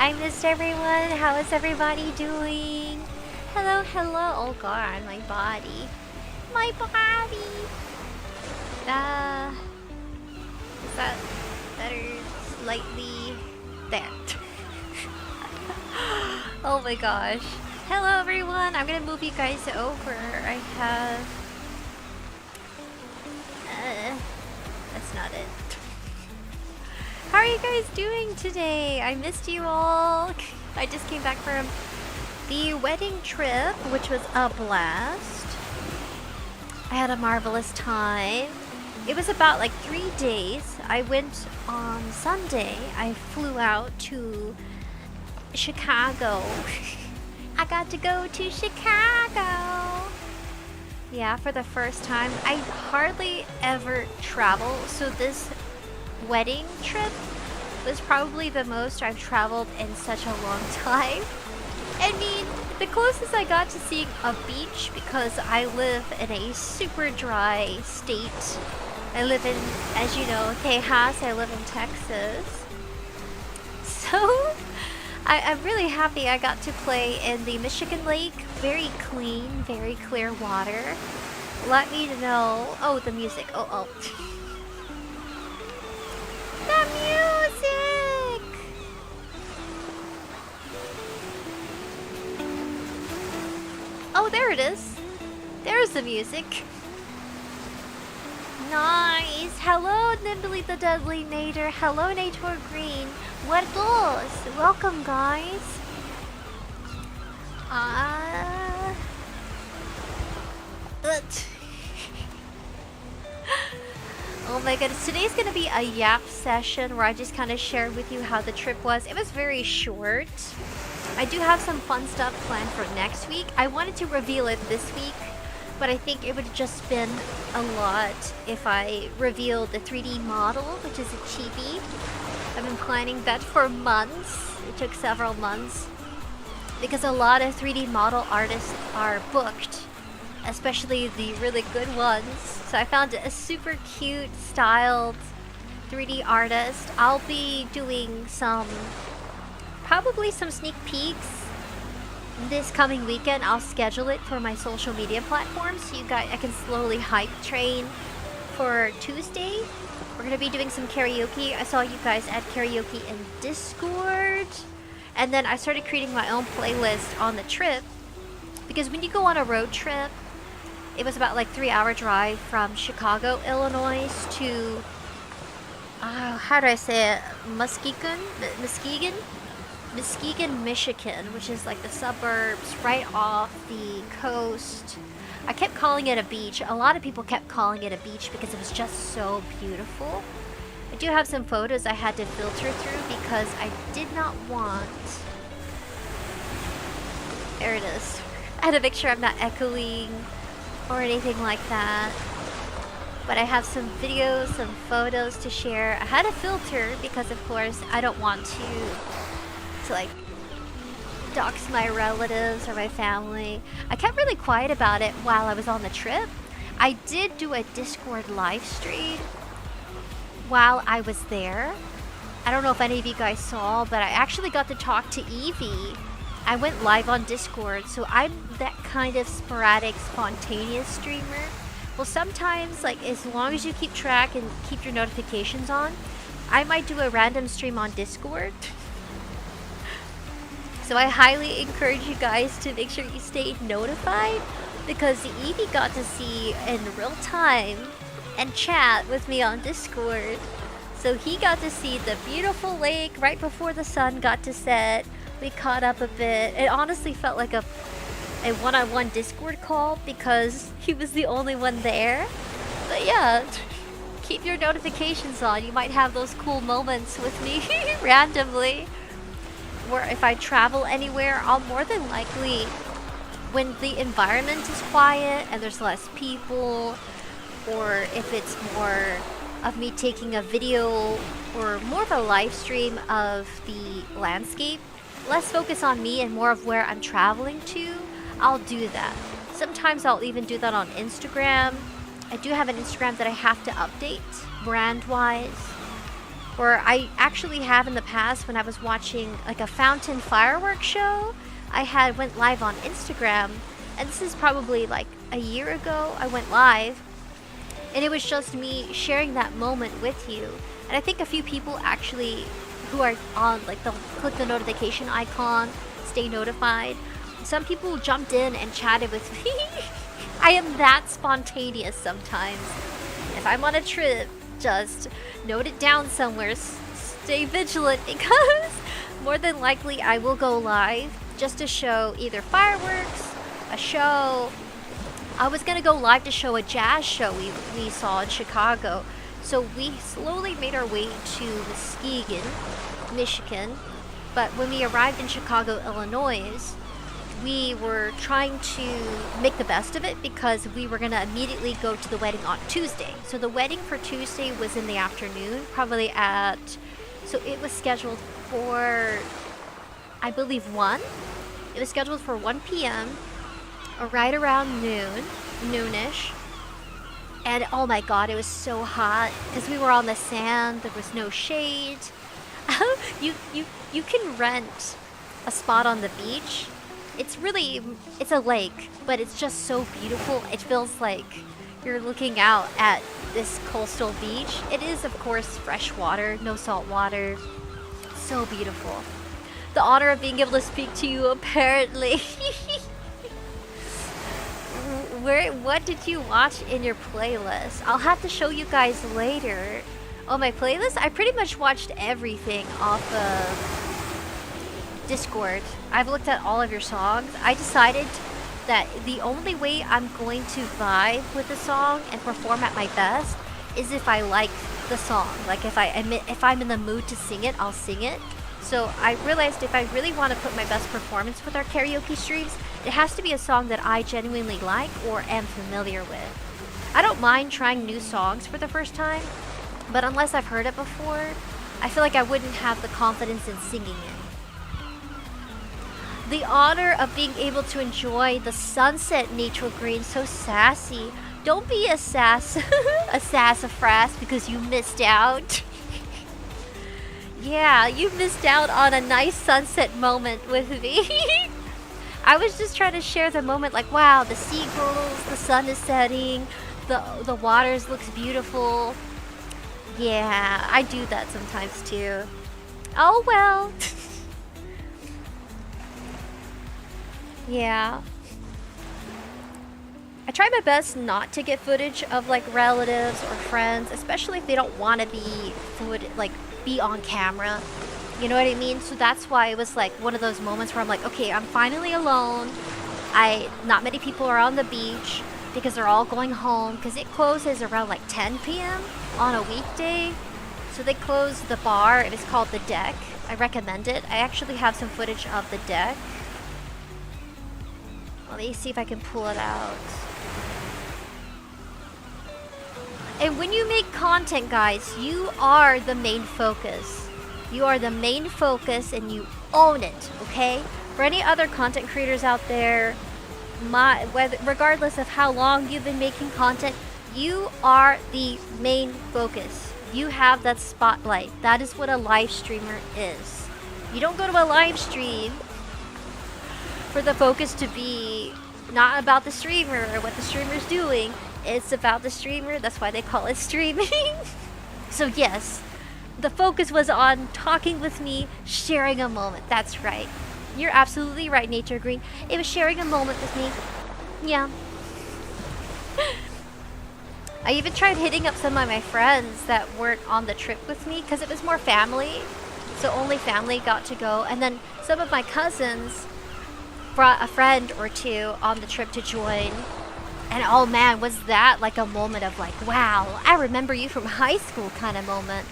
I missed everyone. How is everybody doing? Hello, hello. Oh god, my body. My body. Is that better? Slightly there. Oh my gosh. Hello everyone. I'm gonna move you guys over. I have... that's not it. How are you guys doing today? I missed you all. I just came back from the wedding trip, which was a blast. I had a marvelous time. It was about like 3 days. I went on Sunday. I flew out to Chicago. I got to go to Chicago. Yeah, for the first time. I hardly ever travel, so this wedding trip was probably the most I've traveled in such a long time. I mean, the closest I got to seeing a beach, because I live in a super dry state. I live in, as you know, Tejas. I live in Texas. So, I'm really happy I got to play in the Michigan Lake. Very clean, very clear water. Let me know. Oh, the music. Oh. The music! Oh, there it is. There's the music. Nice. Hello, Nimbly the Deadly Nader. Hello, Nator Green. Muertos. Welcome, guys. Oh my goodness, today's gonna be a yap session where I just kind of share with you how the trip was. It was very short. I do have some fun stuff planned for next week. I wanted to reveal it this week, but I think it would have just been a lot if I revealed the 3D model, which is a chibi. I've been planning that for months. It took several months because a lot of 3D model artists are booked, especially the really good ones. So I found a super cute styled 3D artist. I'll be doing probably some sneak peeks this coming weekend. I'll schedule it for my social media platforms so I can slowly hype train for Tuesday. We're gonna be doing some karaoke. I saw you guys at karaoke in Discord. And then I started creating my own playlist on the trip, because when you go on a road trip, it was about like 3-hour drive from Chicago, Illinois to how do I say it? Muskegon, Michigan, which is like the suburbs right off the coast. I kept calling it a beach. A lot of people kept calling it a beach because it was just so beautiful. I do have some photos I had to filter through because I did not want... There it is. I had to make sure I'm not echoing or anything like that. But I have some videos, some photos to share. I had to filter because, of course, I don't want to like dox my relatives or my family. I kept really quiet about it while I was on the trip. I did do a Discord live stream while I was there. I don't know if any of you guys saw, but I actually got to talk to Evie. I went live on Discord, so I'm that kind of sporadic, spontaneous streamer. Well, sometimes, like, as long as you keep track and keep your notifications on, I might do a random stream on Discord. So I highly encourage you guys to make sure you stay notified, because Evie got to see in real time and chat with me on Discord. So he got to see the beautiful lake right before the sun got to set. We caught up a bit. It honestly felt like a one-on-one Discord call because he was the only one there. But yeah, keep your notifications on. You might have those cool moments with me randomly. Or if I travel anywhere, I'll more than likely, when the environment is quiet and there's less people, or if it's more of me taking a video or more of a live stream of the landscape, less focus on me and more of where I'm traveling to, I'll do that. Sometimes I'll even do that on Instagram. I do have an Instagram that I have to update brand-wise, Or I actually have in the past when I was watching like a fountain fireworks show. I went live on Instagram, and this is probably like a year ago. I went live, and it was just me sharing that moment with you. And I think a few people actually who are on, like, they'll click the notification icon, stay notified. Some people jumped in and chatted with me. I am that spontaneous sometimes. If I'm on a trip, just note it down somewhere, stay vigilant, because more than likely I will go live just to show either fireworks, a show. I was gonna go live to show a jazz show we saw in Chicago. So we slowly made our way to Muskegon, Michigan. But when we arrived in Chicago, Illinois, we were trying to make the best of it because we were gonna immediately go to the wedding on Tuesday. So the wedding for Tuesday was in the afternoon, probably so it was scheduled for, I believe, 1. It was scheduled for 1 p.m. or right around noonish. And oh my god, it was so hot because we were on the sand. There was no shade. You can rent a spot on the beach. It's a lake, but it's just so beautiful. It feels like you're looking out at this coastal beach. It is, of course, fresh water, no salt water. So beautiful. The honor of being able to speak to you, apparently. What did you watch in your playlist? I'll have to show you guys later. Oh, my playlist? I pretty much watched everything off of Discord. I've looked at all of your songs. I decided that the only way I'm going to vibe with the song and perform at my best is if I like the song. Like if I'm in the mood to sing it, I'll sing it. So I realized if I really want to put my best performance with our karaoke streams, it has to be a song that I genuinely like or am familiar with. I don't mind trying new songs for the first time, but unless I've heard it before, I feel like I wouldn't have the confidence in singing it. The honor of being able to enjoy the sunset, Natural Green, so sassy. Don't be a sassafras because you missed out. Yeah, you missed out on a nice sunset moment with me. I was just trying to share the moment, like, wow, the seagulls, the sun is setting, the waters looks beautiful. Yeah, I do that sometimes too. Oh well. Yeah. I try my best not to get footage of like relatives or friends, especially if they don't want to be on camera. You know what I mean? So that's why it was like one of those moments where I'm like, okay, I'm finally alone. Not many people are on the beach because they're all going home because it closes around like 10 p.m. on a weekday. So they close the bar. It is called The Deck. I recommend it. I actually have some footage of The Deck. Let me see if I can pull it out. And when you make content, guys, you are the main focus. You are the main focus and you own it, okay? For any other content creators out there, regardless of how long you've been making content, you are the main focus. You have that spotlight. That is what a live streamer is. You don't go to a live stream for the focus to be not about the streamer or what the streamer's doing. It's about the streamer. That's why they call it streaming. So yes, the focus was on talking with me, sharing a moment. That's right. You're absolutely right, Nature Green. It was sharing a moment with me. Yeah. I even tried hitting up some of my friends that weren't on the trip with me because it was more family. So only family got to go. And then some of my cousins brought a friend or two on the trip to join. And oh man, was that like a moment of like, wow, I remember you from high school kind of moment.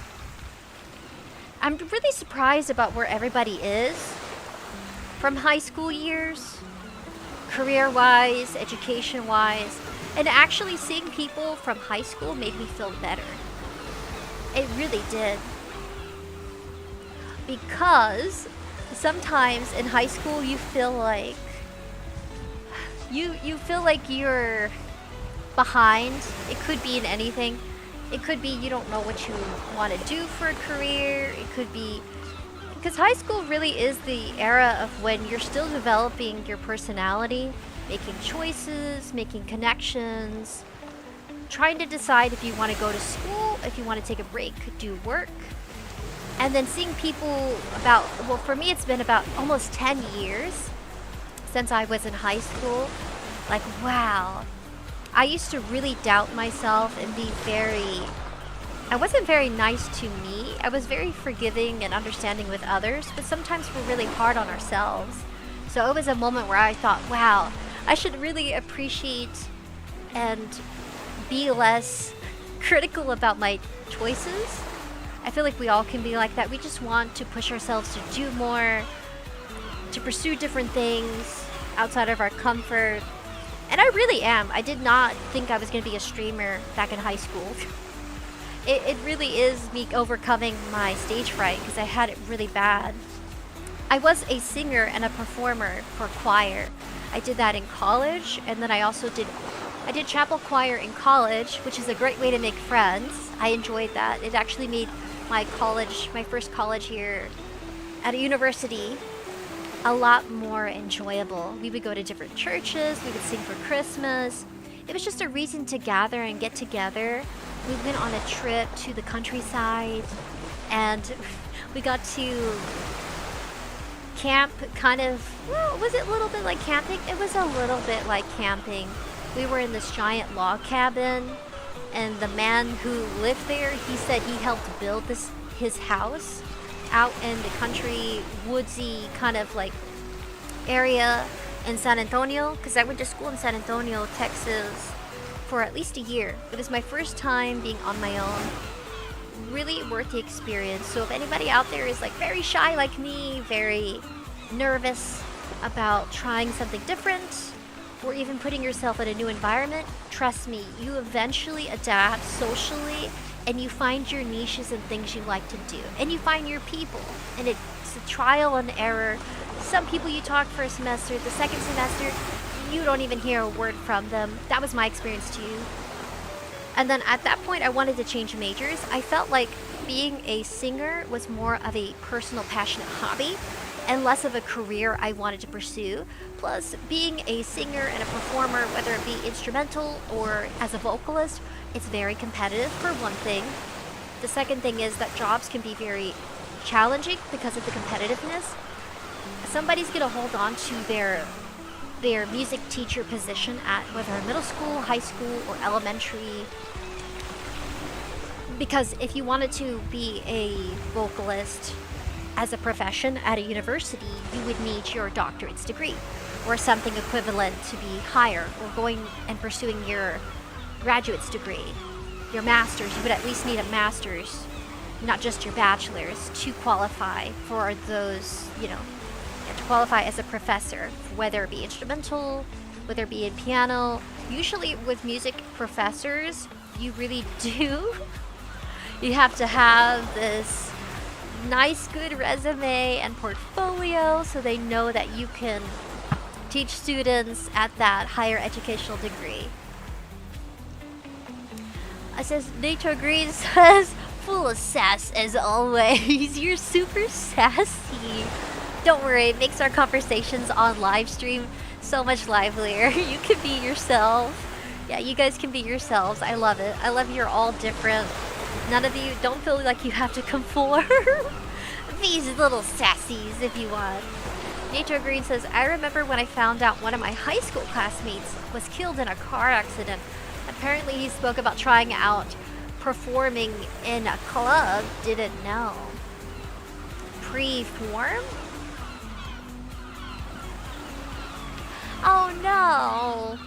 I'm really surprised about where everybody is from high school years, career-wise, education-wise, and actually seeing people from high school made me feel better. It really did. Because sometimes in high school you feel like you feel like you're behind. It could be in anything. It could be you don't know what you want to do for a career. It could be because high school really is the era of when you're still developing your personality, making choices, making connections, trying to decide if you want to go to school, if you want to take a break, do work, and then seeing people well, for me, it's been about almost 10 years since I was in high school. Like, wow. I used to really doubt myself and I wasn't very nice to me. I was very forgiving and understanding with others, but sometimes we're really hard on ourselves. So it was a moment where I thought, wow, I should really appreciate and be less critical about my choices. I feel like we all can be like that. We just want to push ourselves to do more, to pursue different things outside of our comfort. And I really am. I did not think I was going to be a streamer back in high school. It really is me overcoming my stage fright because I had it really bad. I was a singer and a performer for choir. I did that in college, and then I did chapel choir in college, which is a great way to make friends. I enjoyed that. It actually made my first college year at a university a lot more enjoyable. We would go to different churches, we would sing for Christmas. It was just a reason to gather and get together. We went on a trip to the countryside and we got to camp was it a little bit like camping? It was a little bit like camping. We were in this giant log cabin, and the man who lived there, he said he helped build his house out in the country, woodsy kind of like area in San Antonio, because I went to school in San Antonio, Texas for at least a year. It was my first time being on my own. Really worth the experience. So if anybody out there is like very shy like me, very nervous about trying something different, or even putting yourself in a new environment, trust me, you eventually adapt socially and you find your niches and things you like to do. And you find your people. And it's a trial and error. Some people you talk for a semester, the second semester, you don't even hear a word from them. That was my experience too. And then at that point, I wanted to change majors. I felt like being a singer was more of a personal, passionate hobby and less of a career I wanted to pursue. Plus, being a singer and a performer, whether it be instrumental or as a vocalist, it's very competitive for one thing. The second thing is that jobs can be very challenging because of the competitiveness. Somebody's gonna hold on to their music teacher position at whether middle school, high school, or elementary. Because if you wanted to be a vocalist as a profession at a university, you would need your doctorate's degree or something equivalent to be higher, or going and pursuing your graduate's degree. Your master's, you would at least need a master's, not just your bachelor's, to qualify for those, to qualify as a professor, whether it be instrumental, whether it be in piano. Usually with music professors, you really do. You have to have this nice, good resume and portfolio so they know that you can teach students at that higher educational degree. It says, Nature Green says, full of sass as always. You're super sassy. Don't worry, it makes our conversations on live stream so much livelier. You can be yourself. Yeah, you guys can be yourselves. I love it. I love you're all different. None of you don't feel like you have to conform. These little sassies if you want. Nature Green says, I remember when I found out one of my high school classmates was killed in a car accident. Apparently he spoke about trying out performing in a club. Didn't know. Pre-form? Oh no.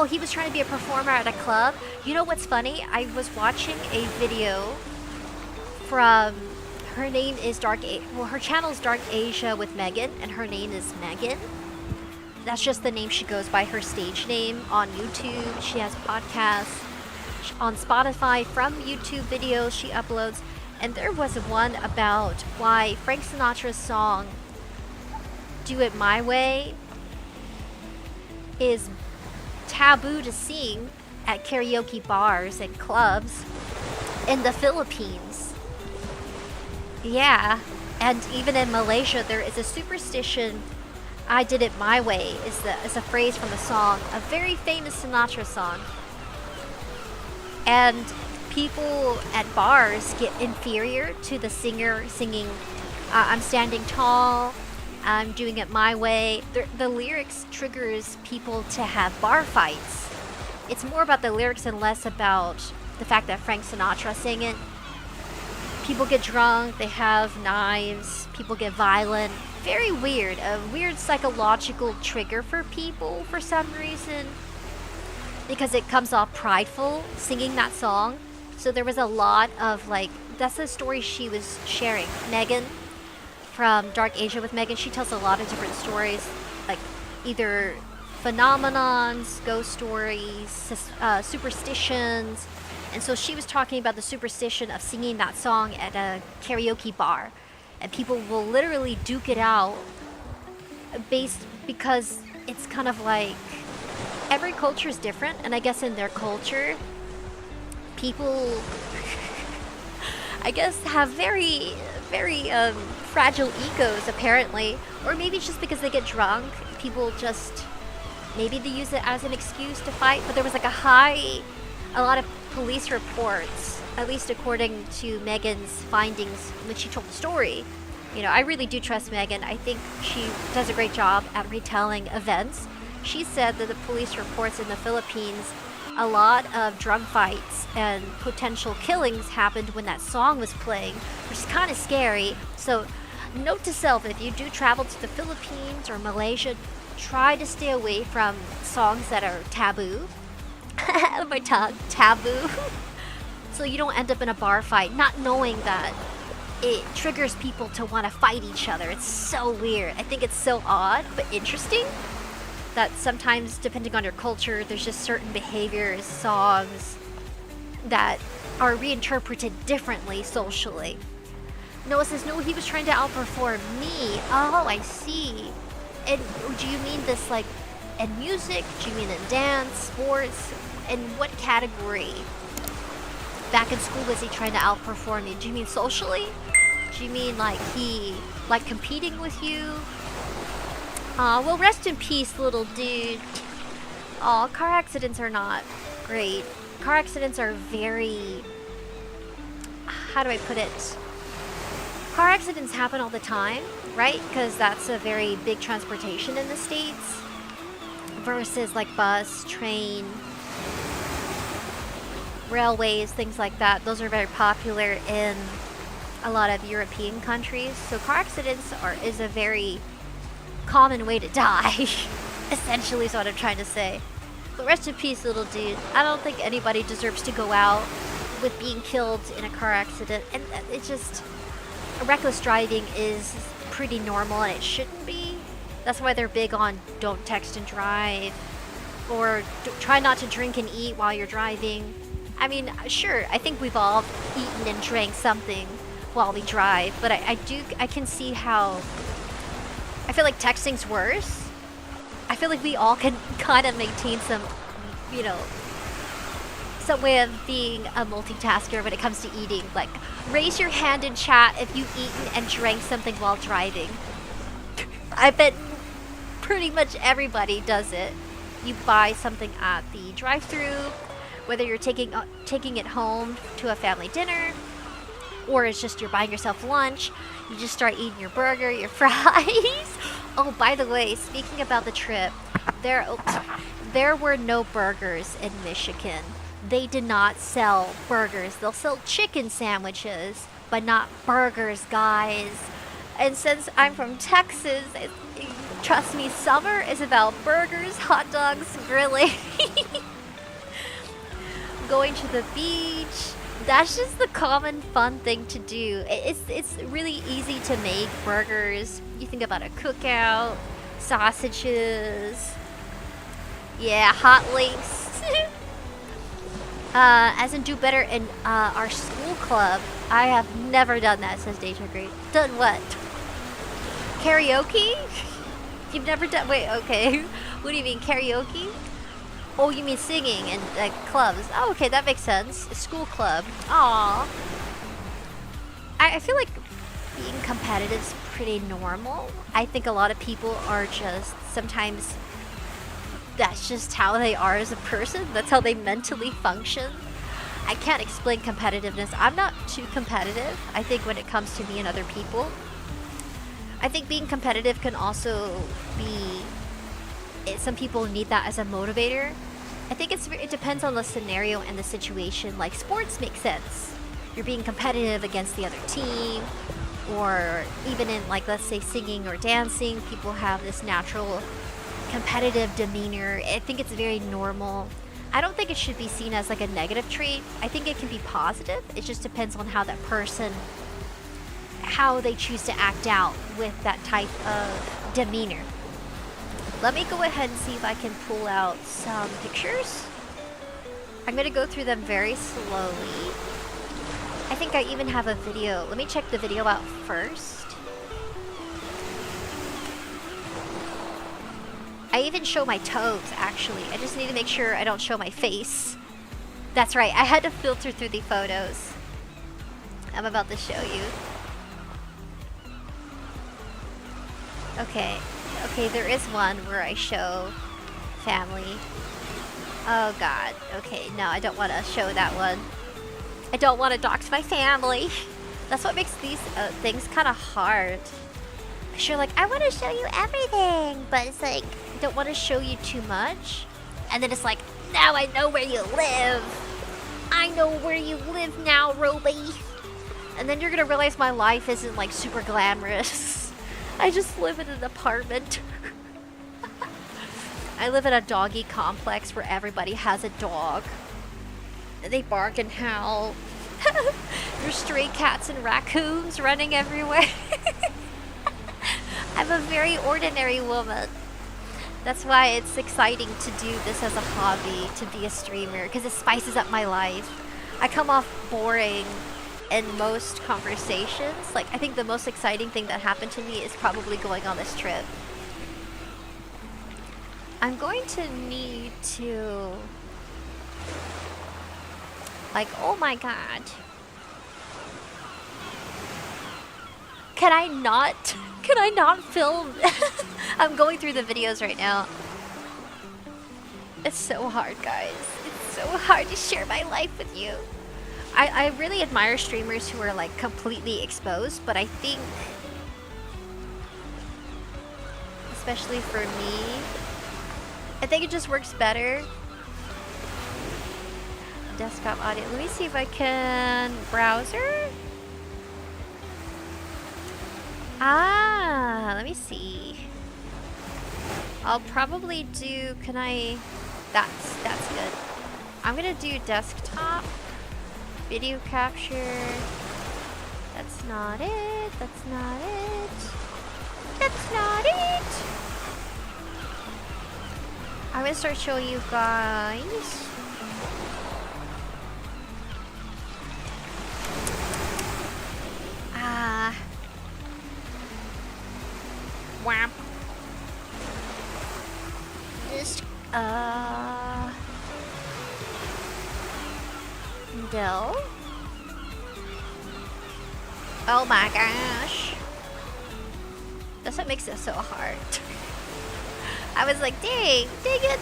He was trying to be a performer at a club. You know what's funny? I was watching a video from, her name is her channel is Dark Asia with Megan, and her name is Megan. That's just the name she goes by, her stage name on YouTube. She has podcasts on Spotify from YouTube videos she uploads. And there was one about why Frank Sinatra's song, Do It My Way, is taboo to sing at karaoke bars and clubs. in the Philippines. Yeah, and even in Malaysia, there is a superstition. "I did it my way" is a phrase from a song, a very famous Sinatra song. And people at bars get inferior to the singer singing, "I'm standing tall, I'm doing it my way." The lyrics triggers people to have bar fights. It's more about the lyrics and less about the fact that Frank Sinatra sang it. People get drunk, they have knives, people get violent. Very weird, a weird psychological trigger for people for some reason. Because it comes off prideful singing that song. So there was a lot of like, that's the story she was sharing. Megan from Dark Asia with Megan, she tells a lot of different stories, like either phenomenons, ghost stories, superstitions. And so she was talking about the superstition of singing that song at a karaoke bar. And people will literally duke it out because it's kind of like, every culture is different. And I guess in their culture, people, I guess, have very, very fragile egos, apparently. Or maybe it's just because they get drunk. People just, maybe they use it as an excuse to fight. But there was like a lot of police reports, at least according to Megan's findings when she told the story. You know, I really do trust Megan. I think she does a great job at retelling events. She said that the police reports in the Philippines, a lot of drug fights and potential killings happened when that song was playing, which is kind of scary. So, note to self, if you do travel to the Philippines or Malaysia, try to stay away from songs that are taboo. My tongue, taboo. So you don't end up in a bar fight, not knowing that it triggers people to want to fight each other. It's so weird. I think it's so odd, but interesting that sometimes, depending on your culture, there's just certain behaviors, songs that are reinterpreted differently socially. Noah says, "No, he was trying to outperform me." Oh, I see. And do you mean this like in music? Do you mean in dance, sports? In what category? Back in school, was he trying to outperform you? Do you mean socially? Do you mean like he like competing with you? Well, rest in peace, little dude. Aw, car accidents are not great. Car accidents are very, how do I put it? Car accidents happen all the time, right? Because that's a very big transportation in the States. Versus like bus, train, railways, things like that. Those are very popular in a lot of European countries. So car accidents is a very common way to die. Essentially is what I'm trying to say. But rest in peace, little dude. I don't think anybody deserves to go out with being killed in a car accident. And it's just, reckless driving is pretty normal and it shouldn't be. That's why they're big on don't text and drive, or try not to drink and eat while you're driving. I mean, sure, I think we've all eaten and drank something while we drive, but I can see how, I feel like texting's worse. I feel like we all can kind of maintain some, you know, some way of being a multitasker when it comes to eating. Like, raise your hand in chat if you've eaten and drank something while driving. I bet pretty much everybody does it. You buy something at the drive-thru, whether you're taking it home to a family dinner, or it's just you're buying yourself lunch. You just start eating your burger, your fries. Oh, by the way, speaking about the trip, there were no burgers in Michigan. They did not sell burgers. They'll sell chicken sandwiches, but not burgers, guys. And since I'm from Texas, trust me, summer is about burgers, hot dogs, grilling, going to the beach. That's just the common fun thing to do. It's really easy to make burgers. You think about a cookout, sausages, yeah, hot links. As in do better in our school club. I have never done that, says Deja Great. Done what? Karaoke? You've never done, wait, okay. What do you mean, karaoke? Oh, you mean singing and clubs? Oh, okay, that makes sense. A school club. Aw. I feel like being competitive is pretty normal. I think a lot of people are just sometimes that's just how they are as a person. That's how they mentally function. I can't explain competitiveness. I'm not too competitive, I think, when it comes to me and other people. I think being competitive can also be... some people need that as a motivator. I think it depends on the scenario and the situation. Like, sports make sense. You're being competitive against the other team. Or even in, like, let's say singing or dancing, people have this natural competitive demeanor. I think it's very normal. I don't think it should be seen as like a negative trait. I think it can be positive. It just depends on how that person, how they choose to act out with that type of demeanor. Let me go ahead and see if I can pull out some pictures. I'm gonna go through them very slowly. I think I even have a video. Let me check the video out first. I even show my toes, actually. I just need to make sure I don't show my face. That's right, I had to filter through the photos I'm about to show you. Okay, there is one where I show family. Oh god, okay, no, I don't want to show that one. I don't want to dox my family. That's what makes these things kind of hard. You're like, I want to show you everything, but it's like, I don't want to show you too much. And then it's like, now I know where you live. I know where you live now, Roby. And then you're gonna realize my life isn't like super glamorous. I just live in an apartment. I live in a doggy complex where everybody has a dog. They bark and howl. There's stray cats and raccoons running everywhere. I'm a very ordinary woman. That's why it's exciting to do this as a hobby, to be a streamer, because it spices up my life. I come off boring in most conversations. Like, I think the most exciting thing that happened to me is probably going on this trip. I'm going to need to... Like, oh my god. Can I not film? I'm going through the videos right now. It's so hard, guys. It's so hard to share my life with you. I really admire streamers who are like completely exposed, but I think, especially for me, I think it just works better. Desktop audio. Let me see if I can... Browser? Ah, let me see. I'll probably do... Can I... That's good. I'm gonna do desktop. Video capture. That's not it. That's not it. That's not it. I'm gonna start showing you guys. Wham. Just, no. Oh my gosh. That's what makes it so hard. I was like, dang it.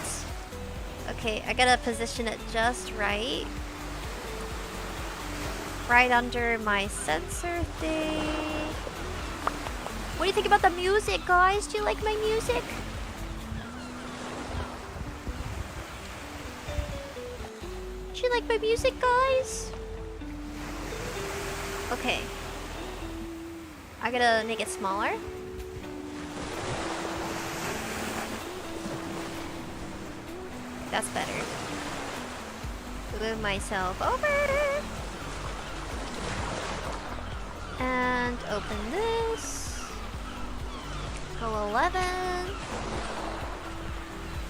Okay, I gotta position it just right. Right under my sensor thing. What do you think about the music, guys? Do you like my music? Do you like my music, guys? Okay. I gotta make it smaller. That's better. Move myself over. And open this. Go 11.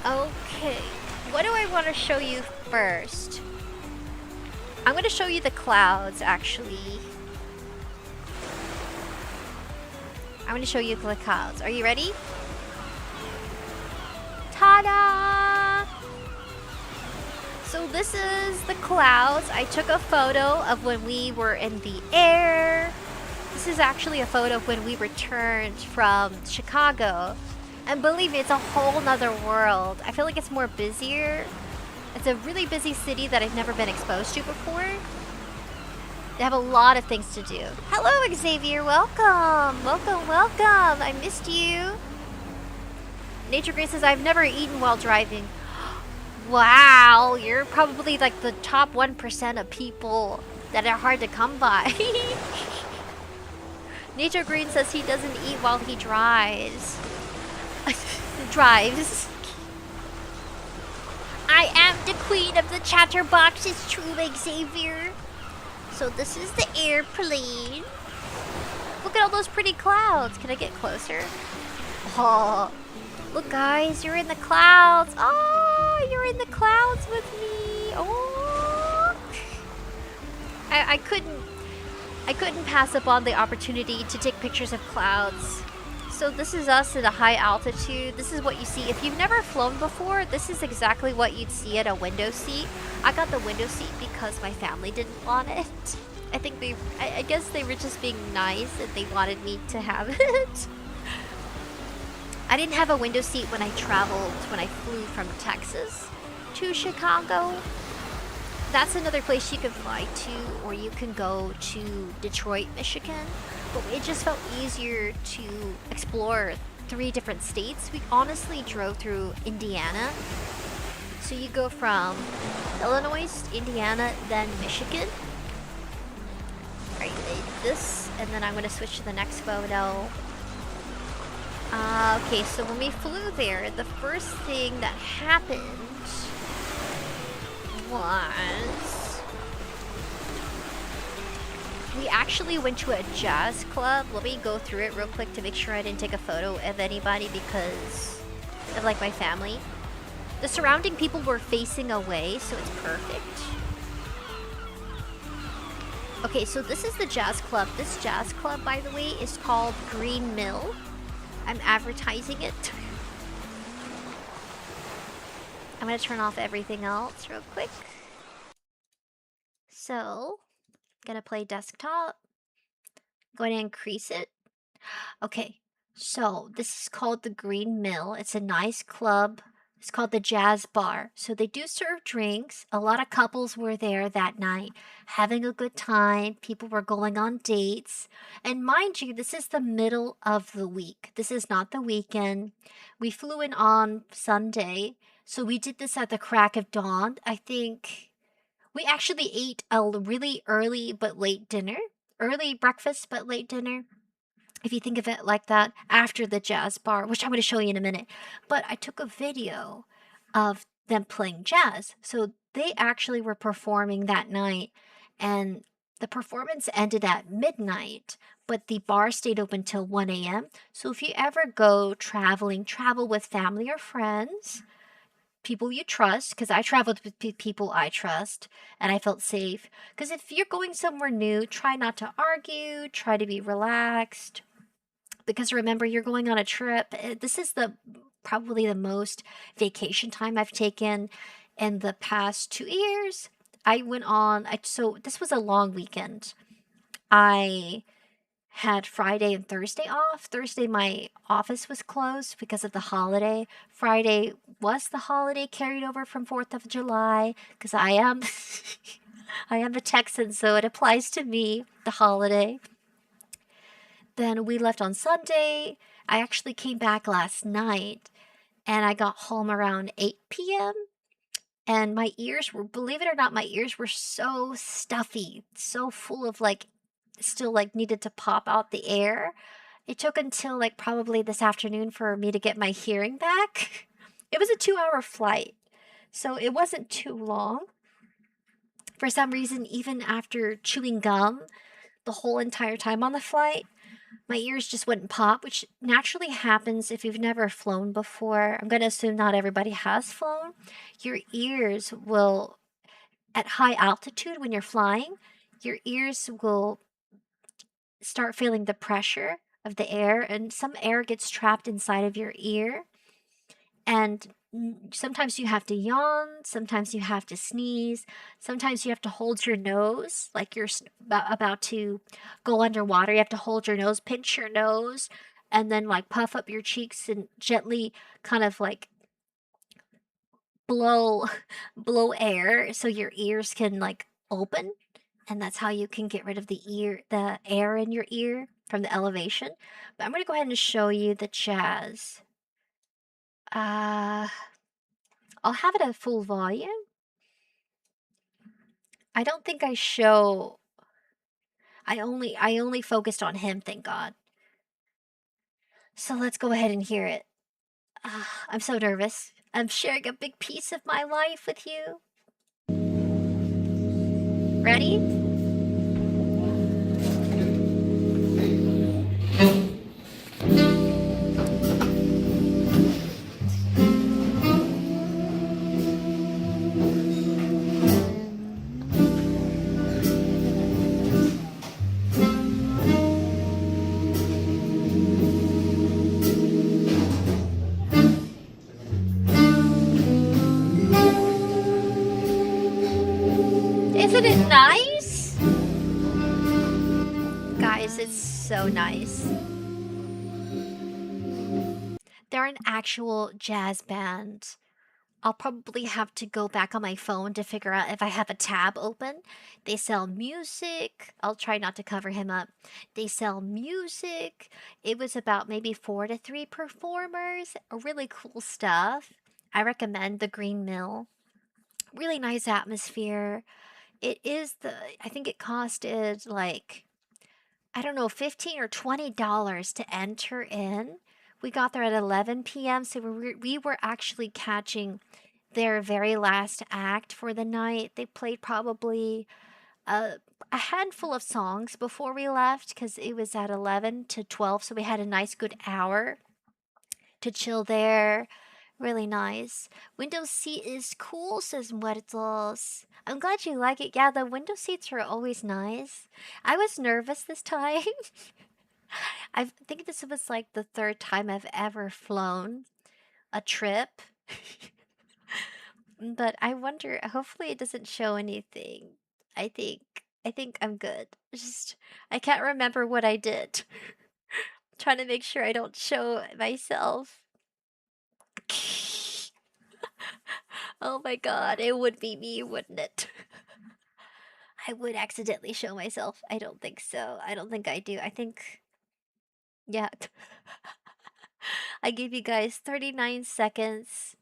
Okay. What do I want to show you first? I'm going to show you the clouds, actually. I'm going to show you the clouds. Are you ready? Ta-da! So this is the clouds. I took a photo of when we were in the air. This is actually a photo of when we returned from Chicago. And believe me, it's a whole nother world. I feel like it's more busier. It's a really busy city that I've never been exposed to before. They have a lot of things to do. Hello, Xavier. Welcome. Welcome, welcome. I missed you. Nature Grace says, I've never eaten while driving. Wow, you're probably like the top 1% of people that are hard to come by. Nature Green says he doesn't eat while he drives. Drives. I am the queen of the chatterbox, it's true, Xavier. So this is the airplane. Look at all those pretty clouds. Can I get closer? Oh, look guys, you're in the clouds. Oh, you're in the clouds with me. Oh, I couldn't pass up on the opportunity to take pictures of clouds. So this is us at a high altitude. This is what you see. If you've never flown before, this is exactly what you'd see at a window seat. I got the window seat because my family didn't want it. I guess they were just being nice and they wanted me to have it. I didn't have a window seat when I flew from Texas to Chicago. That's another place you can fly to, or you can go to Detroit, Michigan. But it just felt easier to explore 3 different states. We honestly drove through Indiana. So you go from Illinois, Indiana, then Michigan. Alright, this, and then I'm going to switch to the next photo. Okay, so when we flew there, the first thing that happened was we actually went to a jazz club. Let me go through it real quick to make sure I didn't take a photo of anybody because of like my family. The surrounding people were facing away, so it's perfect. Okay, so this is the jazz club. This jazz club, by the way, is called Green Mill. I'm advertising it. I'm gonna turn off everything else real quick. So, gonna play desktop. Going to increase it. Okay, so this is called the Green Mill. It's a nice club. It's called the Jazz Bar. So they do serve drinks. A lot of couples were there that night having a good time. People were going on dates. And mind you, this is the middle of the week. This is not the weekend. We flew in on Sunday. So we did this at the crack of dawn. I think we actually ate a really early but late dinner. Early breakfast but late dinner, if you think of it like that, after the jazz bar, which I'm going to show you in a minute. But I took a video of them playing jazz. So they actually were performing that night, and the performance ended at midnight, but the bar stayed open till 1 a.m. So if you ever go traveling, travel with family or friends, people you trust, because I traveled with people I trust and I felt safe. Because if you're going somewhere new, try not to argue, try to be relaxed. Because remember, you're going on a trip. This is probably the most vacation time I've taken in the past 2 years. So this was a long weekend. I had Friday and Thursday off. Thursday, my office was closed because of the holiday. Friday was the holiday carried over from 4th of July because I am I am a Texan, so it applies to me, the holiday. Then we left on Sunday. I actually came back last night and I got home around 8 p.m. And my ears were, believe it or not, my ears were so stuffy, so full of still needed to pop out the air. It took until probably this afternoon for me to get my hearing back. It was a 2-hour flight, so it wasn't too long. For some reason, even after chewing gum the whole entire time on the flight, my ears just wouldn't pop, which naturally happens if you've never flown before. I'm going to assume not everybody has flown. Your ears will, at high altitude when you're flying, your ears will start feeling the pressure of the air, and some air gets trapped inside of your ear. And sometimes you have to yawn, sometimes you have to sneeze, sometimes you have to hold your nose like you're about to go underwater. You have to hold your nose, pinch your nose, and then like puff up your cheeks and gently kind of like blow blow air so your ears can like open, and that's how you can get rid of the air in your ear from the elevation. But I'm going to go ahead and show you the jazz. uh I'll have it at full volume. I don't think I show. I only focused on him, thank God. So let's go ahead and hear it. I'm so nervous. I'm sharing a big piece of my life with you. Ready? Isn't it nice? Guys, it's so nice. They're an actual jazz band. I'll probably have to go back on my phone to figure out if I have a tab open. They sell music. I'll try not to cover him up. They sell music. It was about maybe 4 to 3 performers. Really cool stuff. I recommend the Green Mill. Really nice atmosphere. I think it costed like, I don't know, 15 or $20 to enter in. We got there at 11 p.m., so we were actually catching their very last act for the night. They played probably a, a handful of songs before we left because it was at 11 to 12, so we had a nice good hour to chill there. Really nice. Window seat is cool, says Muertos. I'm glad you like it. Yeah, the window seats are always nice. I was nervous this time. I think this was like the third time I've ever flown a trip. But I wonder, hopefully it doesn't show anything. I think I'm good. Just I can't remember what I did. Trying to make sure I don't show myself. Oh my god, it would be me, wouldn't it? I would accidentally show myself. I don't think so. I don't think I do. I think, yeah. I gave you guys 39 seconds,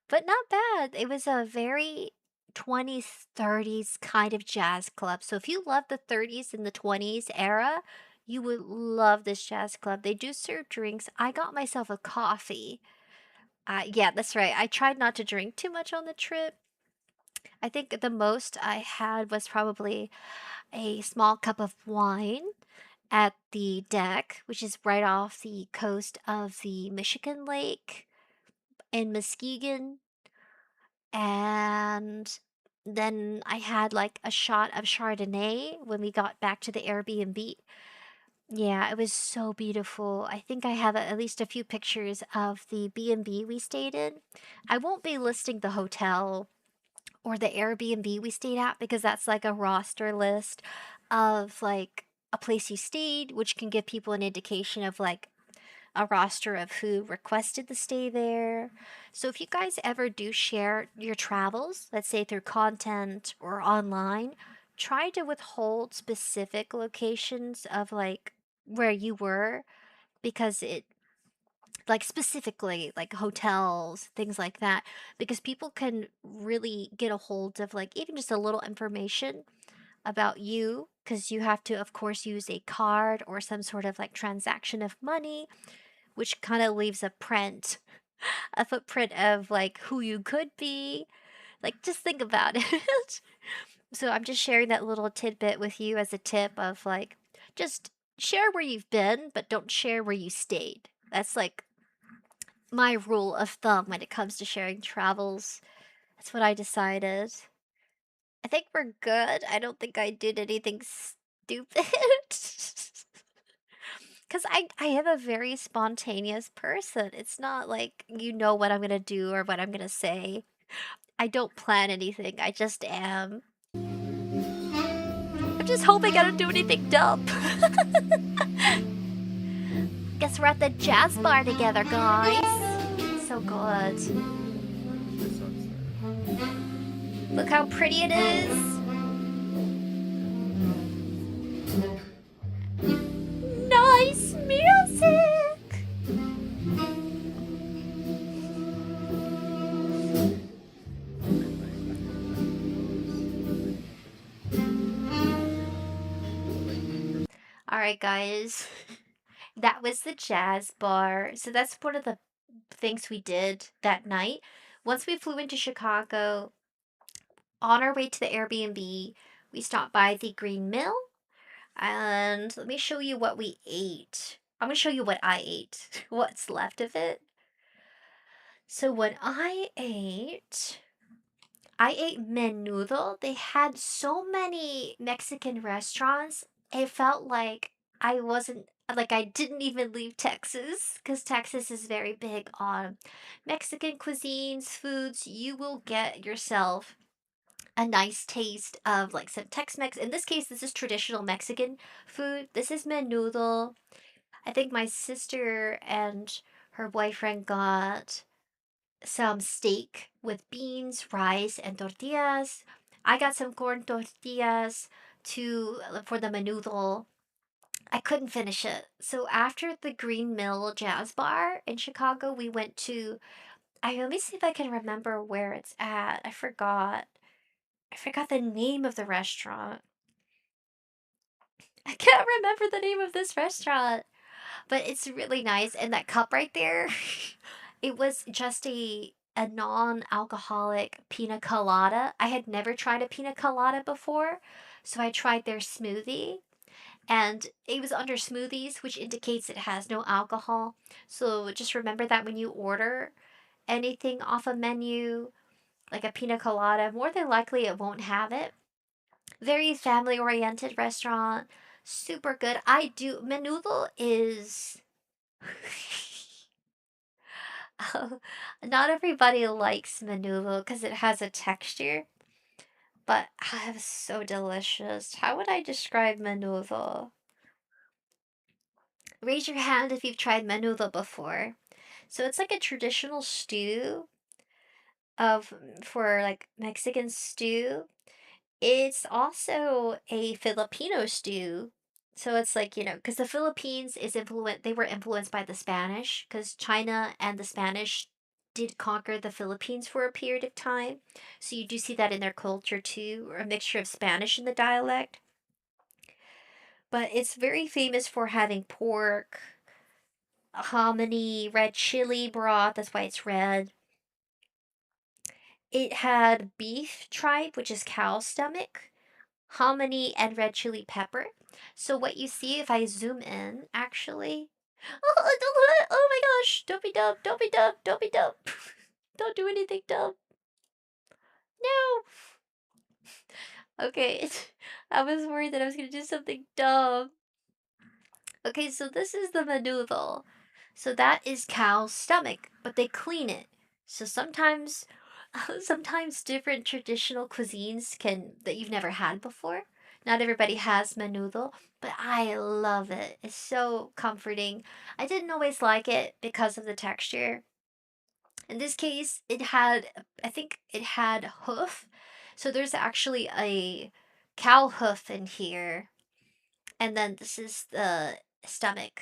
but not bad. It was a very 20s, 30s kind of jazz club. So if you love the 30s and the 20s era, you would love this jazz club. They do serve drinks. I got myself a coffee. Yeah, that's right. I tried not to drink too much on the trip. I think the most I had was probably a small cup of wine at the deck, which is right off the coast of the Michigan Lake in Muskegon. And then I had like a shot of Chardonnay when we got back to the Airbnb. Yeah, it was so beautiful. I think I have at least a few pictures of the B&B we stayed in. I won't be listing the hotel or the Airbnb we stayed at because that's like a roster list of like a place you stayed, which can give people an indication of like a roster of who requested the stay there. So if you guys ever do share your travels, let's say through content or online, try to withhold specific locations of like where you were, because it, like specifically like hotels, things like that, because people can really get a hold of like even just a little information about you, because you have to of course use a card or some sort of like transaction of money, which kind of leaves a footprint of like who you could be. Like just think about it. So I'm just sharing that little tidbit with you as a tip of like, just share where you've been, but don't share where you stayed. That's like my rule of thumb when it comes to sharing travels. That's what I decided. I think we're good. I don't think I did anything stupid. Because I am a very spontaneous person. It's not like you know what I'm gonna do or what I'm gonna say. I don't plan anything. I just am. I'm just hoping I don't do anything dumb. Guess we're at the jazz bar together, guys. So good. Look how pretty it is. Nice music. All right, guys. That was the jazz bar. So that's one of the things we did that night. Once we flew into Chicago, on our way to the Airbnb, we stopped by the Green Mill. And let me show you what we ate. I'm going to show you what I ate, what's left of it. So, what I ate menudo. They had so many Mexican restaurants. It felt like I didn't even leave Texas because Texas is very big on Mexican cuisines, foods. You will get yourself a nice taste of like some Tex-Mex. In this case, this is traditional Mexican food. This is menudo. I think my sister and her boyfriend got some steak with beans, rice, and tortillas. I got some corn tortillas to for the menudo. I couldn't finish it. So after the Green Mill Jazz Bar in Chicago, we went to let me see if I can remember where it's at. I forgot. I forgot the name of the restaurant. I can't remember the name of this restaurant, but it's really nice. And that cup right there, it was just a non-alcoholic pina colada. I had never tried a pina colada before, so I tried their smoothie. And it was under smoothies, which indicates it has no alcohol. So just remember that when you order anything off a menu, like a pina colada, more than likely it won't have it. Very family oriented restaurant. Super good. I do. Menudo is. Not everybody likes menudo because it has a texture, but it's so delicious. How would I describe menudo? Raise your hand if you've tried menudo before. So it's like a traditional stew of for like Mexican stew. It's also a Filipino stew. So it's like, because the Philippines they were influenced by the Spanish, because China and the Spanish did conquer the Philippines for a period of time. So you do see that in their culture too, or a mixture of Spanish in the dialect. But it's very famous for having pork, hominy, red chili broth, that's why it's red. It had beef tripe, which is cow stomach, hominy, and red chili pepper. So what you see if I zoom in, actually. Oh my gosh! Don't be dumb! Don't be dumb! Don't be dumb! Don't do anything dumb! No! Okay, I was worried that I was gonna do something dumb. Okay, so this is the menudo. So that is cow's stomach, but they clean it. So sometimes, sometimes different traditional cuisines can that you've never had before. Not everybody has menudo, but I love it. It's so comforting. I didn't always like it because of the texture. In this case, I think it had hoof. So there's actually a cow hoof in here. And then this is the stomach.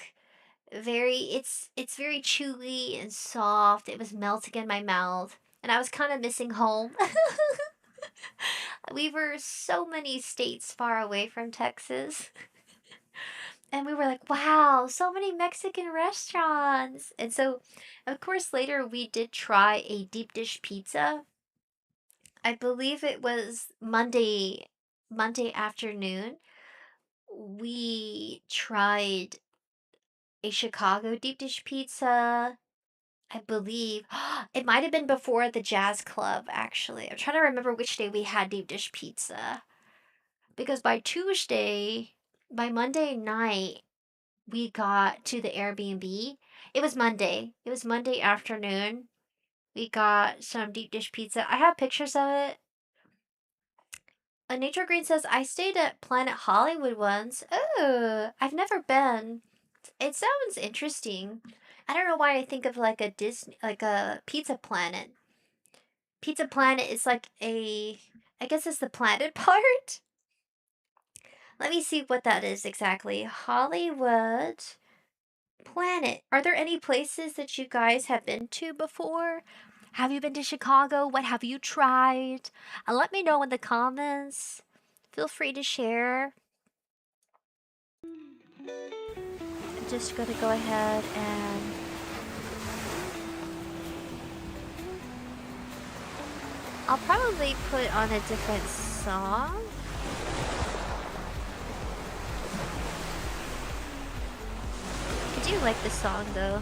It's very chewy and soft. It was melting in my mouth, and I was kind of missing home. We were so many states far away from Texas, and we were like, wow, so many Mexican restaurants. And so, of course, later we did try a deep dish pizza. I believe it was Monday afternoon. We tried a Chicago deep dish pizza. I believe it might have been before the jazz club, actually. I'm trying to remember which day we had deep dish pizza. Because by Monday night, we got to the Airbnb. It was Monday. It was Monday afternoon. We got some deep dish pizza. I have pictures of it. A Nature Green says, I stayed at Planet Hollywood once. Oh, I've never been. It sounds interesting. I don't know why I think of like a Disney, like a Pizza Planet. Pizza Planet is like I guess it's the planet part. Let me see what that is exactly. Hollywood Planet. Are there any places that you guys have been to before? Have you been to Chicago? What have you tried? Let me know in the comments. Feel free to share. I'm just gonna go ahead and I'll probably put on a different song. I do like the song though.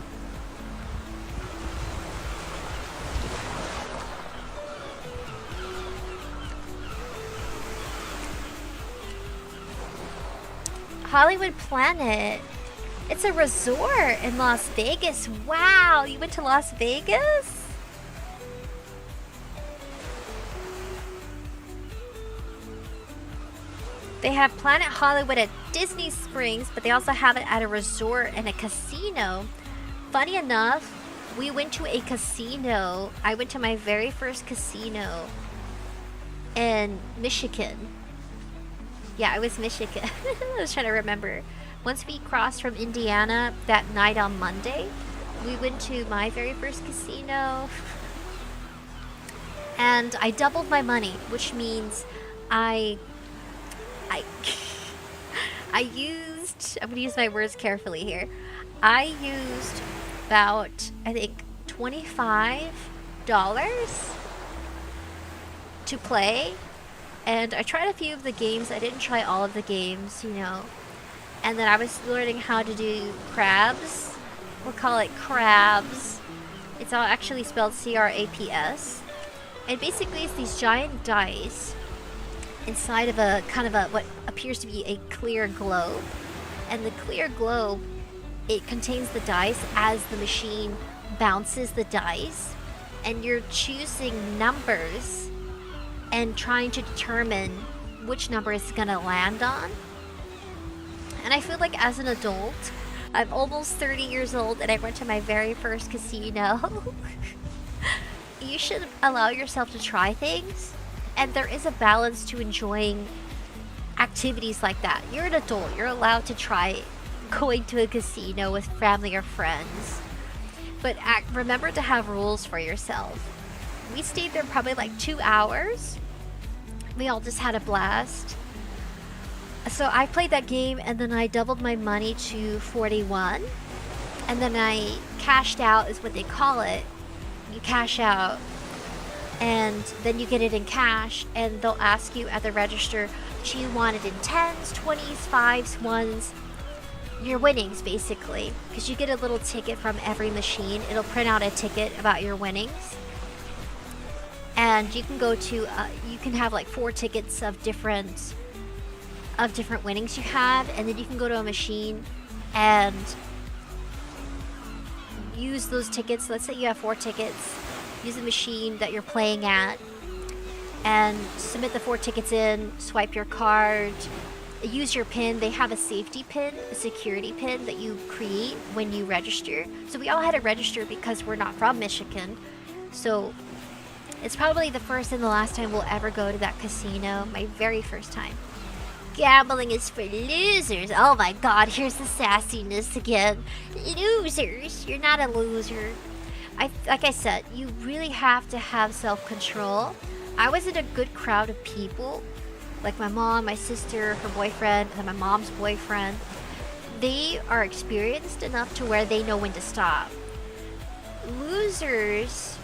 Hollywood Planet. It's a resort in Las Vegas. Wow, you went to Las Vegas? They have Planet Hollywood at Disney Springs, but they also have it at a resort and a casino. Funny enough, we went to a casino. I went to my very first casino in Michigan. Yeah, it was Michigan. I was trying to remember. Once we crossed from Indiana that night on Monday, we went to my very first casino. And I doubled my money, which means I used, I'm gonna use my words carefully here. I used about, I think, $25 to play. And I tried a few of the games. I didn't try all of the games, you know. And then I was learning how to do crabs. We'll call it crabs. It's all actually spelled C-R-A-P-S. And basically it's these giant dice inside of a kind of a what appears to be a clear globe. And the clear globe, it contains the dice as the machine bounces the dice. And you're choosing numbers and trying to determine which number it's gonna land on. And I feel like as an adult, I'm almost 30 years old and I went to my very first casino. You should allow yourself to try things, and there is a balance to enjoying activities like that. You're an adult, you're allowed to try going to a casino with family or friends, but remember to have rules for yourself. We stayed there probably like 2 hours. We all just had a blast. So I played that game and then I doubled my money to 41. And then I cashed out is what they call it. You cash out and then you get it in cash, and they'll ask you at the register, do you want it in 10s, 20s, 5s, 1s? Your winnings basically. Because you get a little ticket from every machine. It'll print out a ticket about your winnings. And you can go to, you can have like 4 tickets of different winnings you have, and then you can go to a machine and use those tickets. Let's say you have 4 tickets. Use the machine that you're playing at and submit the 4 tickets in, swipe your card, use your PIN. They have a safety PIN, a security PIN that you create when you register. So we all had to register because we're not from Michigan. So it's probably the first and the last time we'll ever go to that casino. My very first time. Gambling is for losers. Oh my god, here's the sassiness again. Losers. You're not a loser. Like I said, you really have to have self-control. I was in a good crowd of people. Like my mom, my sister, her boyfriend, and my mom's boyfriend. They are experienced enough to where they know when to stop. Losers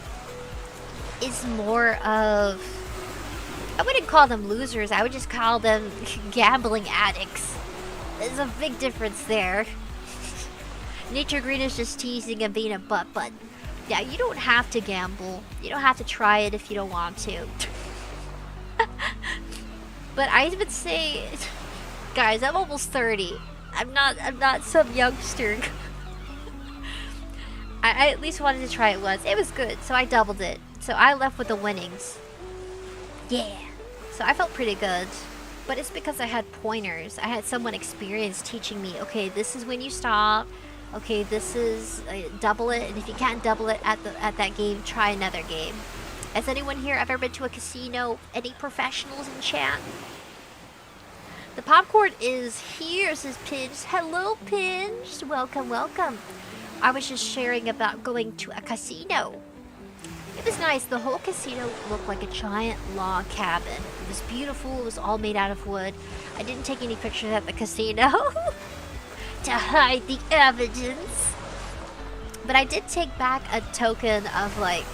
is more of, I wouldn't call them losers, I would just call them gambling addicts. There's a big difference there. Nature Green is just teasing and being a butt. Yeah, you don't have to gamble. You don't have to try it if you don't want to. But I would say, guys, I'm almost 30. I'm not some youngster. I at least wanted to try it once. It was good, so I doubled it. So I left with the winnings. Yeah. So I felt pretty good. But it's because I had pointers. I had someone experienced teaching me, okay, this is when you stop. Okay, this is double it, and if you can't double it at that game, try another game. Has anyone here ever been to a casino? Any professionals in chat? The popcorn is here, says Pinch. Hello, Pinch. Welcome, welcome. I was just sharing about going to a casino. It was nice. The whole casino looked like a giant log cabin. It was beautiful. It was all made out of wood. I didn't take any pictures at the casino to hide the evidence. But I did take back a token of like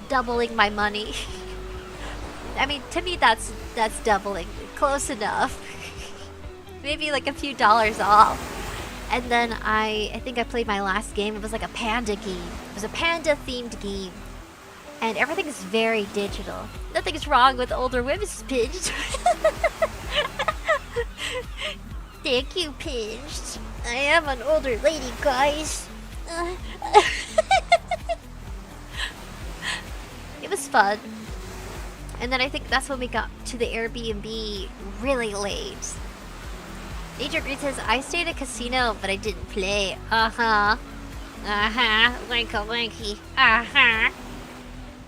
doubling my money. I mean, to me that's doubling. Close enough. Maybe like a few dollars off. And then I think I played my last game. It was like a panda game. It was a panda themed game. And everything is very digital. Nothing is wrong with older women's Pinched. Thank you, Pinched. I am an older lady, guys. It was fun. And then I think that's when we got to the Airbnb really late. Nature Green says, I stayed at a casino, but I didn't play. Uh-huh. Uh-huh. Wanky. Uh-huh.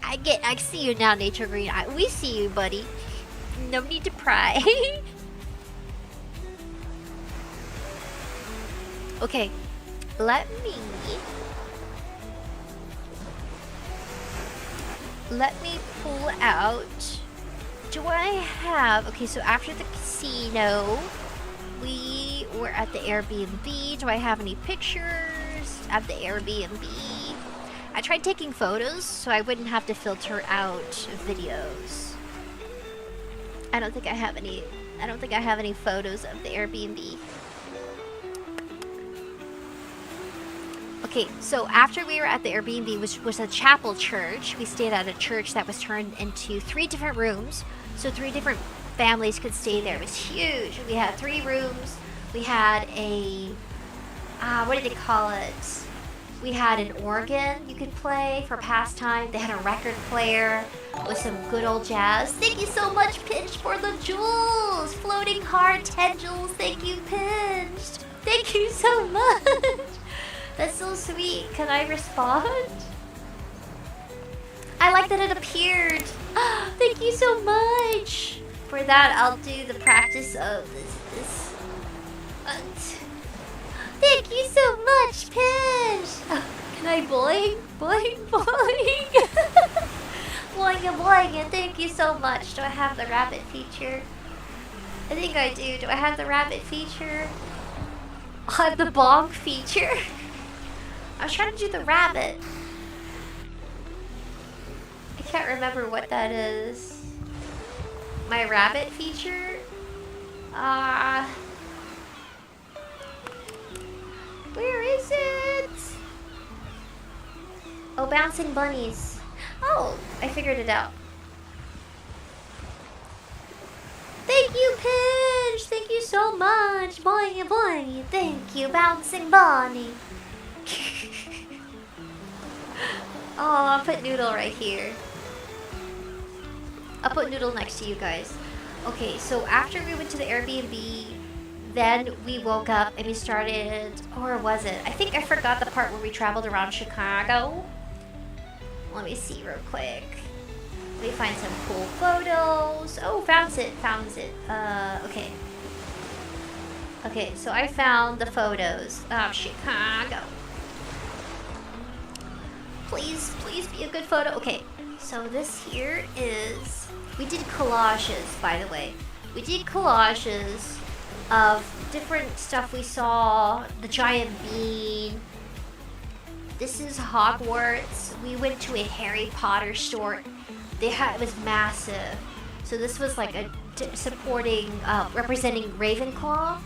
I see you now, Nature Green. We see you, buddy. No need to pry. Okay. Let me pull out. Do I have... Okay, so after the casino, we were at the Airbnb. Do I have any pictures at the Airbnb? I tried taking photos so I wouldn't have to filter out videos. I don't think I have any photos of the Airbnb. Okay, so after we were at the Airbnb, which was a chapel church, we stayed at a church that was turned into 3 different rooms. So 3 different families could stay there. It was huge. We had 3 rooms. We had a... what did they call it? We had an organ you could play for pastime. They had a record player with some good old jazz. Thank you so much, Pinched, for the jewels. Floating heart, 10 jewels. Thank you, Pinched. Thank you so much. That's so sweet. Can I respond? I like that it appeared. Thank you so much. For that, I'll do the practice of this. Thank you so much, Pinch. Can I boing? Boing, boing. Boing and boing, and thank you so much. Do I have the rabbit feature? I think I do. Do I have the rabbit feature? I have the bong feature. I was trying to do the rabbit. I can't remember what that is. My rabbit feature? Where is it? Oh, bouncing bunnies. Oh, I figured it out. Thank you, Pinch. Thank you so much. Boing, boing. Thank you, bouncing bunny. Oh, I'll put Noodle right here. I'll put Noodle next to you guys. Okay, so after we went to the Airbnb, then we woke up and we started, or was it? I think I forgot the part where we traveled around Chicago. Let me see real quick. Let me find some cool photos. Oh, found it. Okay. Okay, so I found the photos of Chicago. Please be a good photo. Okay, so this here is... We did collages, by the way. We did collages of different stuff we saw. The giant bean. This is Hogwarts. We went to a Harry Potter store. It was massive. So this was like a supporting, representing Ravenclaw.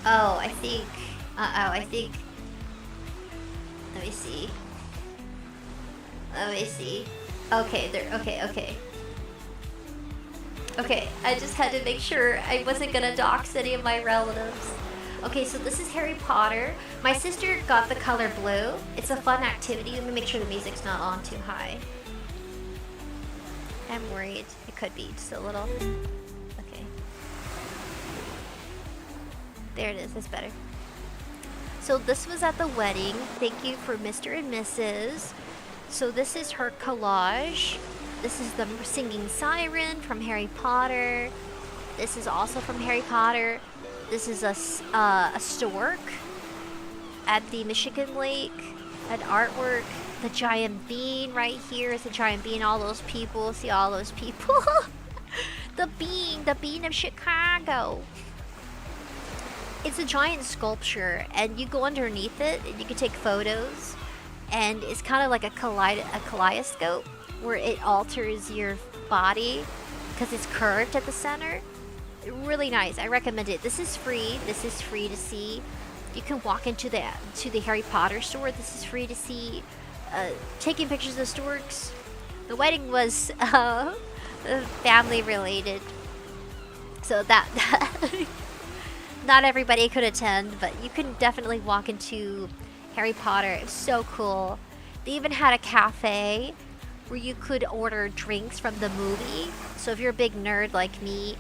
Oh, I think... Let me see. Okay, there. Okay. Okay, I just had to make sure I wasn't gonna dox any of my relatives. Okay, so this is Harry Potter. My sister got the color blue. It's a fun activity. Let me make sure the music's not on too high. I'm worried. It could be just a little. Okay. There it is. That's better. So this was at the wedding. Thank you for Mr. and Mrs. So this is her collage. This is the singing siren from Harry Potter. This is also from Harry Potter. This is a stork at the Michigan Lake. An artwork. The giant bean right here is a giant bean. All those people. See all those people? The bean of Chicago. It's a giant sculpture, and you go underneath it, and you can take photos. And it's kind of like a kaleidoscope, where it alters your body because it's curved at the center. Really nice. I recommend it. This is free. This is free to see. You can walk into the Harry Potter store. This is free to see. Taking pictures of storks. The wedding was family related, so that not everybody could attend, but you can definitely walk into Harry Potter. It was so cool. They even had a cafe where you could order drinks from the movie. So if you're a big nerd like me,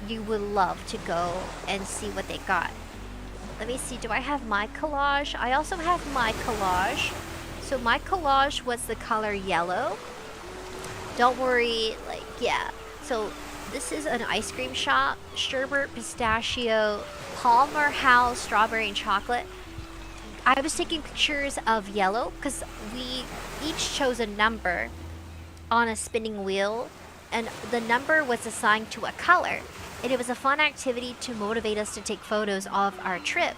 you would love to go and see what they got. Let me see, do I have my collage? I also have my collage. So my collage was the color yellow. Don't worry, like, yeah. So this is an ice cream shop. Sherbet, pistachio, Palmer House, strawberry and chocolate. I was taking pictures of yellow because we each chose a number on a spinning wheel, and the number was assigned to a color, and it was a fun activity to motivate us to take photos of our trip.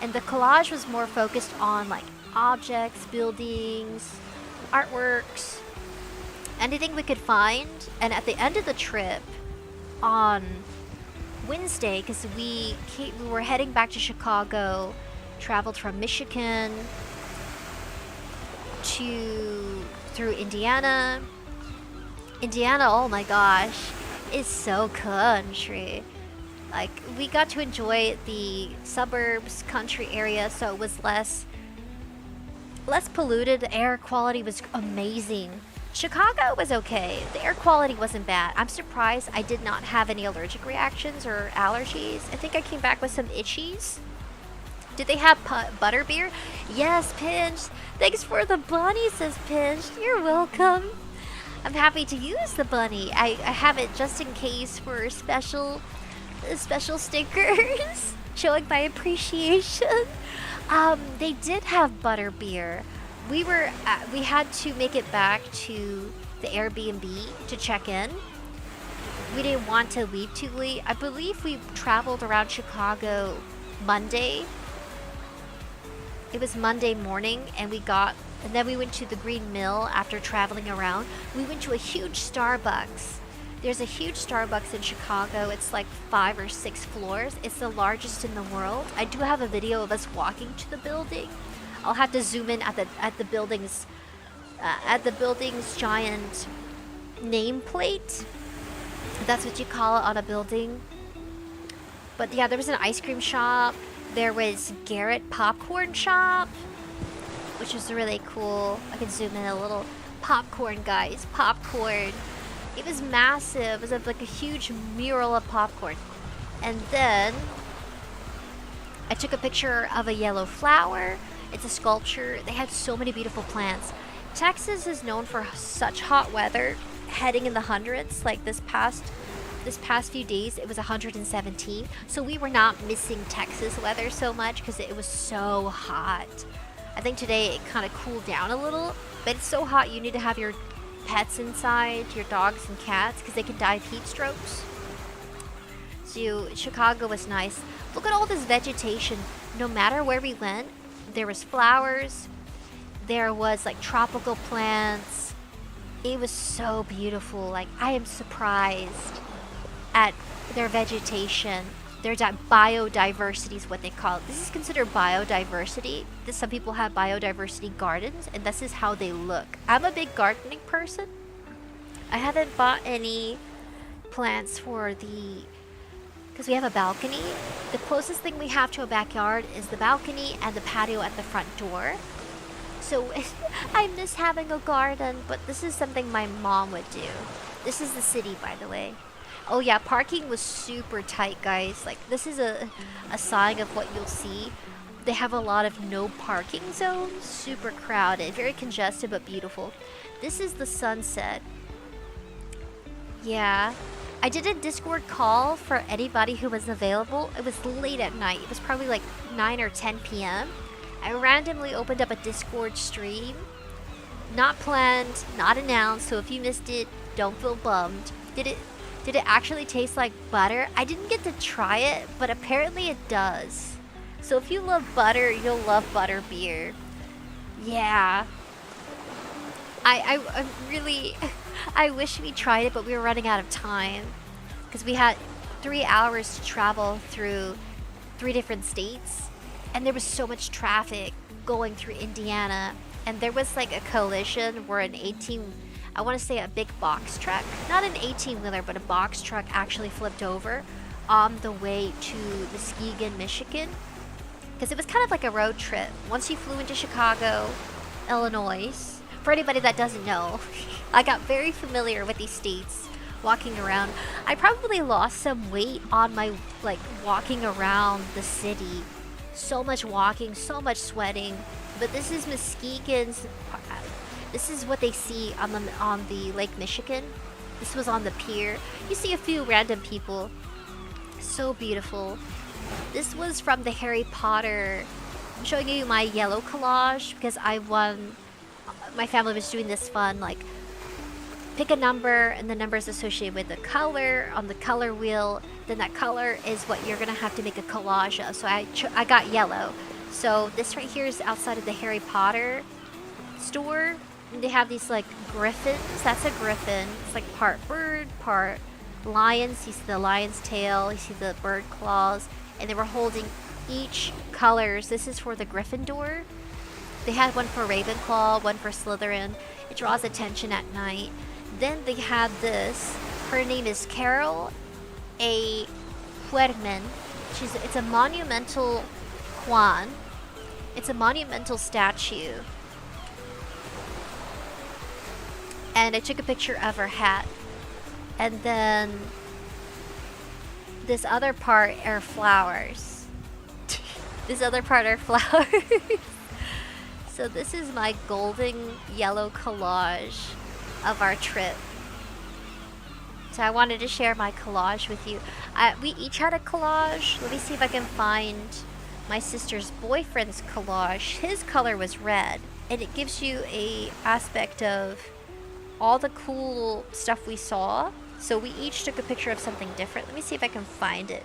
And the collage was more focused on like objects, buildings, artworks, anything we could find. And at the end of the trip on Wednesday, because we were heading back to Chicago, traveled from Michigan through Indiana. Indiana, oh my gosh, is so country. Like, we got to enjoy the suburbs, country area, so it was less polluted. The air quality was amazing. Chicago was okay. The air quality wasn't bad. I'm surprised I did not have any allergic reactions or allergies. I think I came back with some itchies. Did they have butterbeer? Yes, Pinch. Thanks for the bunny, says Pinch. You're welcome. I'm happy to use the bunny. I have it just in case for special stickers showing my appreciation. They did have butterbeer. We had to make it back to the Airbnb to check in. We didn't want to leave too late. I believe we traveled around Chicago Monday. It was Monday morning, and then we went to the Green Mill after traveling around. We went to a huge Starbucks. There's a huge Starbucks in Chicago. It's like 5 or 6 floors. It's the largest in the world. I do have a video of us walking to the building. I'll have to zoom in at the building's giant nameplate. That's what you call it on a building. But yeah, there was an ice cream shop. There was Garrett Popcorn Shop, which was really cool. I can zoom in a little. Popcorn, guys. Popcorn. It was massive. It was like a huge mural of popcorn. And then I took a picture of a yellow flower. It's a sculpture. They had so many beautiful plants. Texas is known for such hot weather, heading in the hundreds. Like this past few days, it was 117. So we were not missing Texas weather so much because it was so hot. I think today it kind of cooled down a little, but it's so hot you need to have your pets inside, your dogs and cats, because they can die of heat strokes. So Chicago was nice. Look at all this vegetation. No matter where we went, there was flowers, there was like tropical plants. It was so beautiful. Like, I am surprised at their vegetation. Their biodiversity is what they call it. This is considered biodiversity. Some people have biodiversity gardens, and this is how they look. I'm a big gardening person. I haven't bought any plants for because we have a balcony. The closest thing we have to a backyard is the balcony and the patio at the front door. So I miss having a garden, but this is something my mom would do. This is the city, by the way. Oh yeah, parking was super tight, guys. Like, this is a sign of what you'll see. They have a lot of no parking zones, super crowded, very congested but beautiful. This is the sunset. Yeah. I did a Discord call for anybody who was available. It was late at night. It was probably like 9 or 10 p.m. I randomly opened up a Discord stream. Not planned, not announced, so if you missed it, don't feel bummed. Did it actually taste like butter? I didn't get to try it, but apparently it does. So if you love butter, you'll love butter beer. Yeah. I really... I wish we tried it, but we were running out of time. Because we had 3 hours to travel through 3 different states. And there was so much traffic going through Indiana. And there was like a collision where I want to say a big box truck, not an 18-wheeler, but a box truck actually flipped over on the way to Muskegon, Michigan. Because it was kind of like a road trip. Once you flew into Chicago, Illinois, for anybody that doesn't know, I got very familiar with these states walking around. I probably lost some weight on my, like, walking around the city. So much walking, so much sweating. But this is Muskegon's. This is what they see on the Lake Michigan. This was on the pier. You see a few random people. So beautiful. This was from the Harry Potter. I'm showing you my yellow collage because I won. My family was doing this fun, like, pick a number and the number is associated with the color on the color wheel. Then that color is what you're gonna have to make a collage of. So I got yellow. So this right here is outside of the Harry Potter store. And they have these like griffins. That's a griffin. It's like part bird, part lions. You see the lion's tail. You see the bird claws. And they were holding each colors. This is for the Gryffindor. They had one for Ravenclaw, one for Slytherin. It draws attention at night. Then they had this. Her name is Carol A. Huerman. It's a monumental Juan. It's a monumental statue. And I took a picture of her hat. And then this other part are flowers. This other part are flowers. So this is my golden yellow collage of our trip. So I wanted to share my collage with you. We each had a collage. Let me see if I can find my sister's boyfriend's collage. His color was red. And it gives you a aspect of all the cool stuff we saw. So we each took a picture of something different. Let me see if I can find it.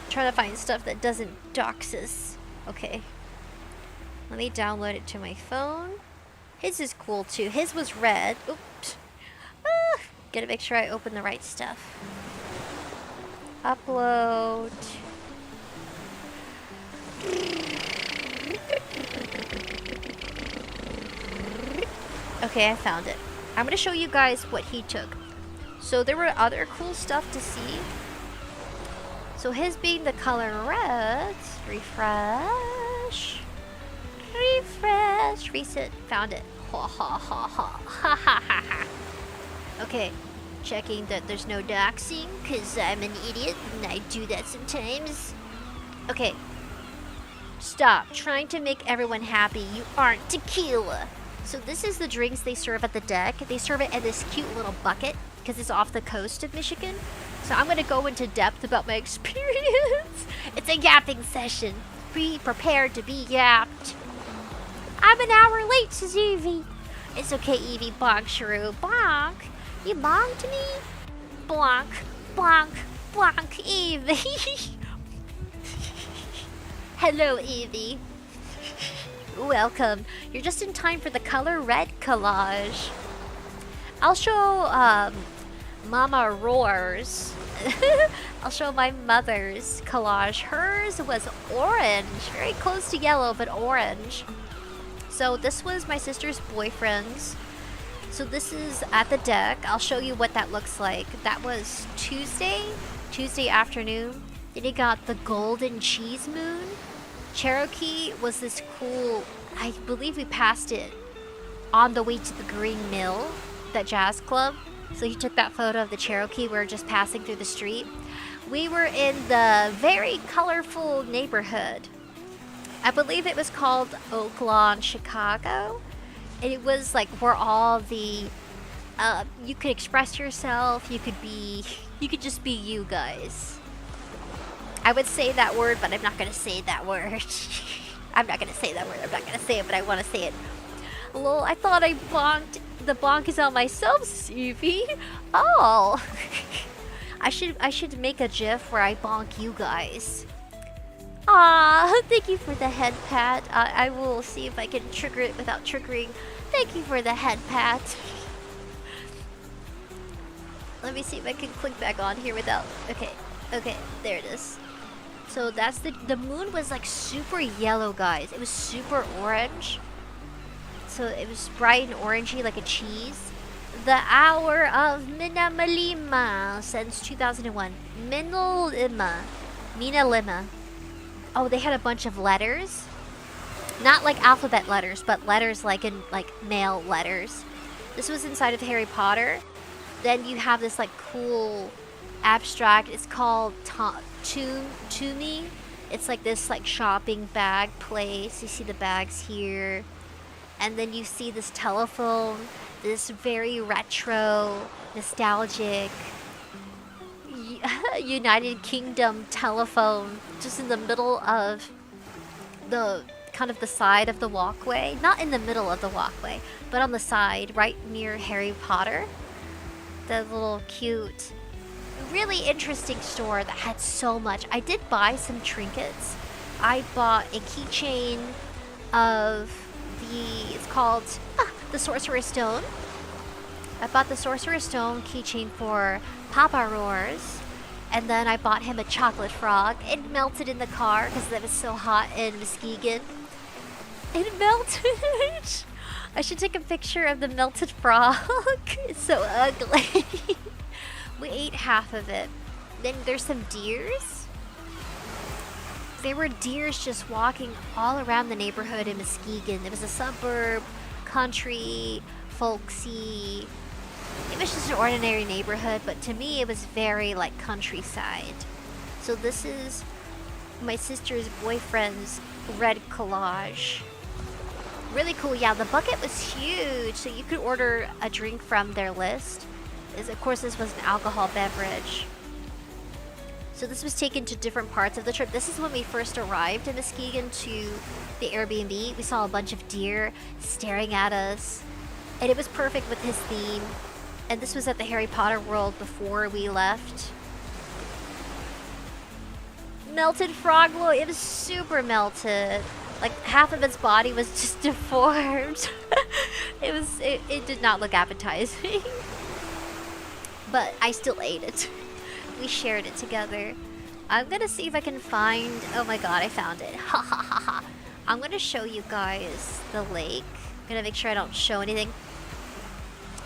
Trying to find stuff that doesn't dox us. Okay. Let me download it to my phone. His is cool too. His was red. Oops. Gotta make sure I open the right stuff. Upload. Okay, I found it. I'm gonna show you guys what he took. So there were other cool stuff to see. So his being the color red. Refresh. Refresh. Reset. Found it. Ha ha ha ha. Ha ha ha ha. Okay. Checking that there's no doxing, because I'm an idiot and I do that sometimes. Okay. Stop trying to make everyone happy. You aren't tequila. So this is the drinks they serve at the deck. They serve it in this cute little bucket because it's off the coast of Michigan. So I'm going to go into depth about my experience. It's a yapping session. Be prepared to be yapped. I'm an hour late, says Evie. It's okay, Evie. Bonk, Shrew. Bonk. You bonked me? Bonk. Bonk. Bonk, Evie. Hello, Evie. Welcome. You're just in time for the color red collage. I'll show Mama Roar's. I'll show my mother's collage. Hers was orange, very close to yellow, but orange. So this was my sister's boyfriend's So this is at the deck. I'll show you what that looks like. That was Tuesday afternoon. Then you got the golden cheese moon. Cherokee was this cool, I believe we passed it on the way to the Green Mill, that jazz club. So he took that photo of the Cherokee. We were just passing through the street. We were in the very colorful neighborhood. I believe it was called Oaklawn, Chicago. And it was like where all the, you could express yourself. You could just be you guys. I would say that word, but I'm not gonna say that word. I'm not gonna say that word. I'm not gonna say it, but I want to say it. Lol, I thought I bonked. The bonk is on myself, Stevie. Oh. I should make a gif where I bonk you guys. Ah, thank you for the head pat. I will see if I can trigger it without triggering. Thank you for the head pat. Let me see if I can click back on here without... Okay, there it is. So that's the moon was like super yellow, guys. It was super orange. So it was bright and orangey like a cheese. The hour of Minamalima since 2001. Minalima. Oh, they had a bunch of letters. Not like alphabet letters, but letters like in like male letters. This was inside of Harry Potter. Then you have this like cool abstract. It's called Toomey. It's like this like shopping bag place. You see the bags here. And then you see this telephone. This very retro, nostalgic United Kingdom telephone just in the middle of the kind of the side of the walkway. Not in the middle of the walkway, but on the side right near Harry Potter. The little cute, really interesting store that had so much. I did buy some trinkets. I bought a keychain of it's called the Sorcerer's Stone. I bought the Sorcerer's Stone keychain for Papa Roars. And then I bought him a chocolate frog. It melted in the car because it was so hot in Muskegon. It melted! I should take a picture of the melted frog. It's so ugly. We ate half of it. Then there's some deers. There were deers just walking all around the neighborhood in Muskegon. It was a suburb, country, folksy. It was just an ordinary neighborhood, but to me it was very like countryside. So this is my sister's boyfriend's red collage. Really cool. Yeah, the bucket was huge, so you could order a drink from their list. Of course, this was an alcohol beverage. So this was taken to different parts of the trip. This is when we first arrived in Muskegon to the Airbnb. We saw a bunch of deer staring at us, and it was perfect with his theme. And this was at the Harry Potter world before we left. Melted frog, it was super melted. Like half of its body was just deformed. It did not look appetizing. But I still ate it. We shared it together. I'm gonna see if I can find... Oh my god, I found it. Ha ha ha ha. I'm gonna show you guys the lake. I'm gonna make sure I don't show anything.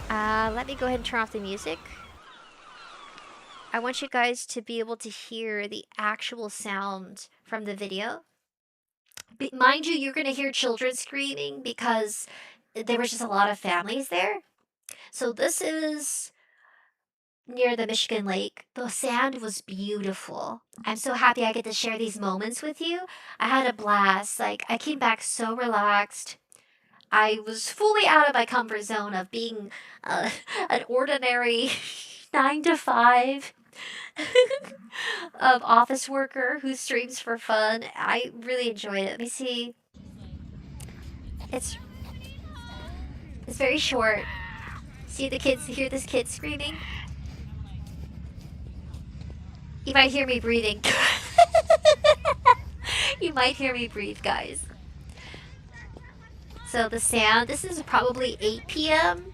Let me go ahead and turn off the music. I want you guys to be able to hear the actual sound from the video. Mind you, you're gonna hear children screaming because there was just a lot of families there. So this is near the Michigan Lake. The sand was beautiful. I'm so happy I get to share these moments with you. I had a blast. Like, I came back so relaxed. I was fully out of my comfort zone of being an ordinary 9 to 5 of office worker who streams for fun. I really enjoyed it. Let me see. It's very short. See the kids, hear this kid screaming? You might hear me breathing. You might hear me breathe, guys. So the sound, this is probably 8 p.m.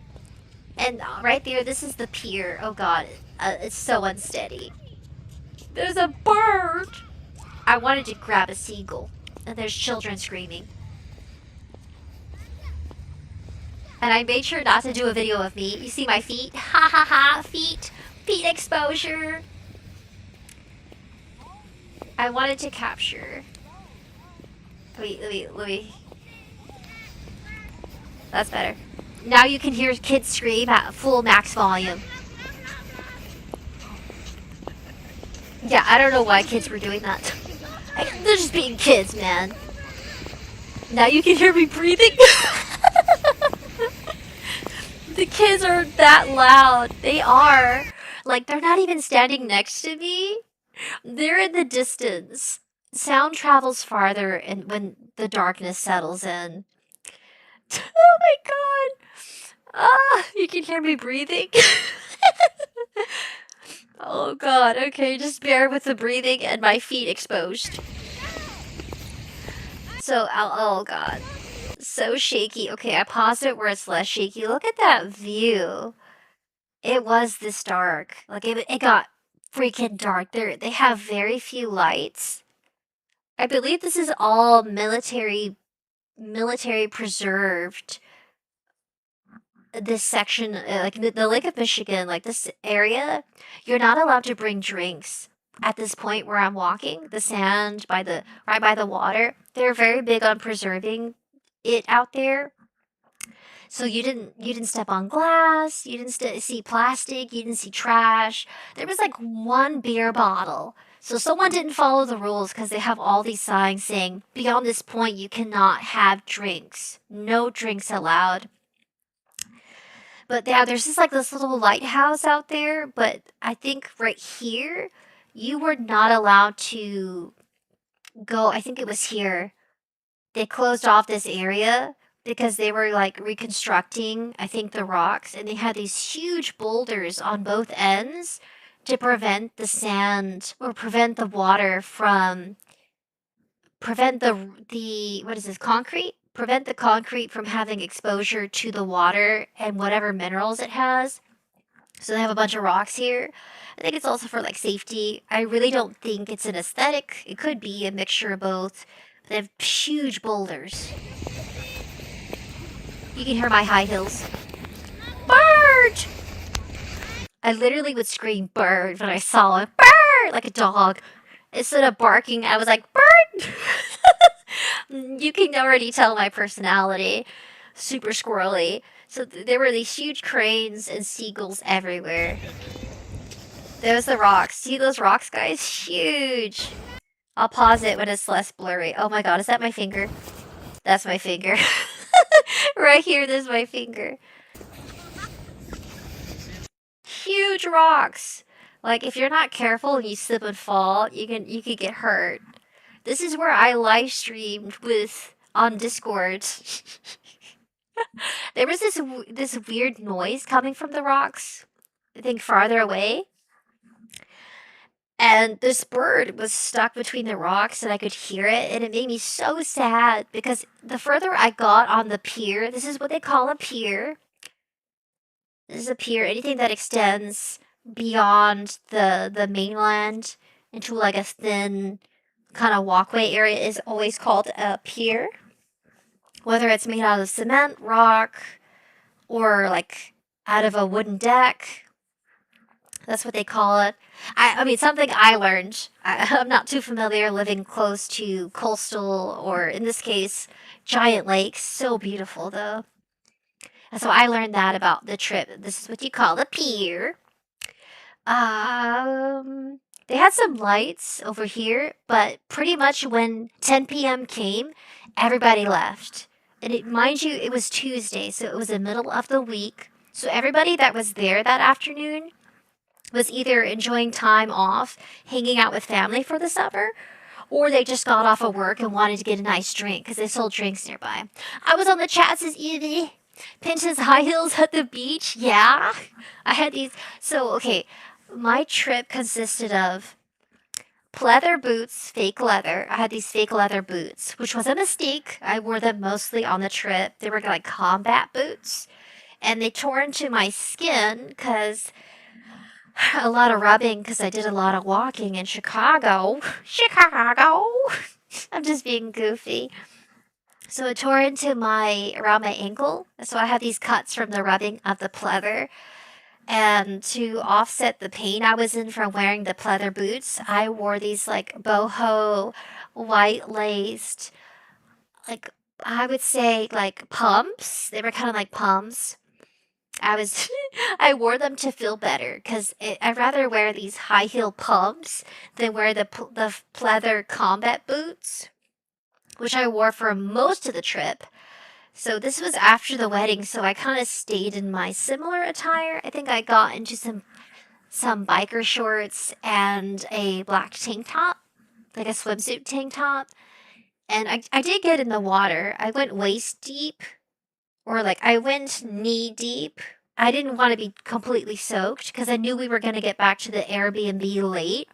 And right there, this is the pier. Oh god, it's so unsteady. There's a bird! I wanted to grab a seagull. And there's children screaming. And I made sure not to do a video of me. You see my feet? Ha ha ha, feet. Feet exposure. I wanted to capture. Let me. That's better. Now you can hear kids scream at full max volume. Yeah, I don't know why kids were doing that. They're just being kids, man. Now you can hear me breathing. The kids are that loud. They are. Like, they're not even standing next to me. They're in the distance. Sound travels farther and when the darkness settles in. Oh my god. Ah, you can hear me breathing. Oh god, okay, just bear with the breathing and my feet exposed. So, oh god. So shaky. Okay, I paused it where it's less shaky. Look at that view. It was this dark. Like, it got freaking dark. They have very few lights. I believe this is all military preserved. This section, like the Lake of Michigan, like this area, you're not allowed to bring drinks at this point where I'm walking. The sand right by the water, they're very big on preserving it out there. So you didn't step on glass, you didn't see plastic, you didn't see trash. There was like one beer bottle. So someone didn't follow the rules because they have all these signs saying beyond this point you cannot have drinks. No drinks allowed. But yeah, there's just like this little lighthouse out there, but I think right here you were not allowed to go. I think it was here. They closed off this area because they were like reconstructing, I think, the rocks, and they had these huge boulders on both ends to prevent the sand or prevent the water from prevent the what is this concrete? Prevent the concrete from having exposure to the water and whatever minerals it has. So they have a bunch of rocks here. I think it's also for like safety. I really don't think it's an aesthetic. It could be a mixture of both. They have huge boulders. You can hear my high heels. Bird! I literally would scream bird when I saw it. Bird! Like a dog. Instead of barking, I was like, bird! You can already tell my personality. Super squirrely. So there were these huge cranes and seagulls everywhere. There's the rocks. See those rocks, guys? Huge. I'll pause it when it's less blurry. Oh my god, is that my finger? That's my finger. Right here, there's my finger. Huge rocks. Like, if you're not careful and you slip and fall, you could get hurt. This is where I live streamed on Discord. There was this weird noise coming from the rocks. I think farther away. And this bird was stuck between the rocks and I could hear it, and it made me so sad because the further I got on the pier, this is what they call a pier. This is a pier, anything that extends beyond the mainland into like a thin kind of walkway area is always called a pier. Whether it's made out of cement, rock, or like out of a wooden deck. That's what they call it. I mean, something I learned. I'm not too familiar living close to coastal, or in this case, giant lakes. So beautiful, though. And so I learned that about the trip. This is what you call a pier. They had some lights over here, but pretty much when 10 p.m. came, everybody left. And mind you, it was Tuesday, so it was the middle of the week. So everybody that was there that afternoon was either enjoying time off, hanging out with family for the summer, or they just got off of work and wanted to get a nice drink because they sold drinks nearby. I was on the chat, says Evie. Pinches high heels at the beach? Yeah. I had these. So, okay, my trip consisted of pleather boots, fake leather. I had these fake leather boots, which was a mistake. I wore them mostly on the trip. They were like combat boots. And they tore into my skin because a lot of rubbing because I did a lot of walking in Chicago. Chicago! I'm just being goofy. So it tore into around my ankle. So I have these cuts from the rubbing of the pleather. And to offset the pain I was in from wearing the pleather boots, I wore these like boho, white laced, like I would say like pumps. They were kind of like pumps. I was I wore them to feel better because I'd rather wear these high heel pumps than wear the pleather combat boots, which I wore for most of the trip. So this was after the wedding, so I kind of stayed in my similar attire. I think I got into some biker shorts and a black tank top, like a swimsuit tank top. And I did get in the water. I went waist deep, or like I went knee deep. I didn't want to be completely soaked because I knew we were going to get back to the Airbnb late.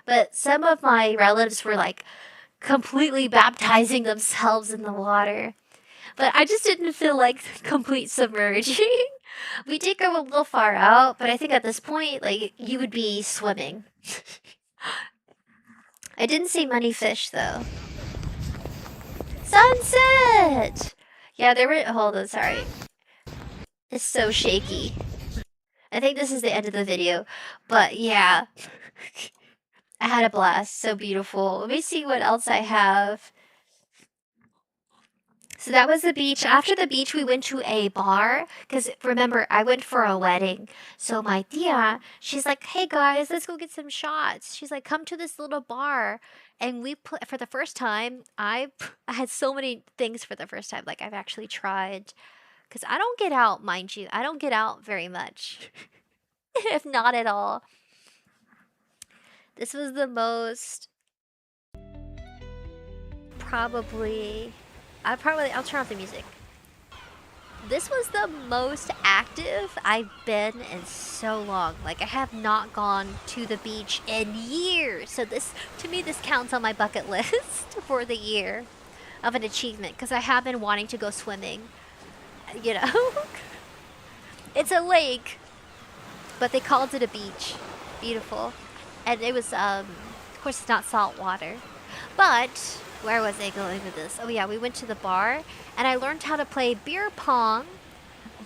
But some of my relatives were like completely baptizing themselves in the water. But I just didn't feel like complete submerging. We did go a little far out, but I think at this point, like, you would be swimming. I didn't see many fish, though. Sunset! Yeah, there were. Hold on, sorry. It's so shaky. I think this is the end of the video. But yeah. I had a blast. So beautiful. Let me see what else I have. So that was the beach. After the beach, we went to a bar. Because remember, I went for a wedding. So my tia, she's like, hey guys, let's go get some shots. She's like, come to this little bar. And we put, for the first time, I had so many things for the first time. Like, I've actually tried. Because I don't get out, mind you. I don't get out very much. If not at all. This was the most. Probably. I'll turn off the music. This was the most active I've been in so long. Like, I have not gone to the beach in years. So this, to me, this counts on my bucket list for the year of an achievement. Because I have been wanting to go swimming. You know? It's a lake, but they called it a beach. Beautiful. And it was, of course, it's not salt water. But where was I going with this? Oh yeah, we went to the bar and I learned how to play beer pong,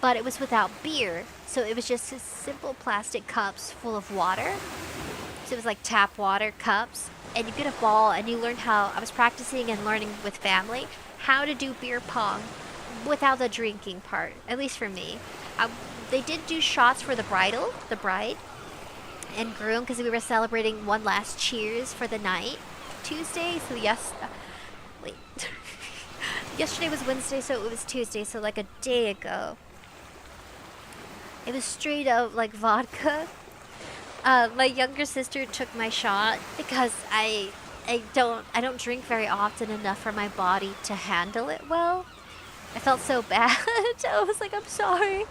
but it was without beer. So it was just simple plastic cups full of water. So it was like tap water cups. And you get a ball and you learn how, I was practicing and learning with family, how to do beer pong without the drinking part, at least for me. They did do shots for the bride and groom because we were celebrating one last cheers for the night. Tuesday, so wait. Yesterday was Wednesday, so it was Tuesday, so like a day ago. It was straight up like vodka. My younger sister took my shot because I don't drink very often enough for my body to handle it well. I felt so bad. I was like, I'm sorry.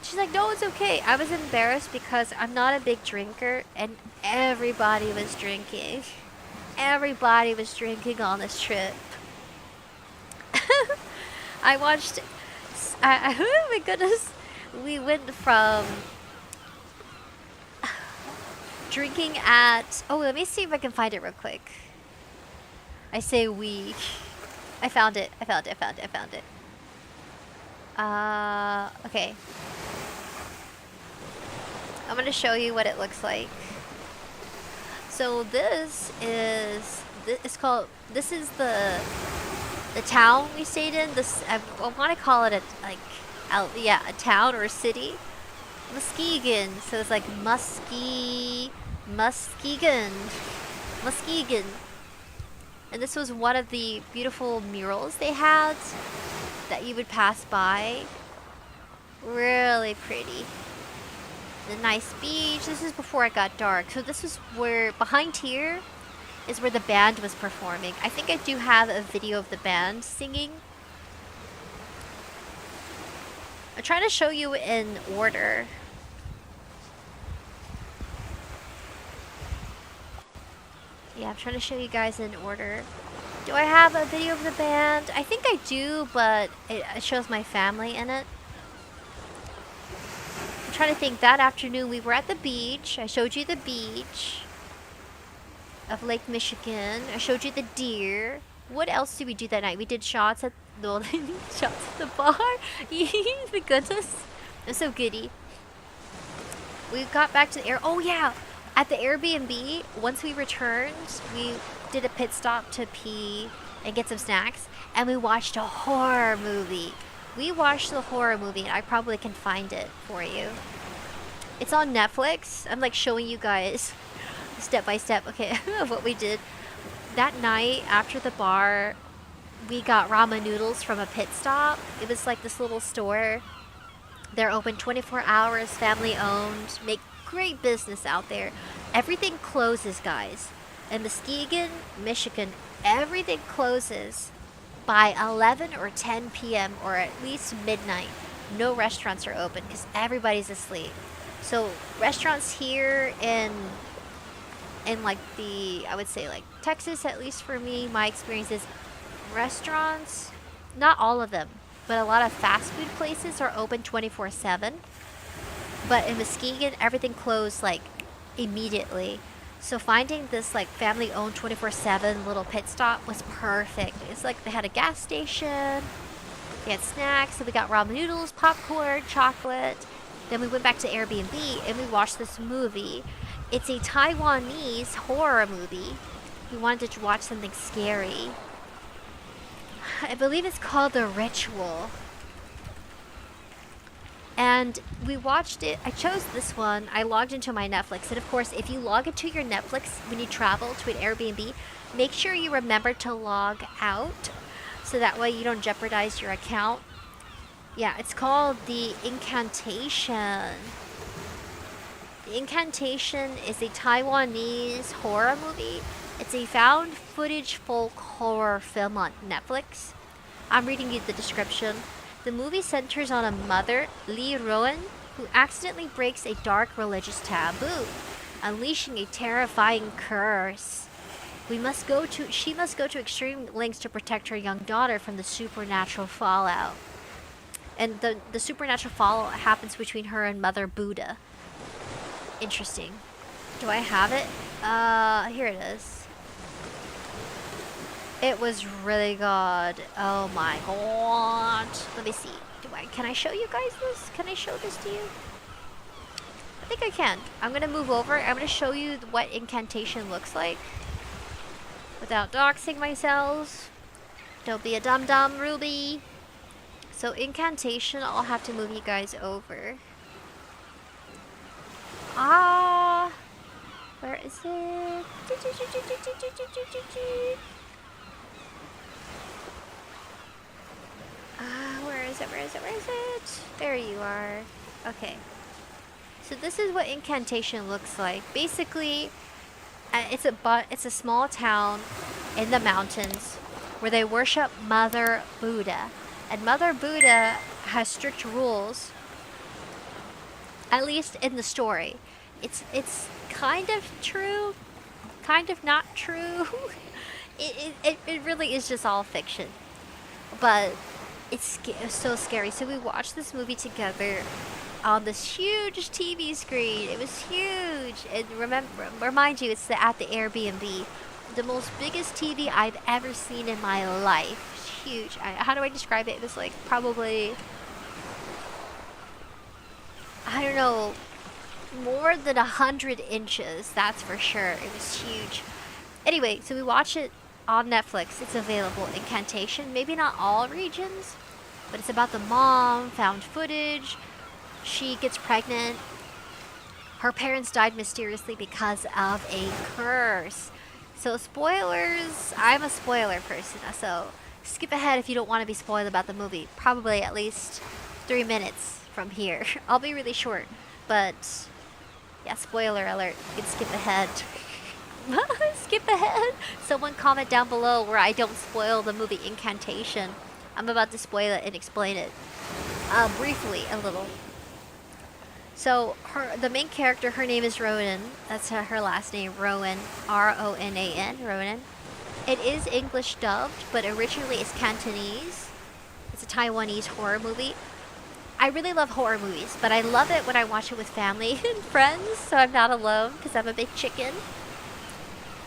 She's like, no, it's okay. I was embarrassed because I'm not a big drinker and everybody was drinking. Everybody was drinking on this trip. I watched. Oh my goodness. We went from drinking at. Oh, let me see if I can find it real quick. I say we. I found it. Okay. I'm going to show you what it looks like. So this is the town we stayed in. This I want to call it a town or a city. Muskegon. So it's like Muskegon. And this was one of the beautiful murals they had that you would pass by. Really pretty. The nice beach. This is before it got dark. So this is where, behind here, is where the band was performing. I think I do have a video of the band singing. I'm trying to show you in order. Yeah, I'm trying to show you guys in order. Do I have a video of the band? I think I do, but it shows my family in it. I'm trying to think. That afternoon we were at the beach. I showed you the beach of Lake Michigan. I showed you the deer. What else did we do that night? We did shots at the shots at the bar. The goodness, I'm so giddy. We got back to the air. Oh yeah, at the Airbnb. Once we returned, we did a pit stop to pee and get some snacks, and we watched a horror movie. We watched the horror movie, and I probably can find it for you. It's on Netflix. I'm like showing you guys step by step, okay, of what we did. That night after the bar, we got ramen noodles from a pit stop. It was like this little store. They're open 24 hours, family owned, make great business out there. Everything closes, guys. In Muskegon, Michigan, everything closes by 11 or 10 p.m. or at least midnight. No restaurants are open because everybody's asleep. So restaurants here in like I would say like Texas, at least for me, my experience is restaurants, not all of them, but a lot of fast food places are open 24/7. But in Muskegon, everything closed like immediately. So finding this like family owned 24/7 little pit stop was perfect. It's like they had a gas station, they had snacks, so we got ramen noodles, popcorn, chocolate. Then we went back to Airbnb and we watched this movie. It's a Taiwanese horror movie. We wanted to watch something scary. I believe it's called The Ritual. And we watched it. I chose this one. I logged into my Netflix. And of course, if you log into your Netflix when you travel to an Airbnb, make sure you remember to log out so that way you don't jeopardize your account. Yeah, it's called The Incantation. The Incantation is a Taiwanese horror movie. It's a found footage folk horror film on Netflix. I'm reading you the description. The movie centers on a mother, Lee Rowan, who accidentally breaks a dark religious taboo, unleashing a terrifying curse. She must go to extreme lengths to protect her young daughter from the supernatural fallout. And the supernatural fallout happens between her and Mother Buddha. Interesting. Do I have it? Here it is. It was really good. Oh my god. Let me see. Can I show you guys this? Can I show this to you? I think I can. I'm gonna move over. I'm gonna show you what Incantation looks like. Without doxing myself. Don't be a dum-dum, Ruby. So Incantation, I'll have to move you guys over. Where is it? Where is it? There you are. Okay. So this is what Incantation looks like. Basically, it's a small town in the mountains where they worship Mother Buddha. And Mother Buddha has strict rules, at least in the story. It's kind of true, kind of not true. It really is just all fiction. But it's so scary. So we watched this movie together on this huge TV screen. It was huge. And remind you, it's at the Airbnb. The most biggest TV I've ever seen in my life. It's huge. How do I describe it? It was like probably, I don't know, more than 100 inches. That's for sure. It was huge. Anyway, so we watched it on Netflix. It's available. Incantation. Maybe not all regions, but it's about the mom, found footage. She gets pregnant. Her parents died mysteriously because of a curse. So spoilers, I'm a spoiler person, so skip ahead if you don't want to be spoiled about the movie. Probably at least 3 minutes from here. I'll be really short, but yeah, spoiler alert. You can skip ahead. Skip ahead. Someone comment down below where I don't spoil the movie Incantation. I'm about to spoil it and explain it briefly a little. So the main character, her name is Ronan. That's her last name, Rowan. R-O-N-A-N, Ronan. It is English dubbed, but originally it's Cantonese. It's a Taiwanese horror movie. I really love horror movies, but I love it when I watch it with family and friends, so I'm not alone because I'm a big chicken.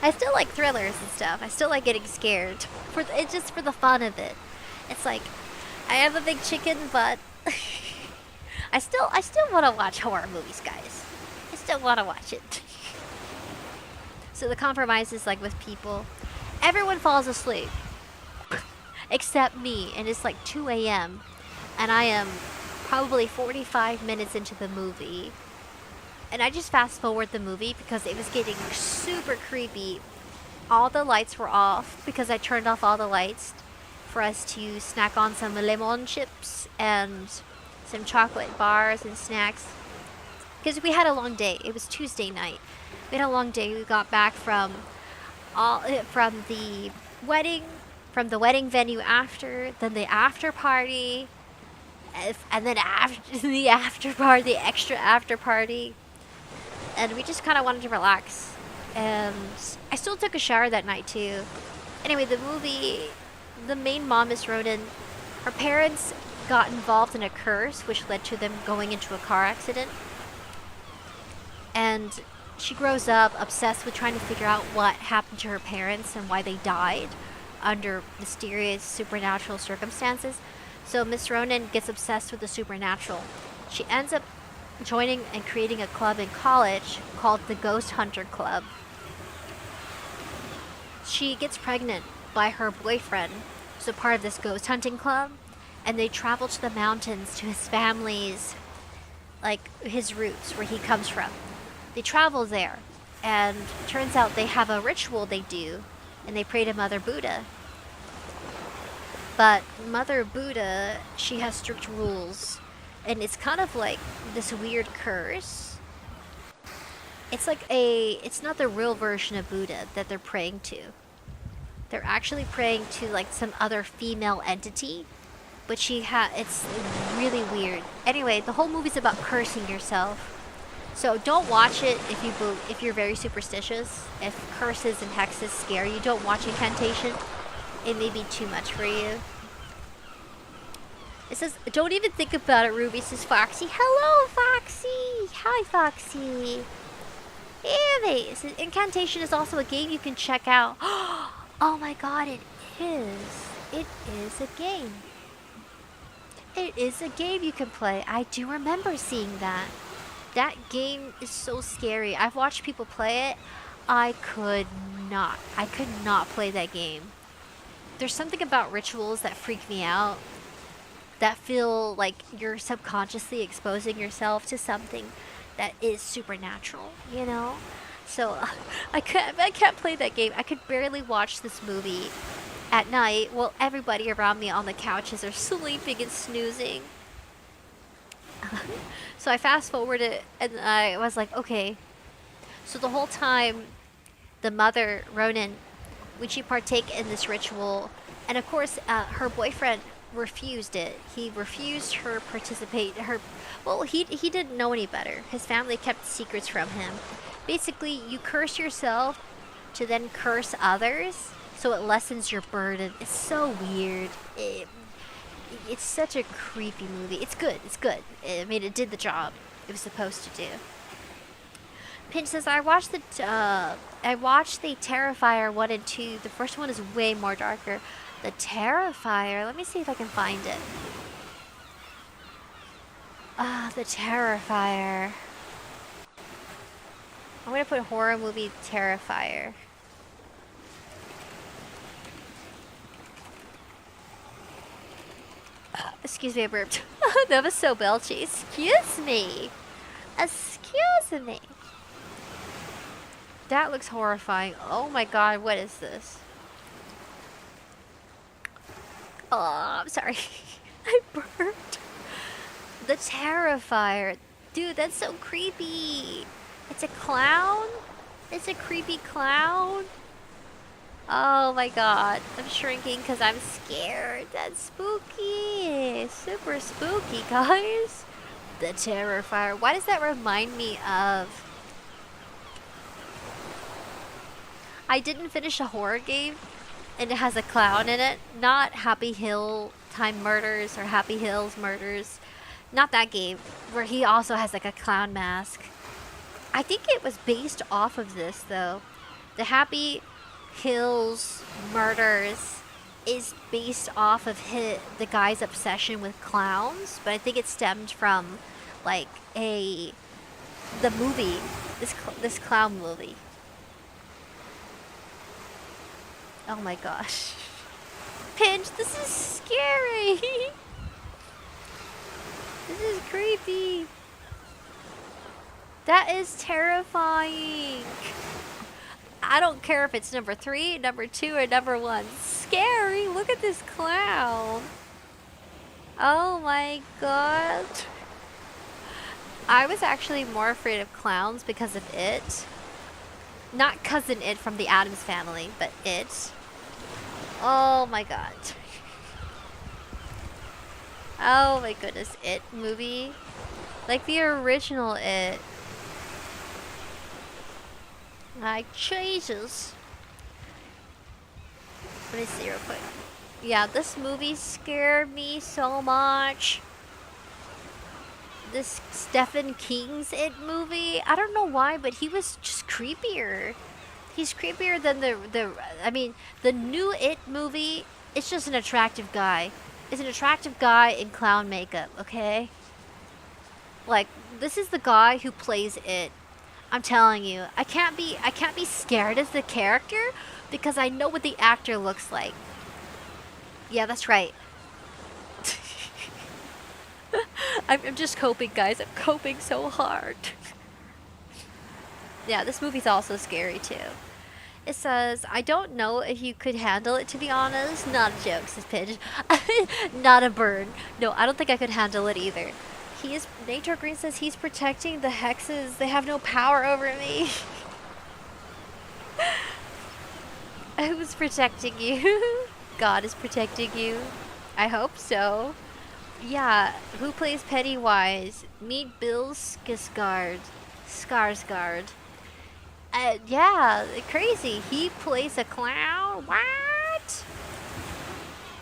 I still like thrillers and stuff. I still like getting scared. It's just for the fun of it. It's like, I am a big chicken, but I still want to watch horror movies, guys. I still want to watch it. So the compromise is like with people, everyone falls asleep except me, and it's like 2 a.m. and I am probably 45 minutes into the movie. And I just fast forward the movie because it was getting super creepy. All the lights were off because I turned off all the lights for us to snack on some lemon chips and some chocolate bars and snacks. Because we had a long day. It was Tuesday night. We had a long day. We got back from the wedding venue after, then the after party, and then after the after party, the extra after party. And we just kind of wanted to relax. And I still took a shower that night too. Anyway, the movie, the main mom, Miss Ronan, her parents got involved in a curse which led to them going into a car accident. And she grows up obsessed with trying to figure out what happened to her parents and why they died under mysterious supernatural circumstances. So Miss Ronan gets obsessed with the supernatural. She ends up joining and creating a club in college called the Ghost Hunter Club. She gets pregnant by her boyfriend, so part of this ghost hunting club, and they travel to the mountains to his family's, like his roots, where he comes from. They travel there, and turns out they have a ritual they do, and they pray to Mother Buddha. But Mother Buddha, she has strict rules, and it's kind of like this weird curse. It's not the real version of Buddha that they're praying to. They're actually praying to like some other female entity, but it's really weird. Anyway, the whole movie's about cursing yourself. So don't watch it if you're very superstitious. If curses and hexes scare you, don't watch Incantation. It may be too much for you. It says, don't even think about it, Ruby, says Foxy. Hello, Foxy! Hi, Foxy! Anyway, it says, Incantation is also a game you can check out. Oh my god, it is. It is a game. It is a game you can play. I do remember seeing that. That game is so scary. I've watched people play it. I could not play that game. There's something about rituals that freak me out. That feel like you're subconsciously exposing yourself to something that is supernatural, you know? So I can't play that game. I could barely watch this movie at night while everybody around me on the couches are sleeping and snoozing. So I fast forwarded and I was like, okay. So the whole time, the mother, Ronan, when she partake in this ritual, and of course her boyfriend refused it. He refused her participate. He didn't know any better. His family kept secrets from him. Basically, you curse yourself to then curse others, so it lessens your burden. It's so weird. It's such a creepy movie. It's good. It's good. It did the job it was supposed to do. Pinch says, I watched the Terrifier 1 and 2. The first one is way more darker. The Terrifier. Let me see if I can find it. The Terrifier. I'm gonna put horror movie Terrifier. Excuse me, I burped. That was so belchy. Excuse me. Excuse me. That looks horrifying. Oh my god, what is this? Oh, I'm sorry. I burped. The Terrifier. Dude, that's so creepy. It's a clown? It's a creepy clown? Oh my god. I'm shrinking because I'm scared. That's spooky. Super spooky, guys. The Terrifier. Why does that remind me of... I didn't finish a horror game, and it has a clown in it. Not Happy Hill Time Murders or Happy Hills Murders. Not that game, where he also has like a clown mask. I think it was based off of this, though. The Happy Hills murders is based off of the guy's obsession with clowns, but I think it stemmed from like the movie, this clown movie. Oh my gosh. Pinch, this is scary. This is creepy. That is terrifying. I don't care if it's number 3, number 2, or number 1. Scary. Look at this clown. Oh my god. I was actually more afraid of clowns because of It. Not Cousin It from the Addams Family, but It. Oh my god. Oh my goodness, It movie. Like the original It. Like Jesus. Let me see real quick. Yeah, this movie scared me so much. This Stephen King's It movie, I don't know why, but he was just creepier. He's creepier than the new It movie. It's just an attractive guy. It's an attractive guy in clown makeup, okay? Like, this is the guy who plays It. I'm telling you, I can't be scared as the character because I know what the actor looks like. Yeah, that's right. I'm just coping, guys. I'm coping so hard. Yeah, this movie's also scary too. It says, I don't know if you could handle it, to be honest. Not a joke, says Pidge. Not a burn. No, I don't think I could handle it either. Nature Green says he's protecting the hexes. They have no power over me. Who's protecting you? God is protecting you. I hope so. Yeah, who plays Pennywise? Meet Bill Skarsgård. Yeah, crazy. He plays a clown? What?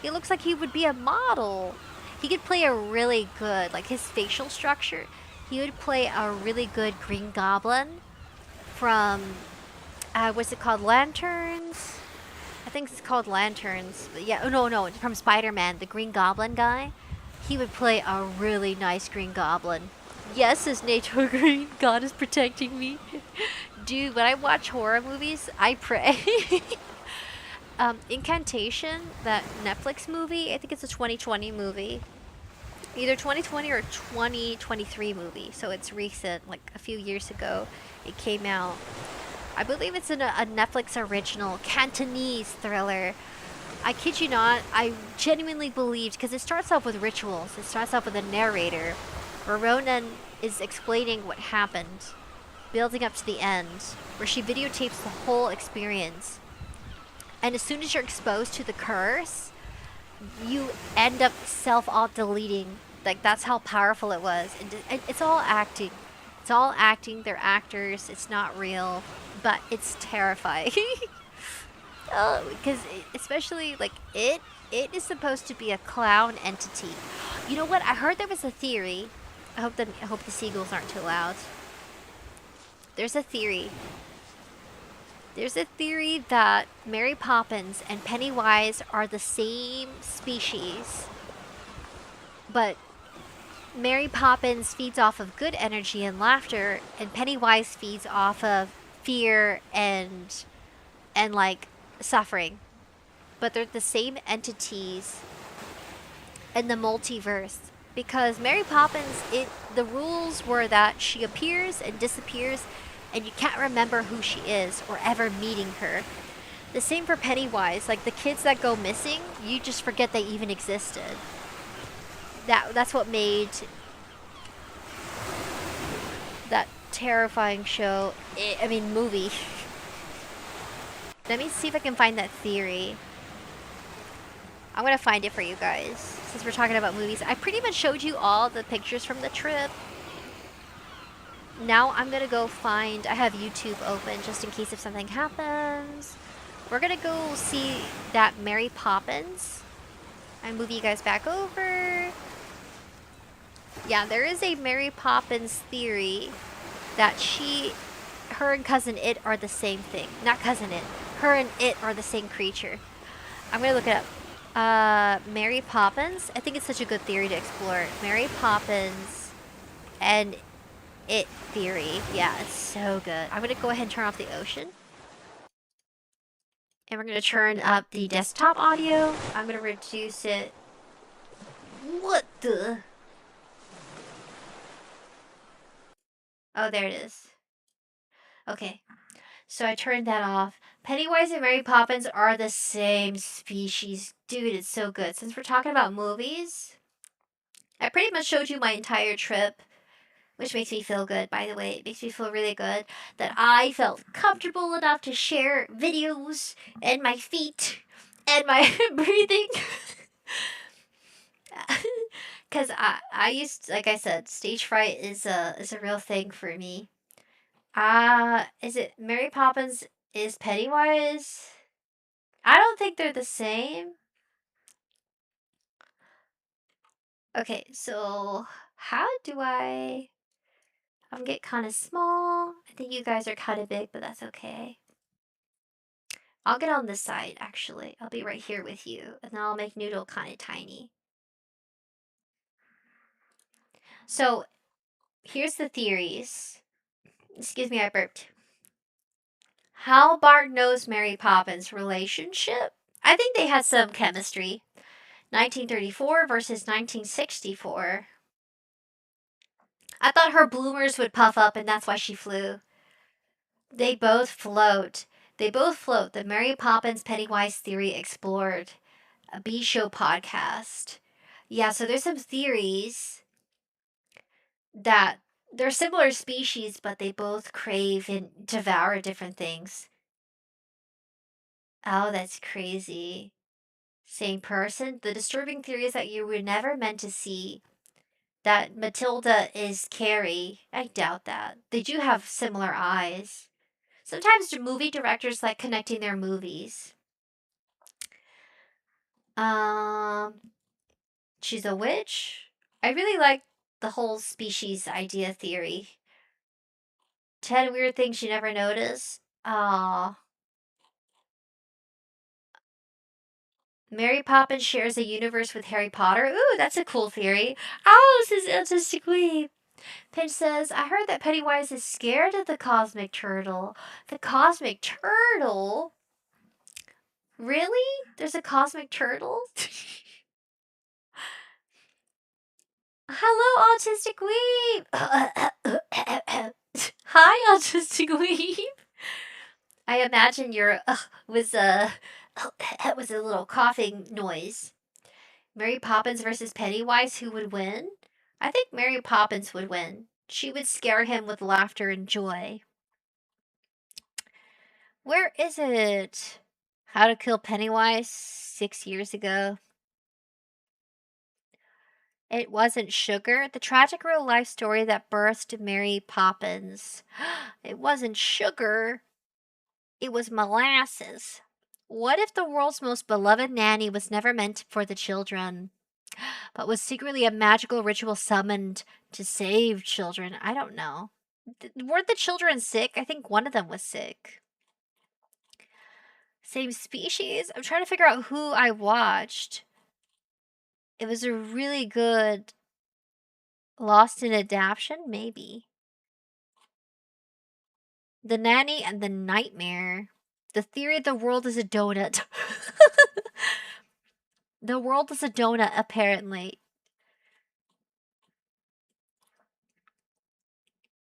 He looks like he would be a model. He could play a really good, like his facial structure, he would play a really good Green Goblin from, what's it called, Lanterns? I think it's called Lanterns. But yeah, no, from Spider-Man, the Green Goblin guy. He would play a really nice Green Goblin. Yes, says Nature Green, God is protecting me. Dude, when I watch horror movies, I pray. Incantation, that Netflix movie, I think it's a 2020 movie. Either 2020 or 2023 movie, so it's recent, like a few years ago it came out. I believe it's a Netflix original Cantonese thriller. I kid you not, I genuinely believed, because it starts off with rituals. It starts off with a narrator where Ronan is explaining what happened, building up to the end, where she videotapes the whole experience. And as soon as you're exposed to the curse, you end up self-deleting. Like, that's how powerful it was. And it's all acting. It's all acting. They're actors. It's not real. But it's terrifying. Because especially, like, it is supposed to be a clown entity. You know what? I heard there was a theory. I hope the seagulls aren't too loud. There's a theory. There's a theory that Mary Poppins and Pennywise are the same species, but Mary Poppins feeds off of good energy and laughter, and Pennywise feeds off of fear and like suffering. But they're the same entities in the multiverse, because Mary Poppins, the rules were that she appears and disappears, and you can't remember who she is or ever meeting her. The same for Pennywise. Like, the kids that go missing, you just forget they even existed. That's what made that terrifying show, movie. Let me see if I can find that theory. I'm gonna find it for you guys, since we're talking about movies. I pretty much showed you all the pictures from the trip. Now I'm gonna go find, I have YouTube open just in case if something happens. We're gonna go see that Mary Poppins. I move you guys back over. Yeah, there is a Mary Poppins theory that she her and Cousin It are the same thing. Not Cousin It. Her and It are the same creature. I'm gonna look it up. Mary Poppins. I think it's such a good theory to explore. Mary Poppins and It theory. Yeah, it's so good. I'm gonna go ahead and turn off the ocean. And we're gonna turn up the desktop audio. I'm gonna reduce it. What the? Oh, there it is. Okay. So I turned that off. Pennywise and Mary Poppins are the same species. Dude, it's so good. Since we're talking about movies, I pretty much showed you my entire trip, which makes me feel good, by the way. It makes me feel really good that I felt comfortable enough to share videos and my feet and my breathing. Because I used, like I said, stage fright is a real thing for me. Is it Mary Poppins is Pennywise? I don't think they're the same. Okay, so how do I'm get kind of small. I think you guys are kind of big, but that's okay. I'll get on this side, actually. I'll be right here with you, and then I'll make Noodle kind of tiny. So, here's the theories. Excuse me, I burped. How Bart knows Mary Poppins' relationship? I think they had some chemistry. 1934 versus 1964. I thought her bloomers would puff up and that's why she flew. They both float. They both float. The Mary Poppins Pennywise theory explored. A B Show podcast. Yeah, so there's some theories that they're similar species, but they both crave and devour different things. Oh, that's crazy. Same person? The disturbing theory is that you were never meant to see that Matilda is Carrie. I doubt that. They do have similar eyes. Sometimes the movie directors like connecting their movies. Um, she's a witch. I really like the whole species idea theory. 10 weird things you never notice. Aw. Mary Poppins shares a universe with Harry Potter. Ooh, that's a cool theory. Oh, this is autistic weeb. Pinch says, I heard that Pennywise is scared of the cosmic turtle. The cosmic turtle? Really? There's a cosmic turtle? Hello, Autistic Weeb! Hi, Autistic Weeb! I imagine your was a was a little coughing noise. Mary Poppins versus Pennywise, who would win? I think Mary Poppins would win. She would scare him with laughter and joy. Where is it? How to Kill Pennywise 6 years ago. It wasn't sugar. The tragic real life story that birthed Mary Poppins. It wasn't sugar. It was molasses. What if the world's most beloved nanny was never meant for the children, but was secretly a magical ritual summoned to save children? I don't know. Were the children sick? I think one of them was sick. Same species? I'm trying to figure out who I watched. It was a really good Lost in Adaption, maybe. The Nanny and the Nightmare. The theory the world is a donut. The world is a donut, apparently.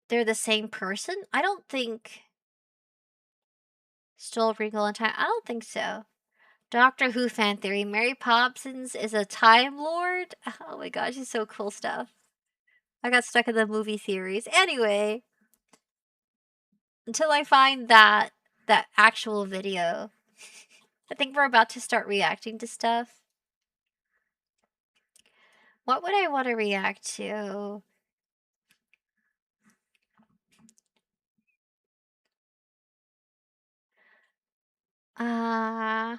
They're the same person? I don't think. Stole Wrinkle in Time? I don't think so. Doctor Who fan theory. Mary Poppins is a Time Lord? Oh my gosh, it's so cool stuff. I got stuck in the movie theories. Anyway, until I find that actual video, I think we're about to start reacting to stuff. What would I want to react to? Uh,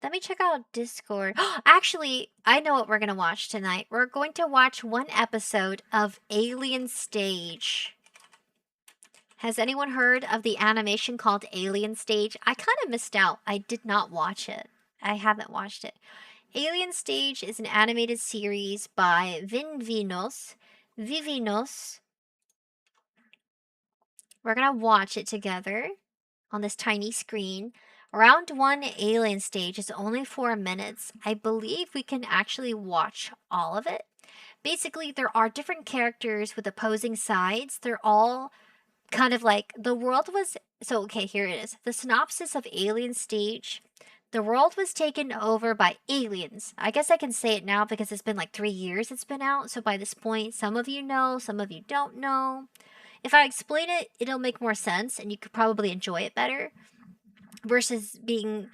let me check out Discord. Actually, I know what we're gonna watch tonight. We're going to watch one episode of Alien Stage. Has anyone heard of the animation called Alien Stage? I kind of missed out. I did not watch it. I haven't watched it. Alien Stage is an animated series by Vivinos. We're gonna watch it together on this tiny screen. Round 1 Alien Stage is only 4 minutes. I believe we can actually watch all of it. Basically, there are different characters with opposing sides. They're all kind of like the world was. So, okay, here it is. The synopsis of Alien Stage. The world was taken over by aliens. I guess I can say it now because it's been like 3 years it's been out. So by this point, some of you know, some of you don't know. If I explain it, it'll make more sense and you could probably enjoy it better versus being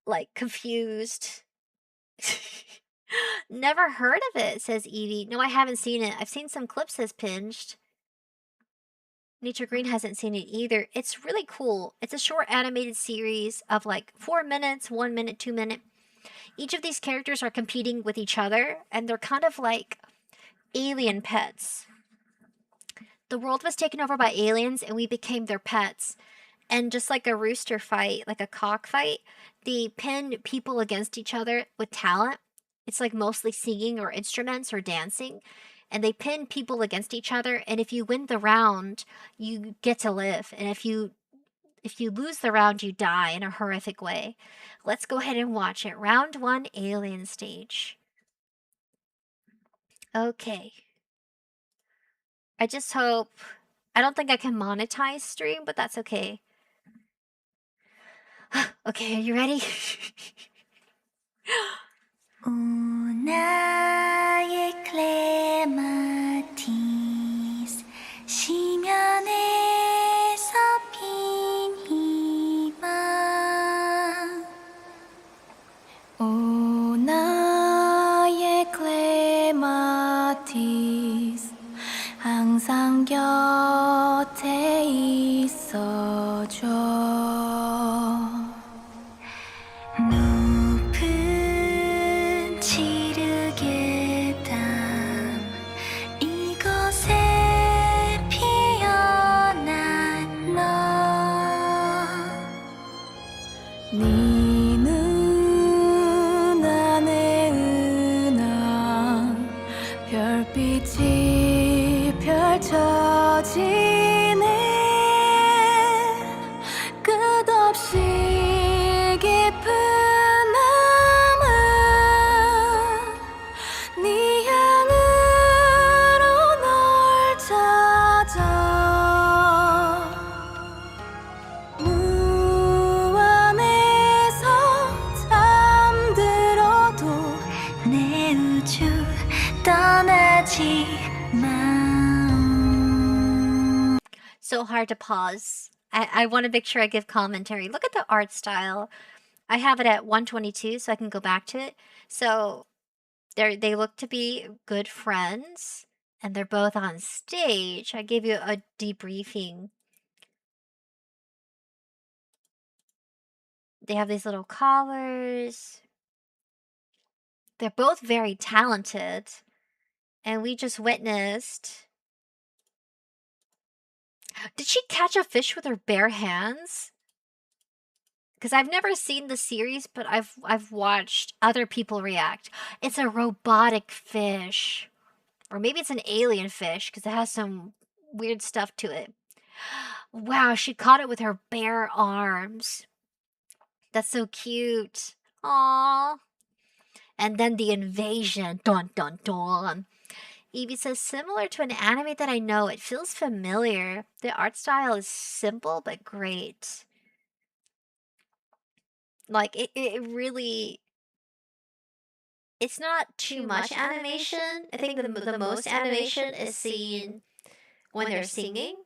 like confused. Never heard of it, says Evie. No, I haven't seen it. I've seen some clips, says Pinged. Nature Green hasn't seen it either. It's really cool. It's a short animated series of like 4 minutes, 1 minute, 2 minute. Each of these characters are competing with each other, and they're kind of like alien pets. The world was taken over by aliens, and we became their pets. And just like a rooster fight, like a cockfight, they pin people against each other with talent. It's like mostly singing or instruments or dancing. And they pin people against each other. And if you win the round, you get to live. And if you lose the round, you die in a horrific way. Let's go ahead and watch it. Round 1, Alien Stage. Okay. I just hope... I don't think I can monetize stream, but that's okay. Okay, are you ready? 나의 클레마티스 시면에서 핀 희망 오 나의 클레마티스 항상 곁에 있어줘 높은 지르게 담 이곳에 피어난 너 네 눈 안에 은한 별빛이 펼쳐지네 끝없이 깊은 마음은 네 향으로 널 찾아 무안에서 잠들어도 내 우주 떠나지 마 So hard to pause. I want to make sure I give commentary. Look at the art style. I have it at 122, so I can go back to it. So they look to be good friends, and they're both on stage. I gave you a debriefing. They have these little collars. They're both very talented, and we just witnessed. Did she catch a fish with her bare hands? Because I've never seen the series, but I've watched other people react. It's a robotic fish. Or maybe it's an alien fish, because it has some weird stuff to it. Wow, she caught it with her bare arms. That's so cute. Aww. And then the invasion. Dun dun dun. Evie says, similar to an anime that I know, it feels familiar. The art style is simple but great. Like, it really... It's not too much animation. I think the most animation is seen when they're singing.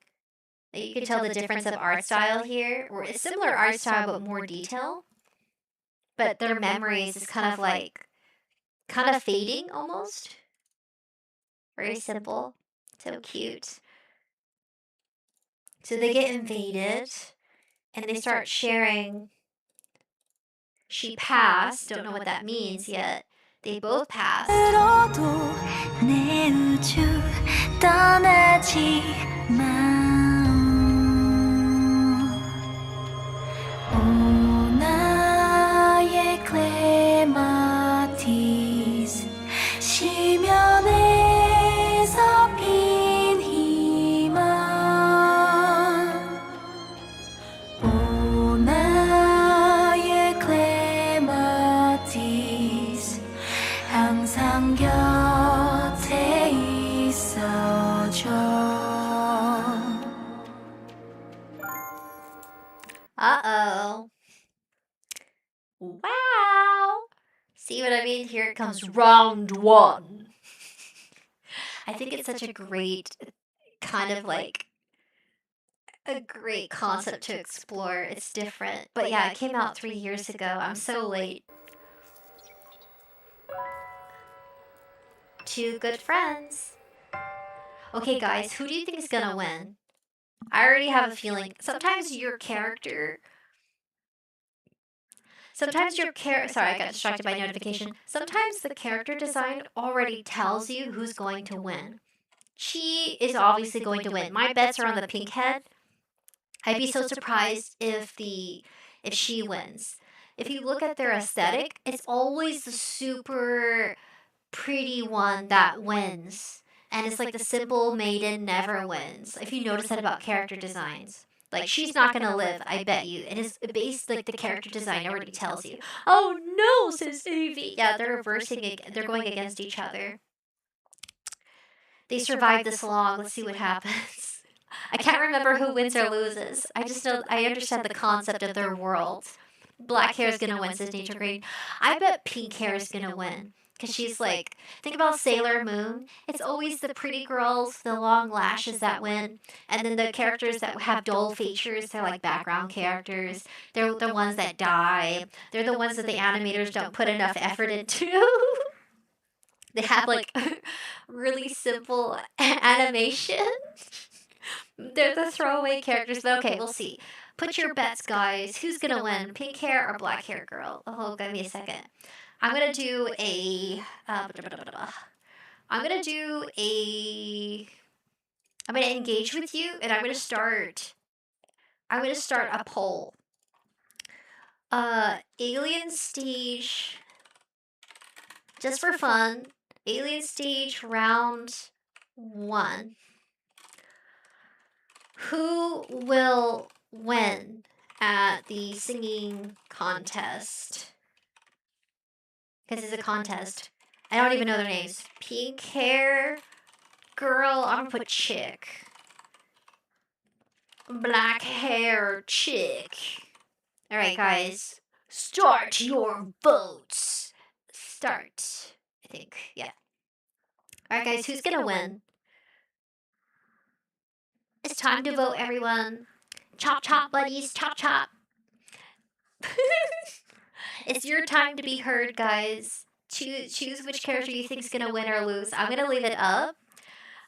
You can tell the difference of art style here. Or it's similar art style but more detail. But their memories is kind of like... kind of fading almost. Very simple. So cute. So they get invaded. And they start sharing She passed. Don't know what that means yet. They both passed. 들어도 내 우주 떠나지 마. 오 나의 클레마티스 시면에서 핀 희망. 오 나의 클레마티스 항상 곁에 있어줘. Uh-oh. Wow. See what I mean? Here it comes round one. I think it's such a great kind of like a great concept to explore. It's different. But yeah, it came out 3 years ago. I'm so late. Two good friends. Okay, guys, who do you think is gonna win? I already have a feeling. Sometimes your character. Sorry, I got distracted by notification. Sometimes the character design already tells you who's going to win. She is obviously going to win. My bets are on the pink head. I'd be so surprised if she wins. If you look at their aesthetic, it's always the super pretty one that wins. And it's like the simple maiden never wins. If you notice that about character designs. Like, she's not gonna live, I bet you. It is based, like, the character design already tells you. Oh no, says Evie. Yeah, they're they're going against each other. They survived this long, let's see what happens. I can't remember who wins or loses. I just know, I understand the concept of their world. Black hair is gonna win, says Nature Green. I bet pink hair is gonna win. Because she's like, think about Sailor Moon. It's always the pretty girls, the long lashes that win. And then the characters that have dull features, they're like background characters. They're the ones that die. They're the ones that the animators don't put enough effort into. They have like really simple animation. They're the throwaway characters, but okay, we'll see. Put your bets, guys. Who's gonna win? Pink hair or black hair girl? Oh, give me a second. I'm gonna do a. I'm gonna engage with you, and I'm gonna start a poll. Alien stage. Just for fun, alien stage round 1. Who will win at the singing contest? Because it's a contest. I don't even know their names. Pink hair girl, I'm gonna put chick. Black hair chick. Alright, guys. Start your votes. Start. I think. Yeah. Alright, guys, who's gonna win? It's time to vote, everyone. Chop, chop, buddies. Chop, chop. It's your time to be heard, guys. Choose which character you think is gonna win or lose. I'm gonna leave it up.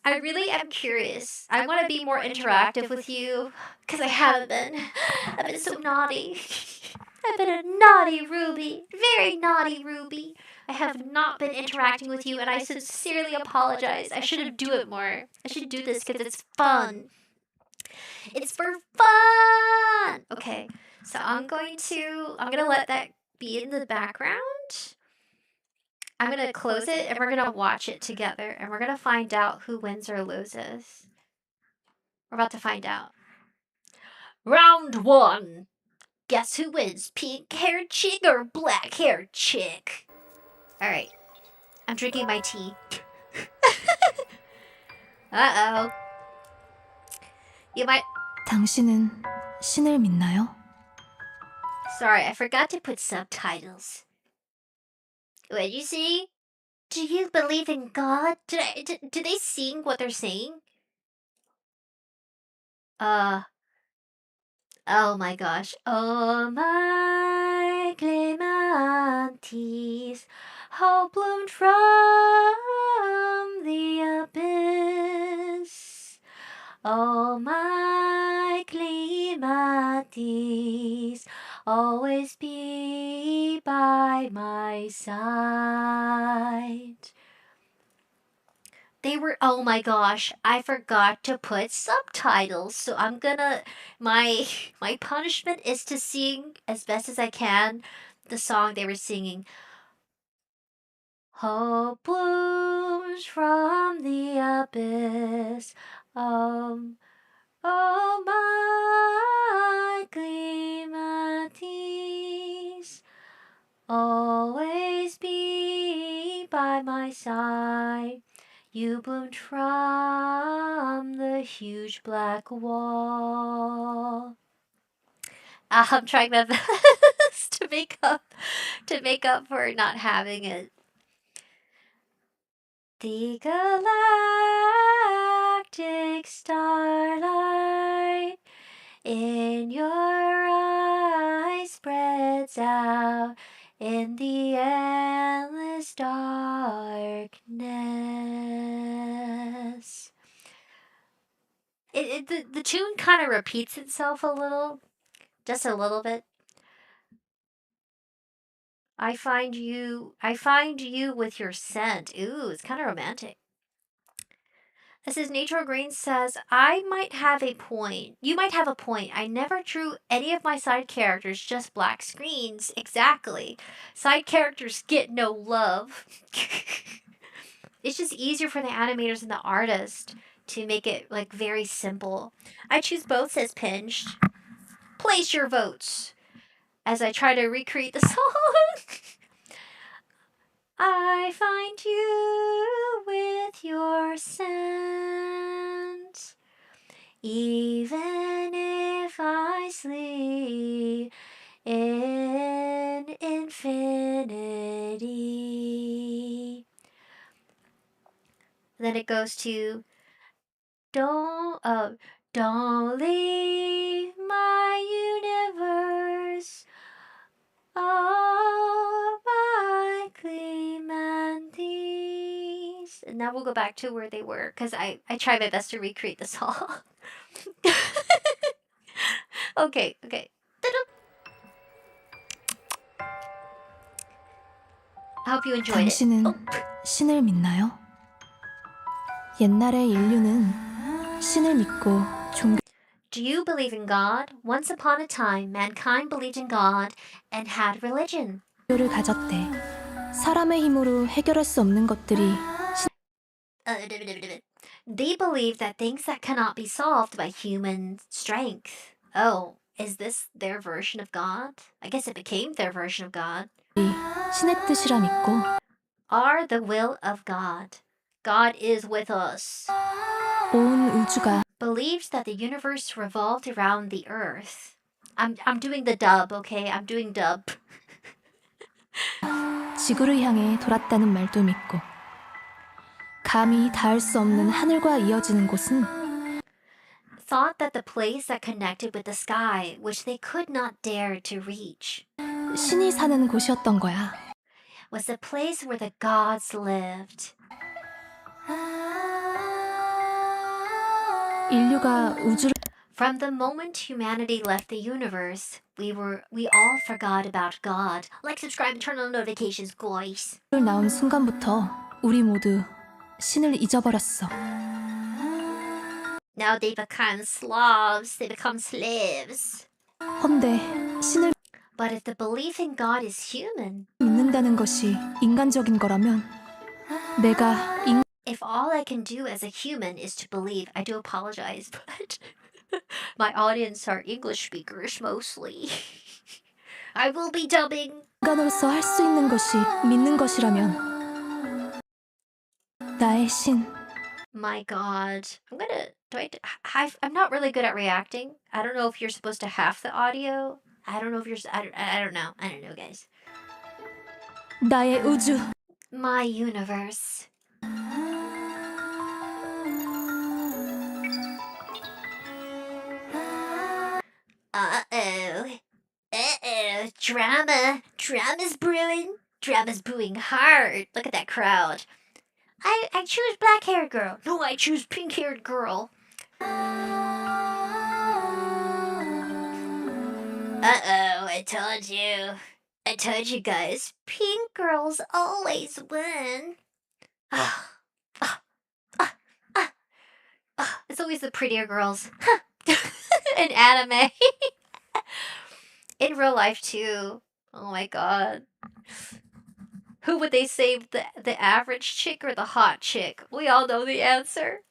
I really am curious. I want to be more interactive with you because I haven't been. I've been so naughty. I've been a naughty Ruby, very naughty Ruby. I have not been interacting with you, and I sincerely apologize. I should do it more. I should do this because it's fun. It's for fun. Okay, so I'm gonna let that be in the background. I'm gonna close it and we're gonna watch it together and we're gonna find out who wins or loses. We're about to find out. Round 1. Guess who wins? Pink haired chick or black haired chick? Alright. I'm drinking my tea. Uh-oh. You might. 당신은 신을 믿나요? Sorry, I forgot to put subtitles. What did you say? Do you believe in God? Do they sing what they're saying? Oh my gosh. Oh my clematis, how bloomed from the abyss. Oh my clematis, always be by my side. They were, oh my gosh, I forgot to put subtitles. So I'm gonna, my my punishment is to sing as best as I can the song they were singing. Hope blooms from the abyss. Oh my clementes, always be by my side. You bloomed from the huge black wall. I'm trying my best to make up for not having it. The galactic starlight in your eyes spreads out in the endless darkness. The tune kind of repeats itself a little, just a little bit. I find you with your scent. Ooh, it's kind of romantic. This is Nature Green says, I might have a point. You might have a point. I never drew any of my side characters, just black screens. Exactly. Side characters get no love. It's just easier for the animators and the artist to make it like very simple. I choose both, says Pinched. Place your votes as I try to recreate the song. I find you with your scent, even if I sleep in infinity. Then it goes to don't leave my universe. Oh, my clementes. And now we'll go back to where they were, because I tried my best to recreate the song. Okay. I hope you enjoyed it. 당신은 신을 믿나요? 옛날의 인류는 신을 믿고 종교 Do you believe in God? Once upon a time, mankind believed in God and had religion. 를 가졌대. 사람의 힘으로 해결할 수 없는 것들이 They believe that things that cannot be solved by human strength. Oh, is this their version of God? I guess it became their version of God. 신의 뜻이라 믿고 Are the will of God. God is with us. 온 우주가 Believes that the universe revolved around the earth. I'm doing the dub, okay? I'm doing dub. 지구를 향해 돌았다는 말도 믿고 감히 닿을 수 없는 하늘과 이어지는 곳은 Thought that the place that connected with the sky, which they could not dare to reach, 신이 사는 곳이었던 거야. was the place where the gods lived. 인류가 우주를 From the moment humanity left the universe, we all forgot about God. Like, subscribe, and turn on notifications, guys. 나온 순간부터 우리 모두 신을 잊어버렸어. Now they become Slavs. They become slaves. 헌데 신을 But if the belief in God is human, 믿는다는 것이 인간적인 거라면 내가 if all I can do as a human is to believe, I do apologize, but my audience are English speakers mostly. I will be dubbing. 인간으로서 할 수 있는 것이 믿는 것이라면 나의 신 My God. I'm not really good at reacting. I don't know if you're supposed to have the audio. I don't know, guys. 나의 우주 My universe. Drama. Drama's brewing. Drama's brewing hard. Look at that crowd. I choose black-haired girl. No, I choose pink-haired girl. Uh-oh, I told you. I told you guys, pink girls always win. Ah, ah, ah, ah, ah. It's always the prettier girls. In anime. In real life too. Oh my god. Who would they save, the average chick or the hot chick? We all know the answer.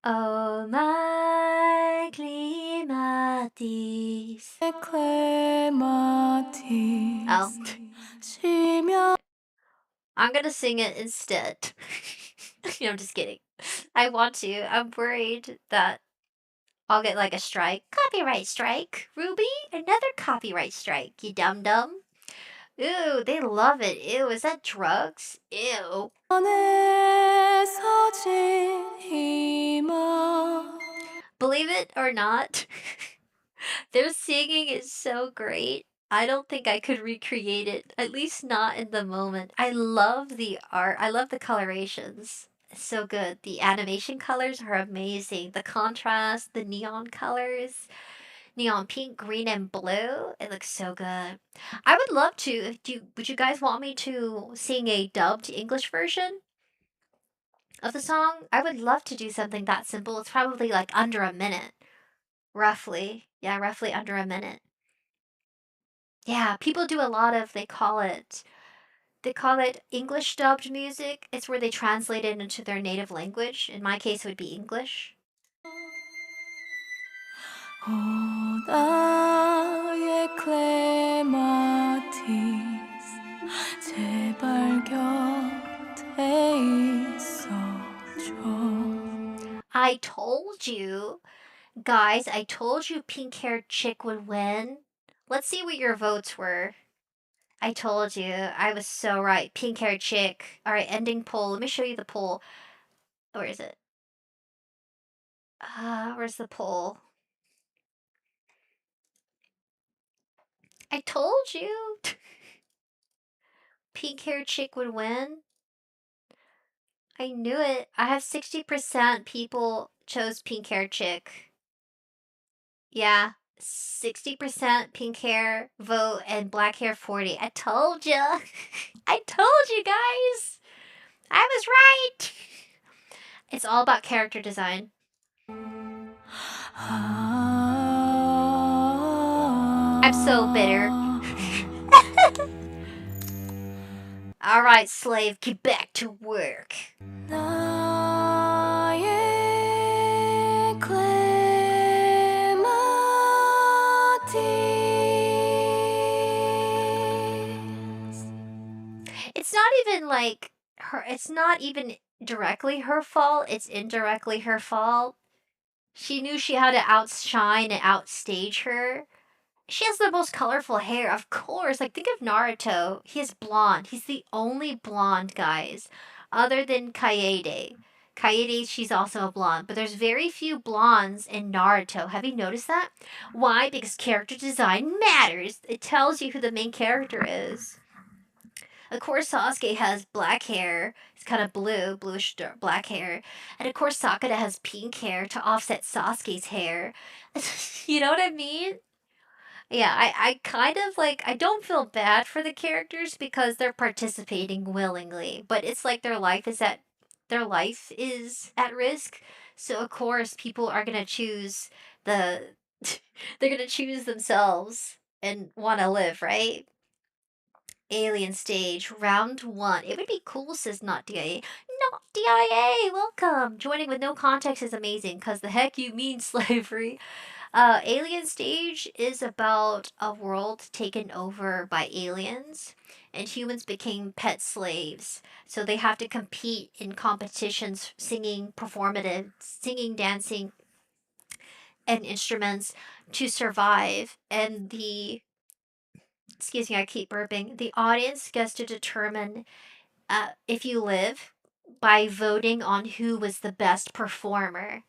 Oh my clematis. Oh. I'm gonna sing it instead. No, I'm just kidding. I want to. I'm worried that I'll get like a strike. Copyright strike. Ruby, another copyright strike, you dum dum. Ooh, they love it. Ew, is that drugs? Ew. Believe it or not, their singing is so great. I don't think I could recreate it, at least not in the moment. I love the art. I love the colorations. It's so good. The animation colors are amazing. The contrast, the neon colors, neon pink, green, and blue. It looks so good. I would love to. Would you guys want me to sing a dubbed English version of the song? I would love to do something that simple. It's probably like under a minute, roughly. Yeah, roughly under a minute. Yeah, people do a lot of, they call it English dubbed music. It's where they translate it into their native language. In my case, it would be English. 나의 클레마티스 제발 곁에 있어줘. I told you. Guys, I told you pink-haired chick would win. Let's see what your votes were. I told you. I was so right. Pink-haired chick. All right, ending poll. Let me show you the poll. Where is it? Where's the poll? I told you. Pink-haired chick would win. I knew it. I have 60% people chose pink-haired chick. Yeah, 60% pink hair vote and black hair 40. I told ya. I told you guys. I was right. It's all about character design. I'm so bitter. All right, slave, get back to work. It's not even like her, it's not even directly her fault, it's indirectly her fault. She knew she had to outshine and outstage her. She has the most colorful hair, of course. Like, think of Naruto. He is blonde. He's the only blonde, guys, other than Kaede. Kaede, she's also a blonde, but there's very few blondes in Naruto. Have you noticed that? Why? Because character design matters. It tells you who the main character is. Of course, Sasuke has black hair. It's kind of bluish black hair. And of course, Sakura has pink hair to offset Sasuke's hair. You know what I mean? Yeah, I kind of like, I don't feel bad for the characters because they're participating willingly, but it's like their life is at risk. So of course people are gonna choose the they're gonna choose themselves and wanna live, right? Alien stage, round one. It would be cool, says not DIA. Not DIA! Welcome! Joining with no context is amazing, cause the heck you mean slavery. Alien Stage is about a world taken over by aliens, and humans became pet slaves. So they have to compete in competitions, singing, performative, singing, dancing, and instruments to survive. And excuse me, I keep burping. The audience gets to determine if you live by voting on who was the best performer.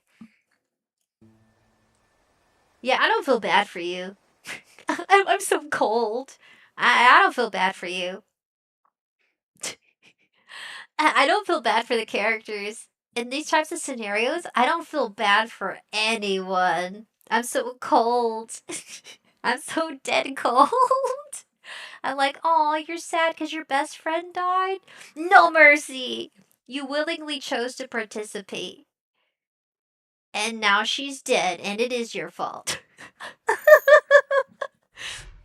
Yeah, I don't feel bad for you. I'm so cold. I don't feel bad for you. I don't feel bad for the characters. in these types of scenarios, I don't feel bad for anyone. I'm so cold. I'm so dead cold. I'm like, oh, you're sad because your best friend died? No mercy. You willingly chose to participate. And now she's dead, and it is your fault.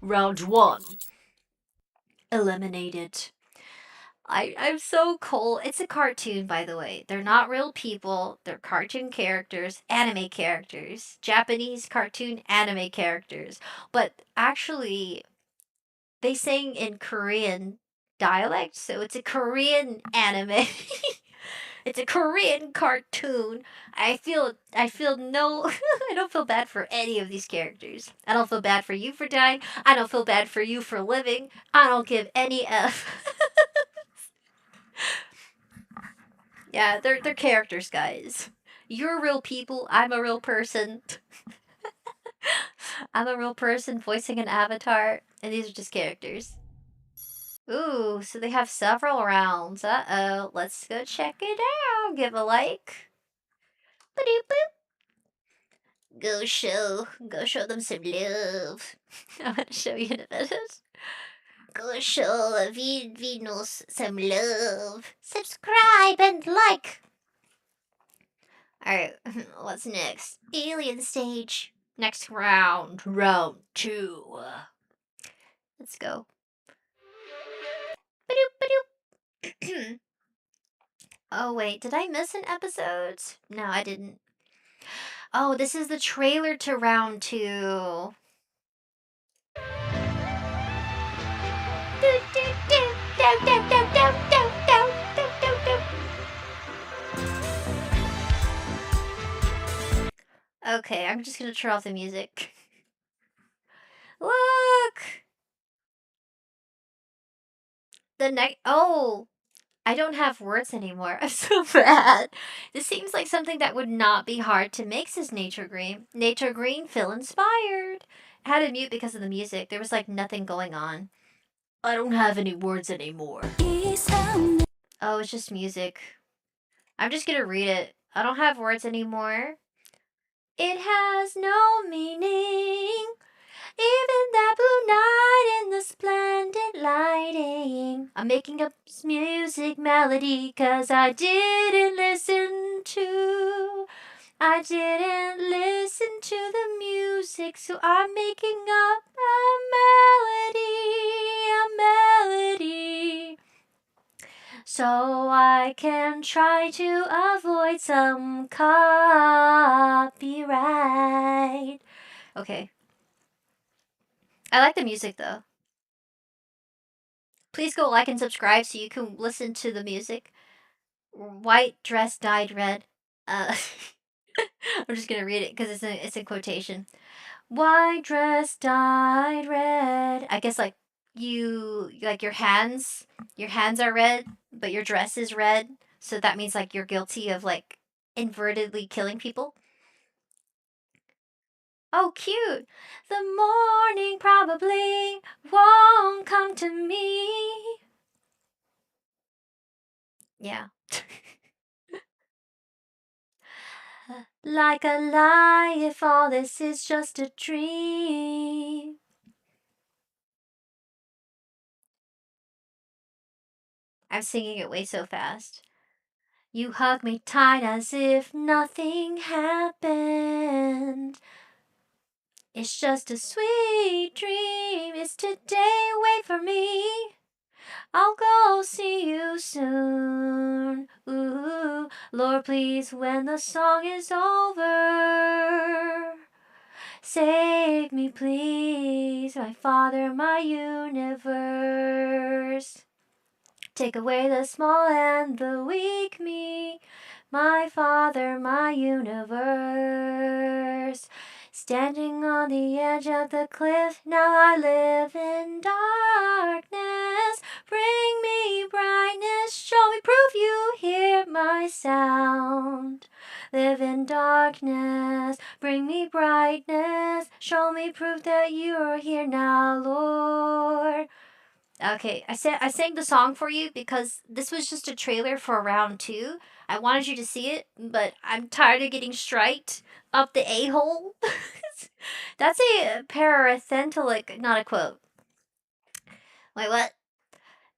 Round 1. Eliminated. I'm so cold. It's a cartoon, by the way. They're not real people. They're cartoon characters, anime characters, Japanese cartoon anime characters. But actually, they sing in Korean dialect, so it's a Korean anime. It's a Korean cartoon. I feel no I don't feel bad for any of these characters. I don't feel bad for you for dying. I don't feel bad for you for living. I don't give any F. Yeah, they're characters, guys. You're real people. I'm a real person. I'm a real person voicing an avatar, and these are just characters. Ooh, so they have several rounds. Uh-oh. Let's go check it out. Give a like. Ba-doop boop. Go show them some love. I'm gonna show you in a minute. Go show Venus some love. Subscribe and like. Alright, what's next? Alien stage. Next round. Round 2. Let's go. Ba-doop, ba-doop. Oh, wait, did I miss an episode? No, I didn't. Oh, this is the trailer to round 2. Okay, I'm just gonna turn off the music. Look! Oh! I don't have words anymore. I'm so bad. This seems like something that would not be hard to make, says Nature Green. Nature Green, feel inspired. I had to mute because of the music. There was like nothing going on. I don't have any words anymore. Oh, it's just music. I'm just gonna read it. I don't have words anymore. It has no meaning. Even that blue night in the splendid lighting. I'm making up music melody 'cause I didn't listen to the music, so I'm making up a melody, so I can try to avoid some copyright. Okay. I like the music though. Please go like and subscribe so you can listen to the music. White dress dyed red. I'm just gonna read it because it's in quotation. White dress dyed red. I guess like your hands are red, but your dress is red, so that means like you're guilty of like invertedly killing people. Oh, cute. The morning probably won't come to me. Yeah. Like a lie if all this is just a dream. I'm singing it way so fast. You hug me tight as if nothing happened. It's just a sweet dream. Is today, wait for me. I'll go see you soon. Ooh, Lord, please, when the song is over, save me, please, my Father, my universe. Take away the small and the weak me, my Father, my universe. Standing on the edge of the cliff, now I live in darkness. Bring me brightness, show me proof you hear my sound. Live in darkness, bring me brightness, show me proof that you are here now, Lord. Okay, I sang the song for you because this was just a trailer for round two. I wanted you to see it, but I'm tired of getting striked up the a-hole. That's a parathentalic, not a quote. Wait, what?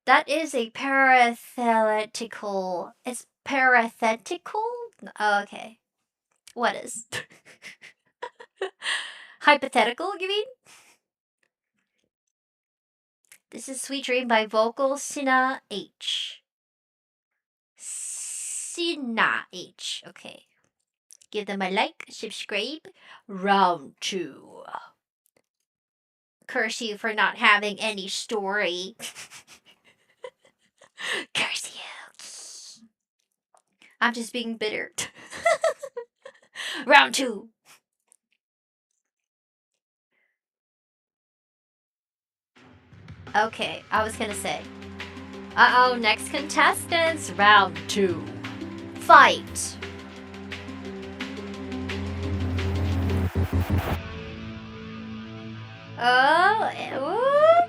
That is a parathetical. It's parathetical? Oh, okay. What is? Hypothetical, you mean? This is Sweet Dream by Vocal Sina H. Sina H. Okay. Give them a like, subscribe. Round two. Curse you for not having any story. Curse you. I'm just being bitter. Round two. Okay, I was gonna say. Uh oh, next contestants. Round two. Fight. Oh, ooh.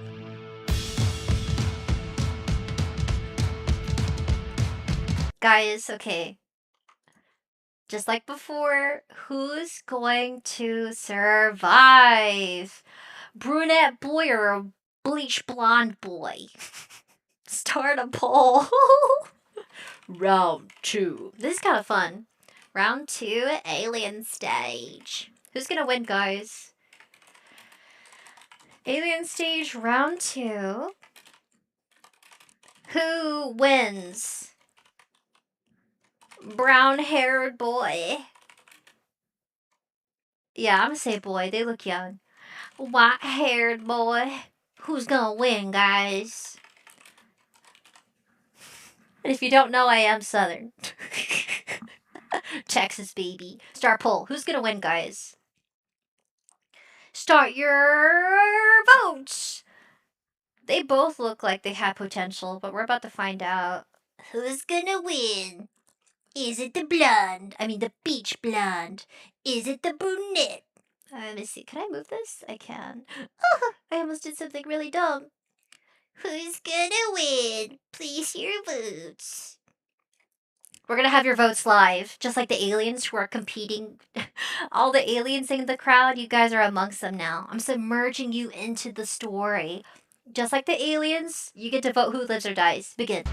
Guys, okay. Just like before, who's going to survive? Brunette boy or a bleach blonde boy? Start a poll. Round two. This is kind of fun. Round two, alien stage. Who's gonna win, guys? Alien stage, round two. Who wins? Brown haired boy. Yeah, I'm gonna say boy. They look young. White haired boy. Who's gonna win, guys? And if you don't know, I am Southern. Texas, baby. Star poll. Who's gonna win, guys? Start your votes. They both look like they have potential, but we're about to find out. Who's gonna win? Is it the blonde? I mean, the beach blonde. Is it the brunette? Let me see. Can I move this? I can. I almost did something really dumb. Who's gonna win? Place your votes. We're gonna have your votes live, just like the aliens who are competing. All the aliens in the crowd, you guys are amongst them now. I'm submerging you into the story. Just like the aliens, you get to vote who lives or dies. Begin.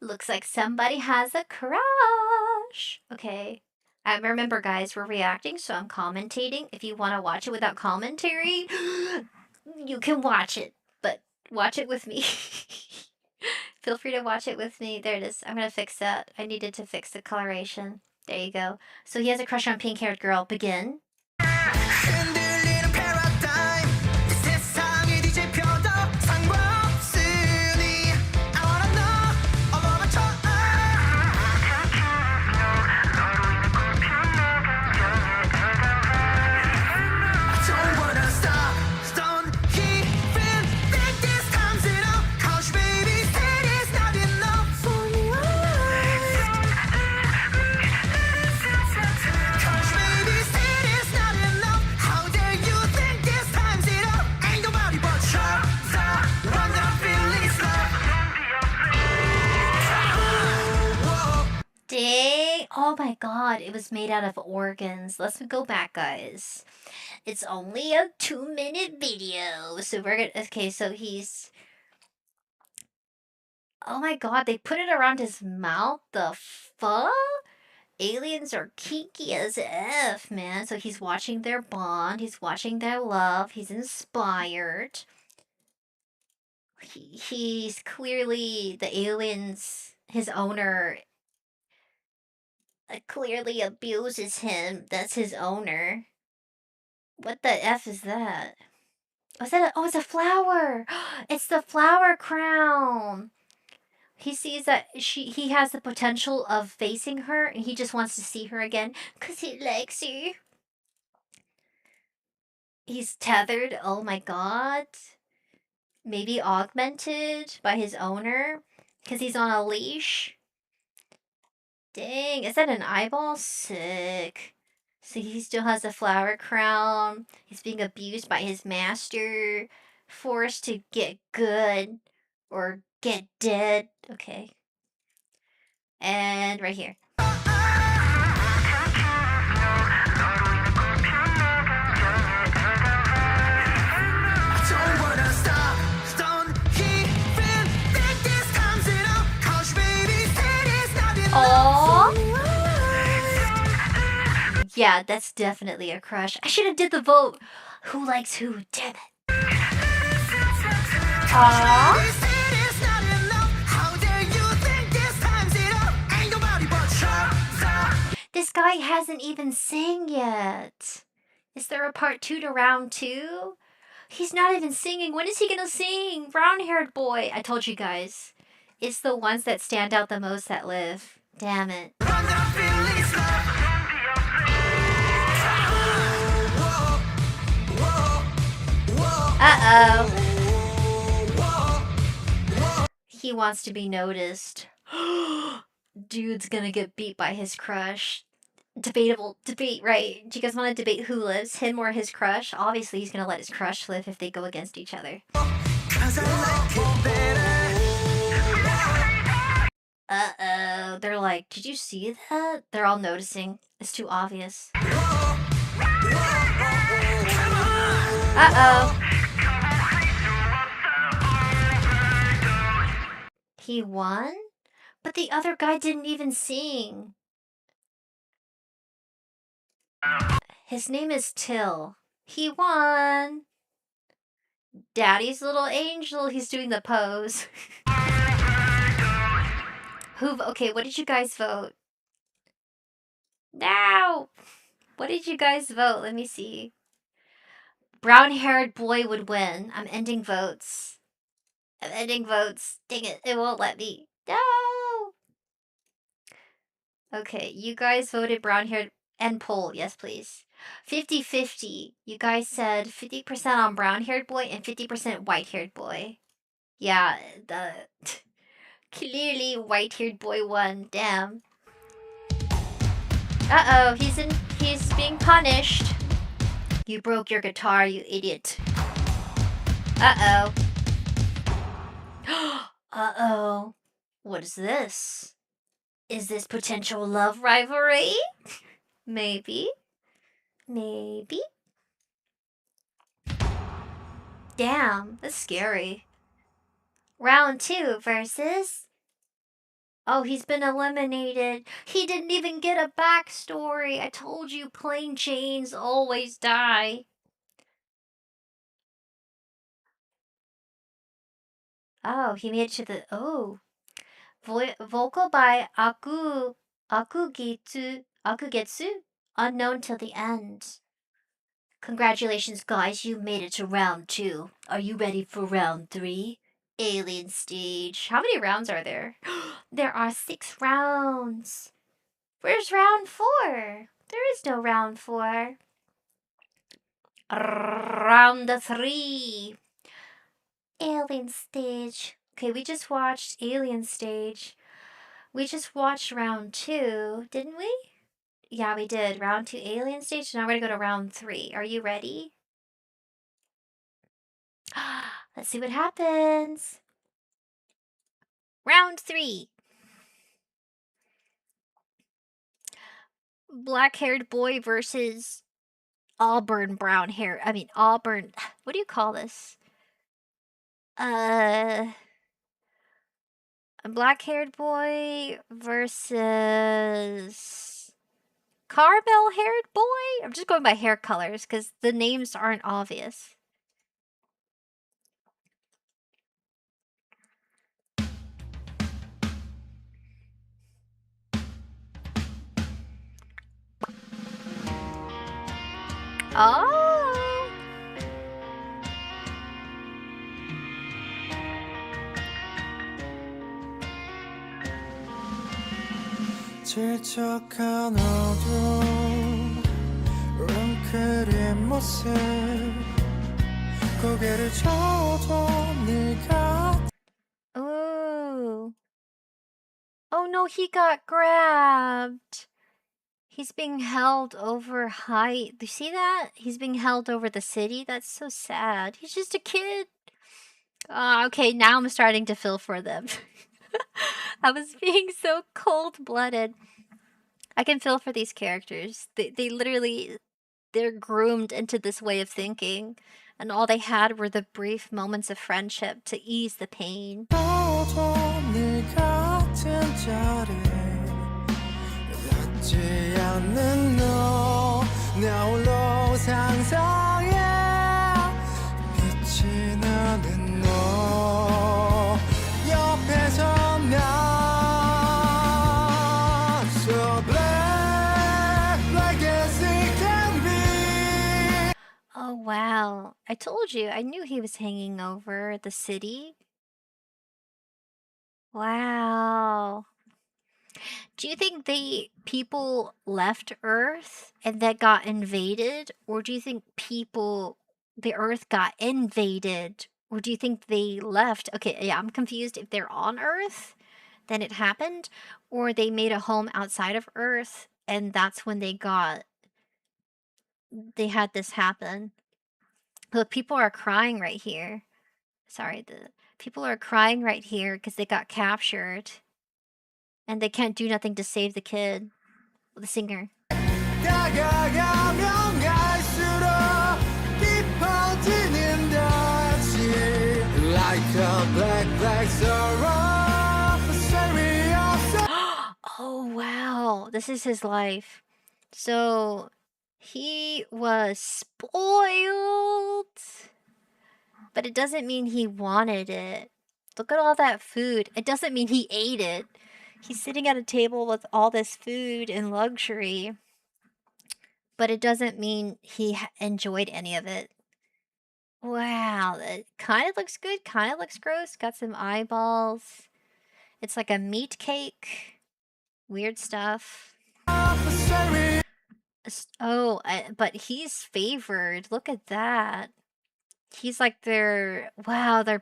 Looks like somebody has a crush. Okay. Remember, guys, we're reacting, so I'm commentating. If you want to watch it without commentary, you can watch it, but watch it with me. Feel free to watch it with me. There it is. I'm going to fix that. I needed to fix the coloration. There you go. So he has a crush on pink-haired girl. Begin. Dang. Oh my god, it was made out of organs. Let's go back, guys. It's only a 2-minute video. So we're gonna. Okay, so he's. Oh my god, they put it around his mouth? The fuck? Aliens are kinky as F, man. So he's watching their bond, he's watching their love, he's inspired. He's clearly the aliens, his owner clearly abuses him. That's his owner. What the F is that? Oh, is that a, oh, it's a flower. It's the flower crown. He sees that he has the potential of facing her, and he just wants to see her again because he likes her. He's tethered. Oh my god. Maybe augmented by his owner because he's on a leash. Dang, is that an eyeball? Sick. So he still has the flower crown. He's being abused by his master, forced to get good or get dead. Okay. And right here. Aww. Yeah, that's definitely a crush. I should have did the vote. Who likes who? Damn it. Aww. This guy hasn't even sang yet. Is there a part 2 to round 2? He's not even singing. When is he gonna sing? Brown-haired boy. I told you guys. It's the ones that stand out the most that live. Damn it. Uh-oh. He wants to be noticed. Dude's gonna get beat by his crush. Debatable debate, right? Do you guys want to debate who lives, him or his crush? Obviously, he's gonna let his crush live if they go against each other. Uh-oh. They're like, did you see that? They're all noticing. It's too obvious. Uh-oh. He won? But the other guy didn't even sing. His name is Till. He won. Daddy's little angel. He's doing the pose. Okay, what did you guys vote? Now! What did you guys vote? Let me see. Brown-haired boy would win. I'm ending votes. I'm ending votes. Dang it, it won't let me. No! Okay, you guys voted brown-haired and poll. Yes, please. 50-50. You guys said 50% on brown-haired boy and 50% white-haired boy. Yeah, the clearly white-haired boy won. Damn. Uh-oh, he's being punished. You broke your guitar, you idiot. Uh-oh. Uh-oh. What is this? Is this potential love rivalry? Maybe. Maybe. Damn, that's scary. Round 2 versus... Oh, he's been eliminated. He didn't even get a backstory. I told you plain Janes always die. Oh, he made it to the... Oh. Vocal by Akugetsu, unknown till the end. Congratulations, guys, you made it to round 2. Are you ready for round 3? Alien stage. How many rounds are there? There are 6 rounds. Where's round 4? There is no round 4. Round 3. Alien stage. Okay, we just watched Alien stage. We just watched round 2, didn't we? Yeah, we did. Round 2 alien stage. Now we're gonna go to round 3. Are you ready? Let's see what happens. Round 3. Black-haired boy versus auburn brown hair. I mean, auburn. What do you call this? A black-haired boy versus caramel-haired boy? I'm just going by hair colors because the names aren't obvious. Oh! 질척한 어둠 웅크린 모습 고개를 저어도 네가 Ooh. Oh no, he got grabbed. He's being held over high. Do you see that? He's being held over the city. That's so sad. He's just a kid. Okay, now I'm starting to feel for them. I was being so cold-blooded. I can feel for these characters. They literally, they're groomed into this way of thinking, and all they had were the brief moments of friendship to ease the pain. 저어도 네 같은 자리 닿지 않는 너 나 홀로 상상해 빛이 나는 너 옆에서 나 So black like as it can be Oh wow. I told you, I knew he was hanging over the city. Wow. Do you think people left Earth and that got invaded? Or do you think the Earth got invaded? Or do you think they left? Okay, yeah, I'm confused. If they're on Earth, then it happened. Or they made a home outside of Earth and that's when they had this happen. Look, people are crying right here. Sorry, the people are crying right here because they got captured. And they can't do nothing to save the kid. The singer. 다가가면 갈수록 깊어지는 듯이 Like a black black sorrow serious Oh, wow. This is his life. So, he was spoiled. But it doesn't mean he wanted it. Look at all that food. It doesn't mean he ate it. He's sitting at a table with all this food and luxury. But it doesn't mean he enjoyed any of it. Wow, it kind of looks good, kind of looks gross. Got some eyeballs. It's like a meat cake. Weird stuff. Oh, but he's favored. Look at that. He's like their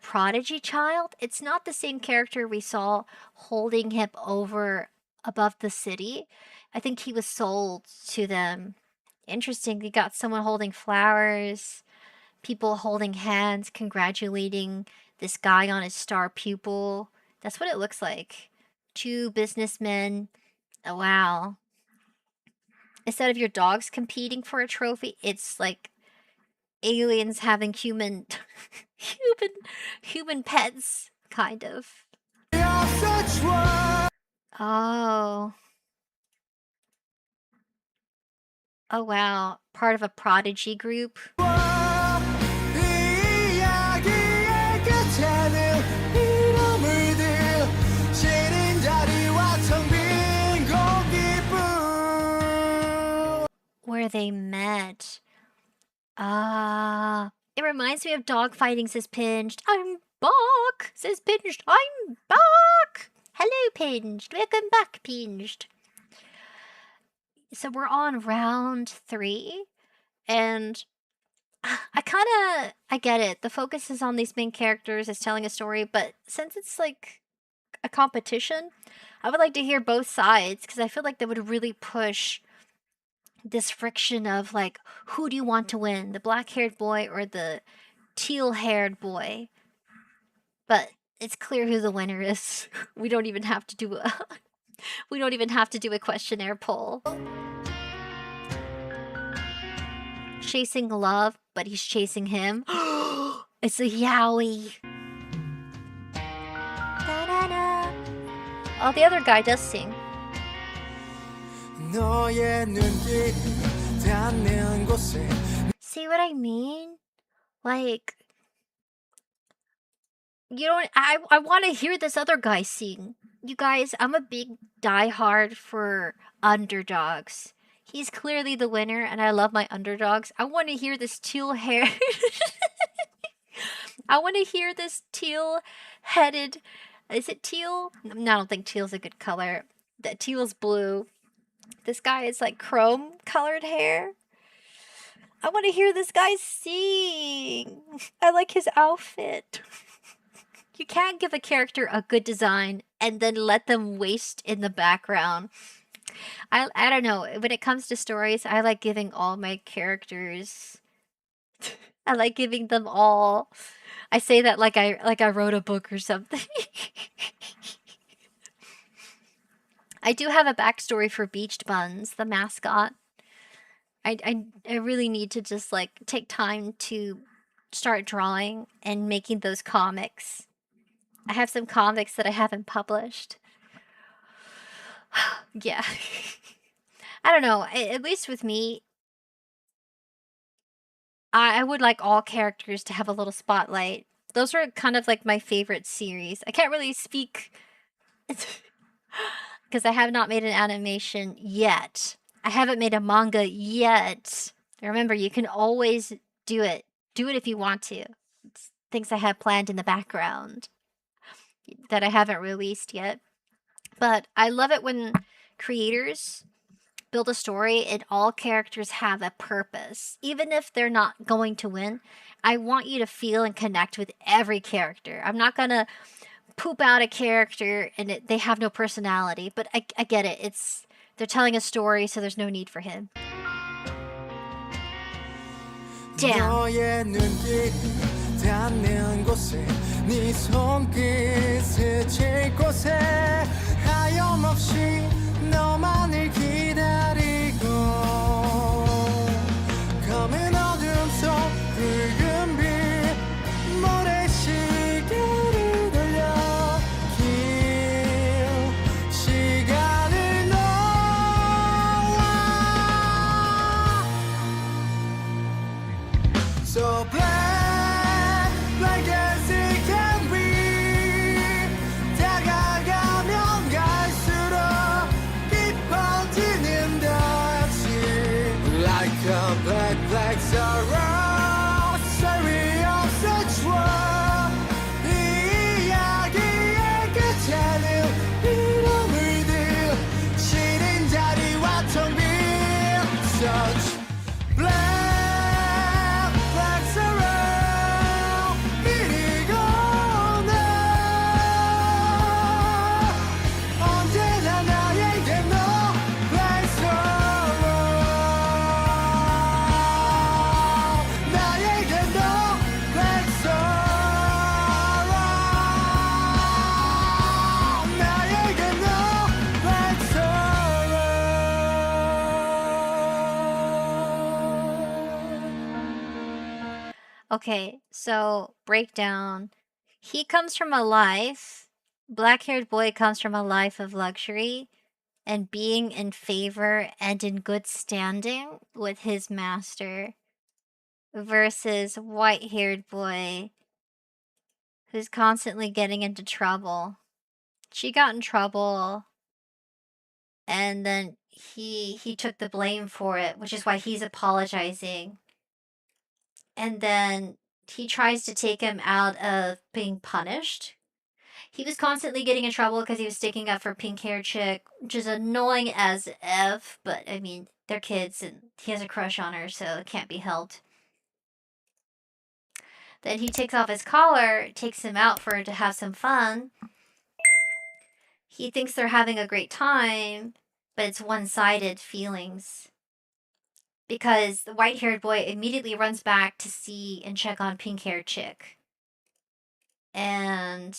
prodigy child. It's not the same character we saw holding him over above the city. I think he was sold to them. Interesting. We got someone holding flowers, people holding hands, congratulating this guy on his star pupil. That's what it looks like. Two businessmen. Oh, wow. Instead of your dogs competing for a trophy, it's like aliens having human human pets, kind of. Oh. Oh wow. Part of a prodigy group. 이야기의 끝에는 이름을 들 지린 자리와 텅 빈 공기뿐 Where they met. It reminds me of dogfighting, says Pinged. I'm back, says Pinged. I'm back. Hello, Pinged. Welcome back, Pinged. So we're on round 3, and I get it. The focus is on these main characters, it's telling a story, but since it's like a competition, I would like to hear both sides, because I feel like they would really push this friction of like, who do you want to win, the black-haired boy or the teal-haired boy? But it's clear who the winner is. We don't even have to do a questionnaire poll. Chasing love, but he's chasing him. It's a yaoi. Da-da-da. Oh, the other guy does sing. 너의 눈길 닿는 곳에 See what I mean? Like, you don't. I want to hear this other guy sing. You guys, I'm a big diehard for underdogs. He's clearly the winner, and I love my underdogs. I want to hear this teal hair. I want to hear this teal-headed. Is it teal? No, I don't think teal's a good color. The teal's blue. This guy is like chrome colored hair. I want to hear this guy sing. I like his outfit. You can't give a character a good design and then let them waste in the background. I don't know. When it comes to stories, I like giving all my characters. I like giving them all. I say that like I wrote a book or something. I do have a backstory for Beached Buns, the mascot. I really need to just like take time to start drawing and making those comics. I have some comics that I haven't published. Yeah. I don't know. At least with me, I would like all characters to have a little spotlight. Those are kind of like my favorite series. I can't really speak because I have not made an animation yet. I haven't made a manga yet. Remember, you can always do it. Do it if you want to. It's things I have planned in the background that I haven't released yet. But I love it when creators build a story and all characters have a purpose. Even if they're not going to win, I want you to feel and connect with every character. I'm not gonna poop out a character and they have no personality, but I get it. They're telling a story, so there's no need for him. Damn. 너의 눈길 닿는 곳에 네 손끝 스칠 곳에 하염없이 너만을 기다리고 검은 어둠 속 붉은 빛 모래시계를 돌려 긴 시간을 놓아 So black, black as it can be 다가가면 갈수록 깊어지는 듯이 Like a black, black sorrow Sorry 없어 추억 이 이야기의 끝에는 이름을 들 시린 자리와 텅 빈 Such black Okay, so breakdown. He comes from a life, black-haired boy comes from a life of luxury and being in favor and in good standing with his master versus white-haired boy who's constantly getting into trouble. She got in trouble and then he took the blame for it, which is why he's apologizing. And then he tries to take him out of being punished. He was constantly getting in trouble because he was sticking up for pink-haired chick, which is annoying as F, but I mean, they're kids and he has a crush on her, so it can't be helped. Then he takes off his collar, takes him out for to have some fun. He thinks they're having a great time, but it's one-sided feelings. Because the white-haired boy immediately runs back to see and check on pink-haired chick. And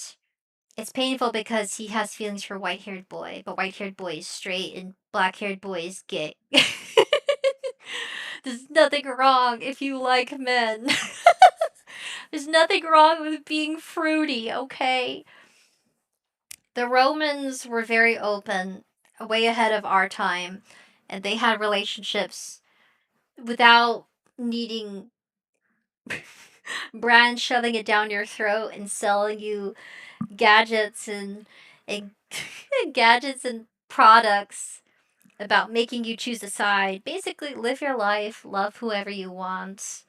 it's painful because he has feelings for white-haired boy, but white-haired boy is straight and black-haired boy is gay. There's nothing wrong if you like men. There's nothing wrong with being fruity, okay? The Romans were very open, way ahead of our time, and they had relationships without needing brands shoving it down your throat and selling you gadgets and gadgets and products about making you choose a side. Basically, live your life, love whoever you want.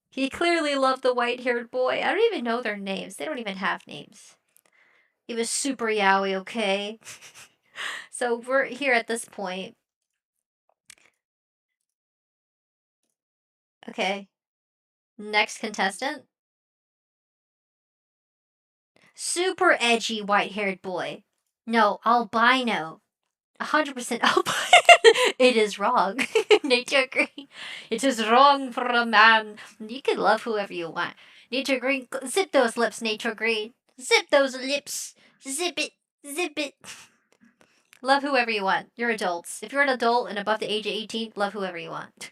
He clearly loved the white-haired boy. I don't even know their names. They don't even have names. He was super yaoi, okay? So we're here at this point. Okay. Next contestant. Super edgy white-haired boy. No, albino. 100% albino. It is wrong. Need to agree. It is wrong for a man. You can love whoever you want. Need to agree. Zip those lips, Nature Green. Zip those lips. Zip it. Zip it. Love whoever you want. You're adults. If you're an adult and above the age of 18, love whoever you want.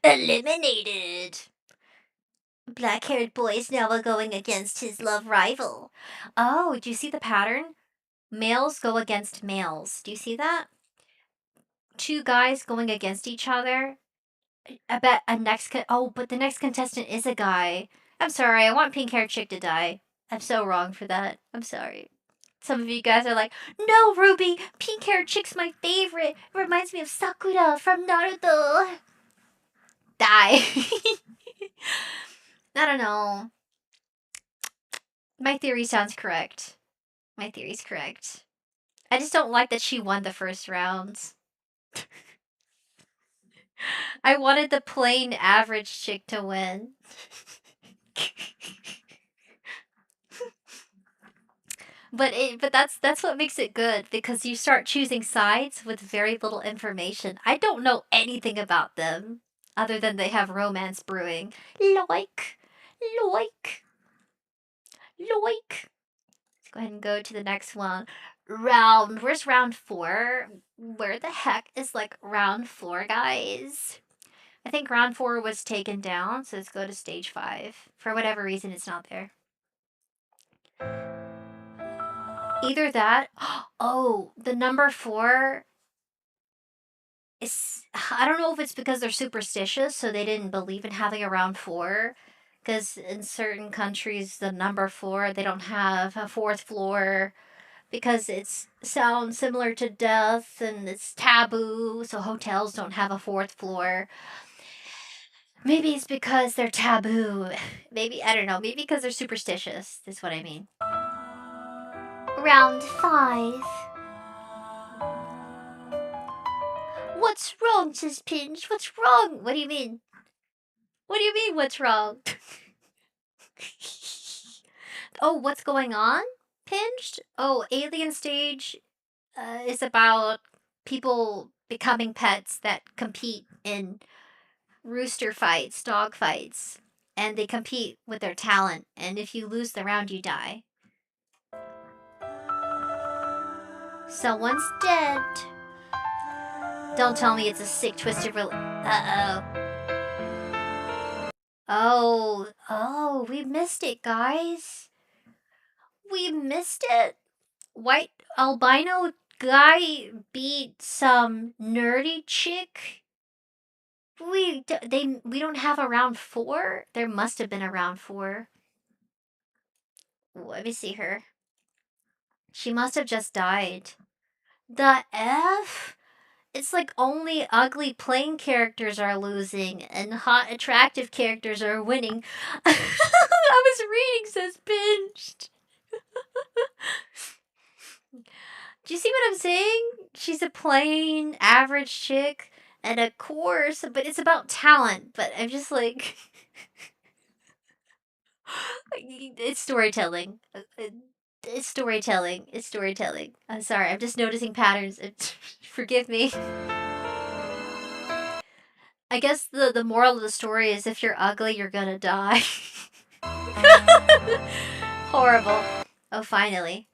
Eliminated. Black-haired boy is now going against his love rival. Oh, do you see the pattern? Males go against males. Do you see that? Two guys going against each other. I bet but the next contestant is a guy. I'm sorry, I want pink-haired chick to die. I'm so wrong for that. I'm sorry. Some of you guys are like, no, Ruby, pink-haired chick's my favorite. It reminds me of Sakura from Naruto. Die. I don't know. My theory sounds correct. My theory's correct. I just don't like that she won the first rounds. I wanted the plain average chick to win. But that's what makes it good, because you start choosing sides with very little information. I don't know anything about them other than they have romance brewing. Loik. Let's go ahead and go to the next one. Where's round 4? Where the heck is like round 4, guys? I think round 4 was taken down, so let's go to stage 5. For whatever reason, it's not there. Either that. Oh, the number 4 is. I don't know if it's because they're superstitious, so they didn't believe in having a round 4. Because in certain countries, the number 4, they don't have a 4th floor because it sounds similar to death and it's taboo, so hotels don't have a 4th floor. Maybe it's because they're taboo. Maybe, I don't know, maybe because they're superstitious, is what I mean. Round 5. What's wrong, says Pinch? What's wrong? What do you mean? What do you mean, what's wrong? Oh, what's going on? Pinched? Oh, Alien Stage is about people becoming pets that compete in rooster fights, dog fights. And they compete with their talent, and if you lose the round, you die. Someone's dead. Don't tell me it's a sick, twisted uh-oh. Oh, we missed it, guys. We missed it. White albino guy beat some nerdy chick. We don't have a round 4? There must have been a round 4. Let me see her. She must have just died. The F? It's like only ugly plain characters are losing and hot attractive characters are winning. I was reading, says Pinched. Do you see what I'm saying? She's a plain average chick and a course, but it's about talent. But I'm just like, it's storytelling. It's storytelling. I'm sorry, I'm just noticing patterns. Forgive me. I guess the moral of the story is if you're ugly, you're gonna die. Horrible. Oh, finally.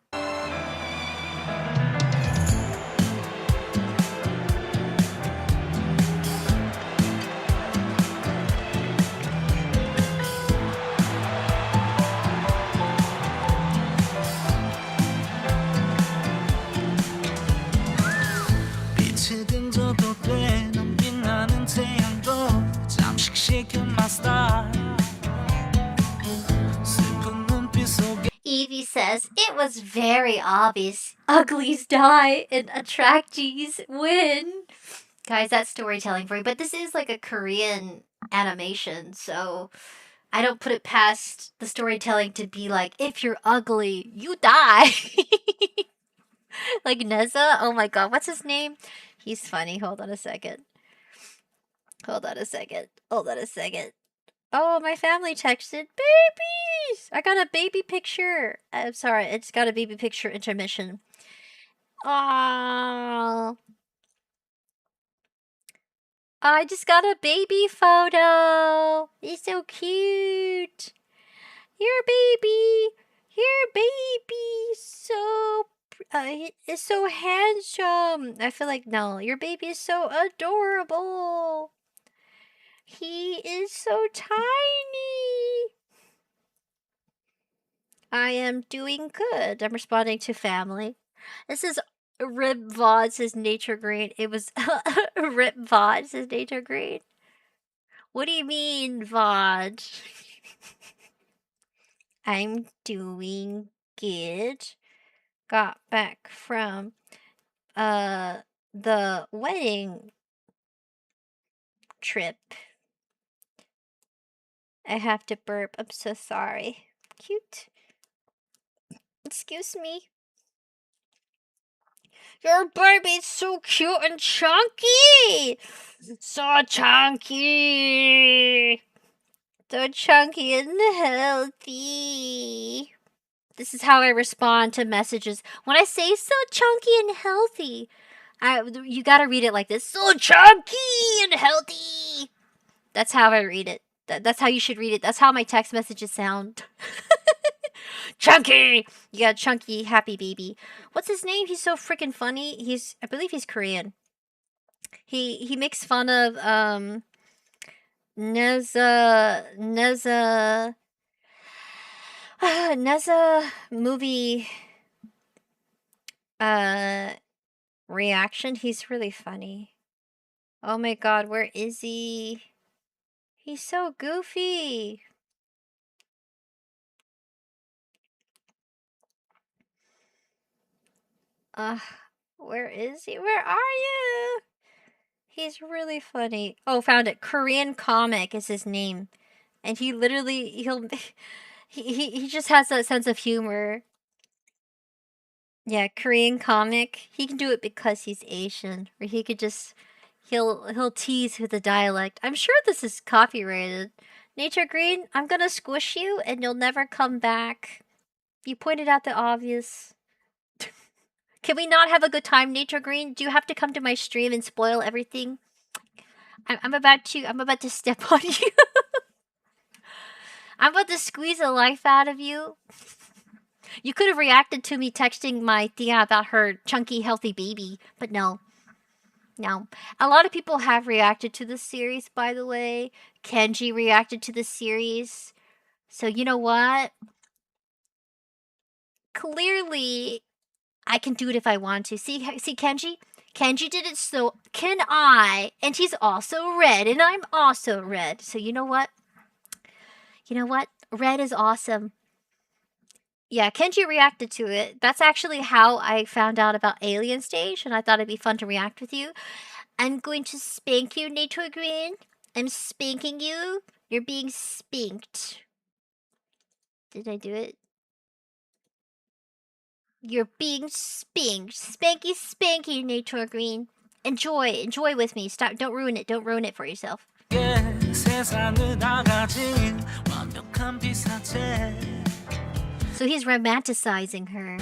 Evie says, it was very obvious. Uglies die and attractees win. Guys, that's storytelling for you. But this is like a Korean animation, so I don't put it past the storytelling to be like, if you're ugly, you die. Like Neza? Oh my god, what's his name? He's funny. Hold on a second. Hold on a second. Hold on a second. Oh, my family texted babies. I got a baby picture. I'm sorry, it's got a baby picture intermission. Oh, I just got a baby photo. He's so cute. Your baby, your baby, so he is so handsome. I feel like no, your baby is so adorable. He is so tiny. I am doing good. I'm responding to family. This is Rip Vod says nature green. It was Rip Vod says nature green. What do you mean, Vod? I'm doing good. Got back from the wedding trip. I have to burp. I'm so sorry. Cute. Excuse me. Your baby's so cute and chunky! So chunky! So chunky and healthy. This is how I respond to messages. When I say so chunky and healthy, you gotta read it like this. So chunky and healthy! That's how I read it. That's how you should read it. That's how my text messages sound. Chunky! You got a chunky, happy baby. What's his name? He's so freaking funny. I believe he's Korean. He makes fun of Neza movie reaction. He's really funny. Oh my god, where is he? He's so goofy. Where is he? Where are you? He's really funny. Oh, found it. Korean comic is his name. And he literally he just has that sense of humor. Yeah, Korean comic. He can do it because he's Asian. Or he could just he'll tease with the dialect. I'm sure this is copyrighted. Nature Green, I'm gonna squish you and you'll never come back. You pointed out the obvious. Can we not have a good time, Nature Green? Do you have to come to my stream and spoil everything? I'm about to step on you. I'm about to squeeze the life out of you. You could have reacted to me texting my Tia about her chunky, healthy baby, but no. No. A lot of people have reacted to this series, by the way. Kenji reacted to this series. So you know what? Clearly, I can do it if I want to. See Kenji? Kenji did it, so can I. And he's also red, and I'm also red. So you know what? You know what? Red is awesome. Yeah, Kenji reacted to it. That's actually how I found out about Alien Stage, and I thought it'd be fun to react with you. I'm going to spank you, Nature Green. I'm spanking you. You're being spanked. Did I do it? You're being spanked. Spanky, spanky, Nature Green. Enjoy with me. Stop. Don't ruin it. Don't ruin it for yourself. So he's romanticizing her.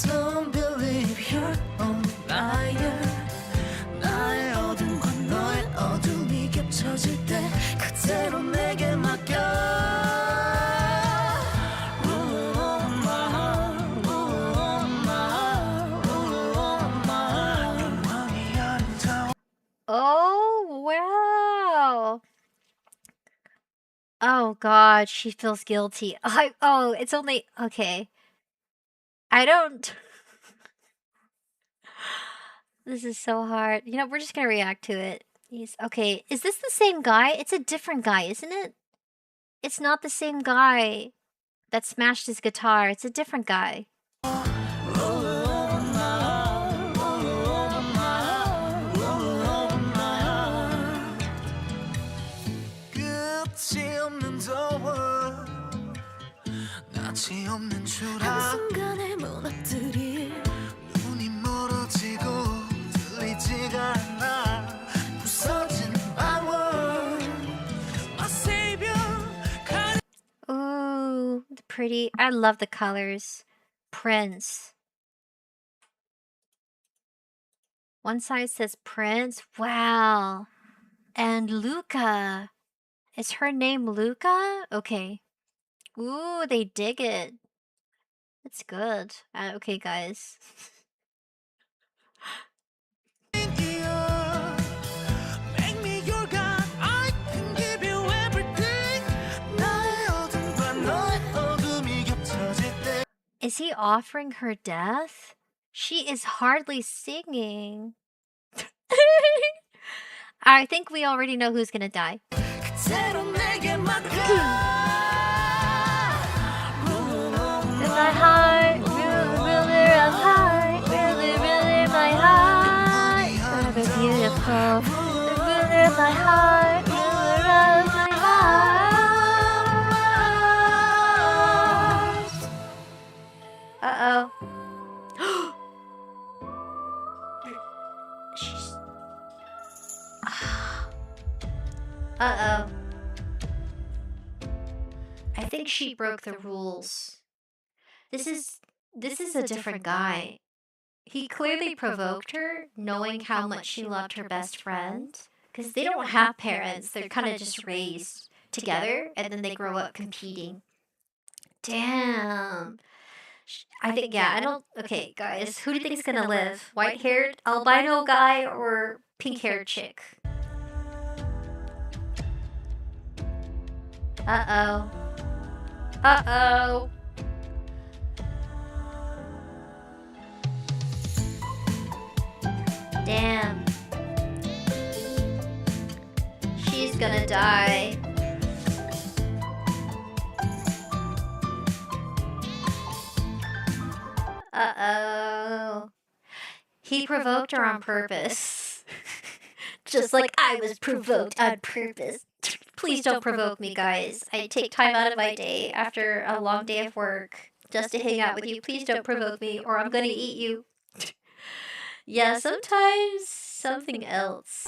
Don't believe you're on fire. 나의 어둠과 너의 어둠이 겹쳐질 때 그대로 내게 맡겨. Oh wow. Oh god, she feels guilty. It's only okay. I don't. This is so hard. You know, we're just gonna react to it. He's okay. Is this the same guy? It's a different guy, isn't it? It's not the same guy that smashed his guitar. It's a different guy. pretty. I love the colors. Prince. One side says Prince. Wow. And Luca. Is her name Luca? Okay. Ooh, they dig it. It's good. Okay, guys. Make me your God, I can give you everything. 나의 어둠과 너의 어둠이 겹쳐질 때 Is he offering her death? She is hardly singing. I think we already know who's gonna die. 그대로 내게 맡겨. In my heart, ruler of heart, ruler my heart, forever beautiful. The ruler of my heart, ruler of my heart. Uh-oh. She's... Uh-oh. I think she broke the rules. This is a different guy. He clearly provoked her, knowing how much she loved her best friend. Because they don't have parents, they're kind of just raised together, and then they grow up competing. Damn. I think, yeah, I don't... Okay, guys, who do you think is gonna live? White-haired albino guy or pink-haired chick? Uh-oh. Uh-oh. Damn. She's gonna die. Uh-oh. He provoked her on purpose. Just like I was provoked on purpose. Please don't provoke me, guys. I take time out of my day after a long day of work just to hang out with you. Please don't provoke me or I'm gonna eat you. Yeah, sometimes something else.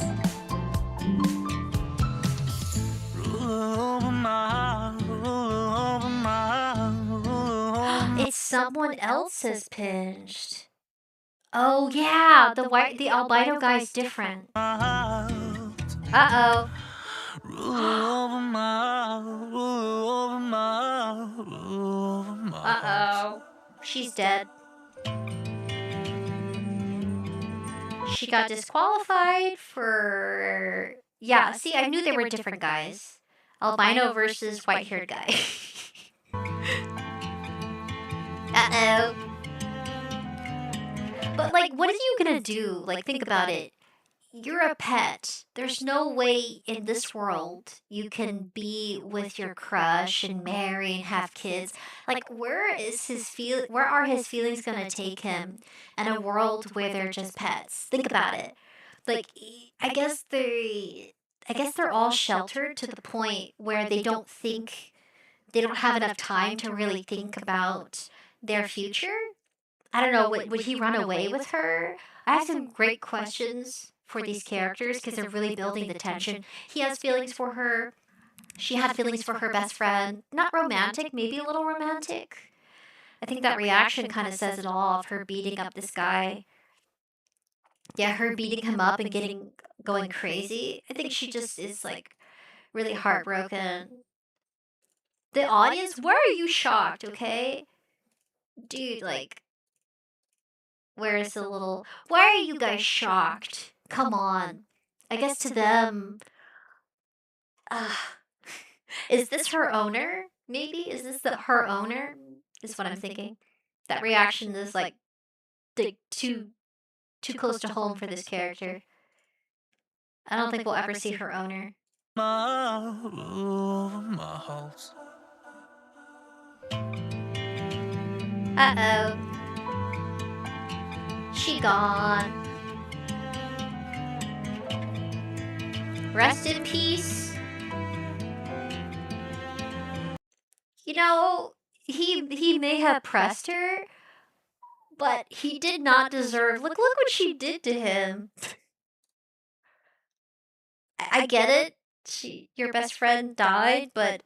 It's someone else's pinched. Oh yeah, the albino guy's different. Uh-oh. Uh-oh. She's dead. She got disqualified for... Yeah, see, I knew they were different guys. Albino versus white-haired guy. Uh-oh. But, like, what are you gonna do? Like, think about it. You're a pet. There's no way in this world you can be with your crush and marry and have kids. Like, where are his feelings gonna take him in a world where they're just pets? Think about it. Like, I guess they're all sheltered to the point where they don't have enough time to really think about their future. I don't know, would he run away with her? I have some great questions for these characters because they're really building the tension. He has feelings for her. She had feelings for her best friend. Not romantic, maybe a little romantic. I think that reaction kind of says it all of her beating up this guy. Yeah, her beating him up and going crazy. I think she just is like really heartbroken. The audience, why are you shocked, okay? Dude, like, where's the little... Why are you guys shocked? Come on. I guess to them... is this her owner? Maybe? Is this her owner? Is what I'm thinking. That reaction is like too close to home for this character. I don't think we'll ever see her owner. Uh-oh. She gone. Rest in peace. You know, he may have pressed her, but he did not deserve... Look what she did to him. I get it. Your best friend died, but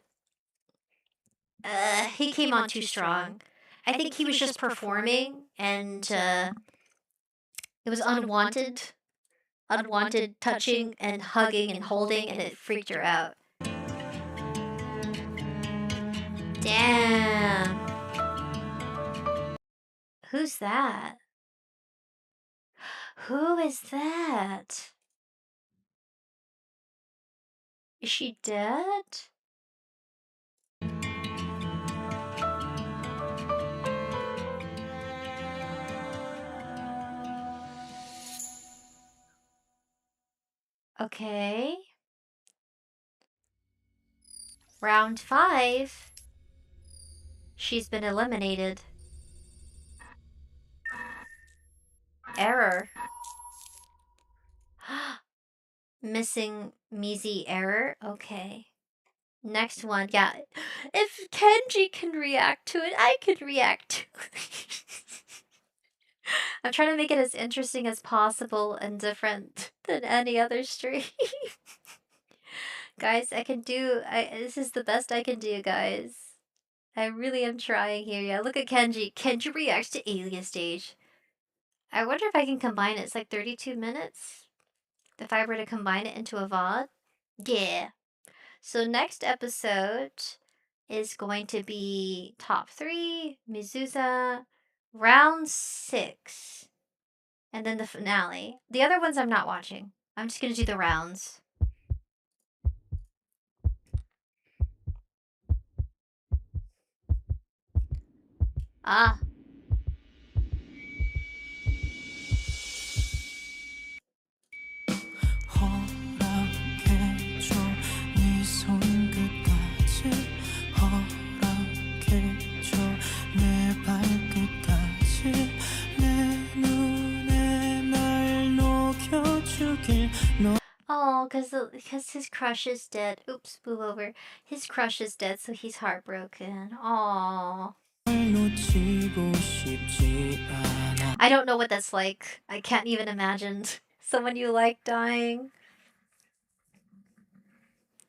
he came on too strong. I think he was just performing, and it was unwanted touching and hugging and holding, and it freaked her out. Damn. Who's that? Who is that? Is she dead? Okay. Round 5. She's been eliminated. Error. Missing Mizi error? Okay. Next one. Yeah. If Kenji can react to it, I can react to it. I'm trying to make it as interesting as possible and different than any other stream. Guys, this is the best I can do, guys. I really am trying here. Yeah, look at Kenji. Kenji reacts to Alien Stage. I wonder if I can combine it. It's like 32 minutes. If I were to combine it into a VOD. Yeah. So next episode is going to be top 3, Mizusa, round 6, and then the finale. The other ones I'm not watching. I'm just gonna do the rounds. Ah. 허락해줘 네 손끝까지 허락해줘 내 발끝까지 내 눈에 날 녹여주길 Oh, because his crush is dead. Oops, move over. His crush is dead, so he's heartbroken. Aww. 놓치고 싶지 않아 I don't know what that's like. I can't even imagine someone you like dying.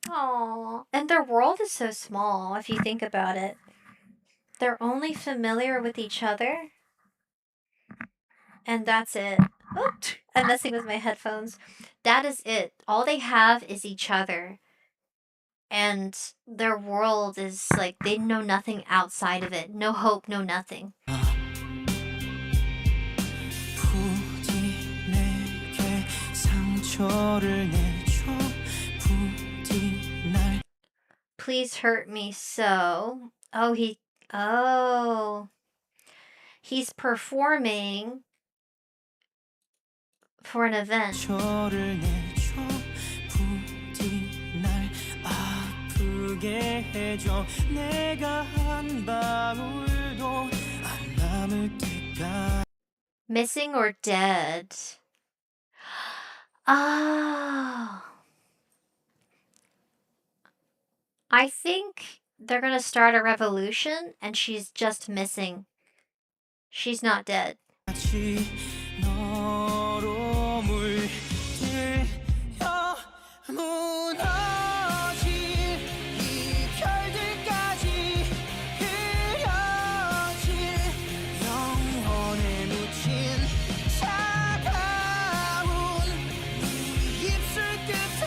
Aww. And their world is so small, if you think about it. They're only familiar with each other. And that's it. Oh, I'm messing with my headphones. That is it. All they have is each other. And their world is like, they know nothing outside of it. No hope, no nothing. 부디 내게 상처를 내줘 부디 날 Please hurt me so. Oh. He's performing for an event. 상처를 내줘 부디 날 아프게 해줘 내가 한 방울도 안 남을 때까지 Missing or dead? Oh. I think they're gonna start a revolution and she's just missing. She's not dead. 너로 물들여 무너질 이 별들까지 흐려질 영혼에 묻힌 차가운 네 입술 끝에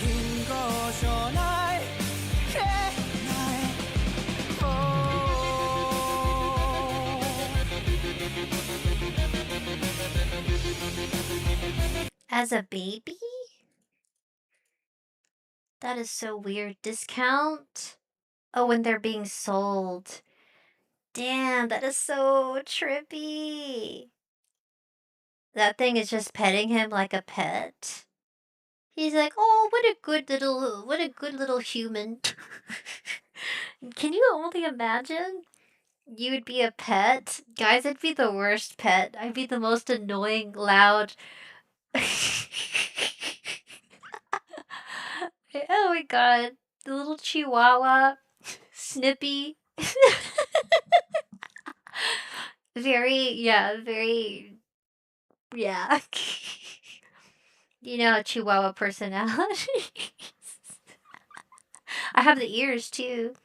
긴 거셔 날 그래 As a baby? That is so weird. Discount? Oh, when they're being sold. Damn, that is so trippy. That thing is just petting him like a pet. He's like, oh, what a good little human. Can you only imagine? You would be a pet? Guys, I'd be the worst pet. I'd be the most annoying, loud. Oh my god. The little chihuahua. Snippy. very. You know, chihuahua personality. I have the ears too.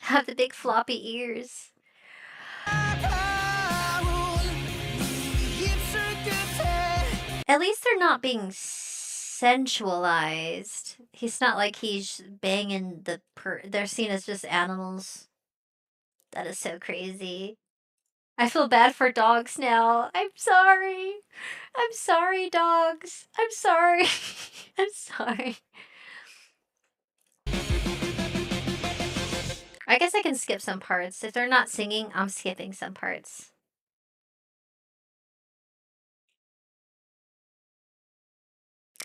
have the big floppy ears. At least they're not being sensualized. He's not like he's banging they're seen as just animals. That is so crazy. I feel bad for dogs now. I'm sorry. I'm sorry, dogs. I'm sorry. I'm sorry. I guess I can skip some parts. If they're not singing, I'm skipping some parts.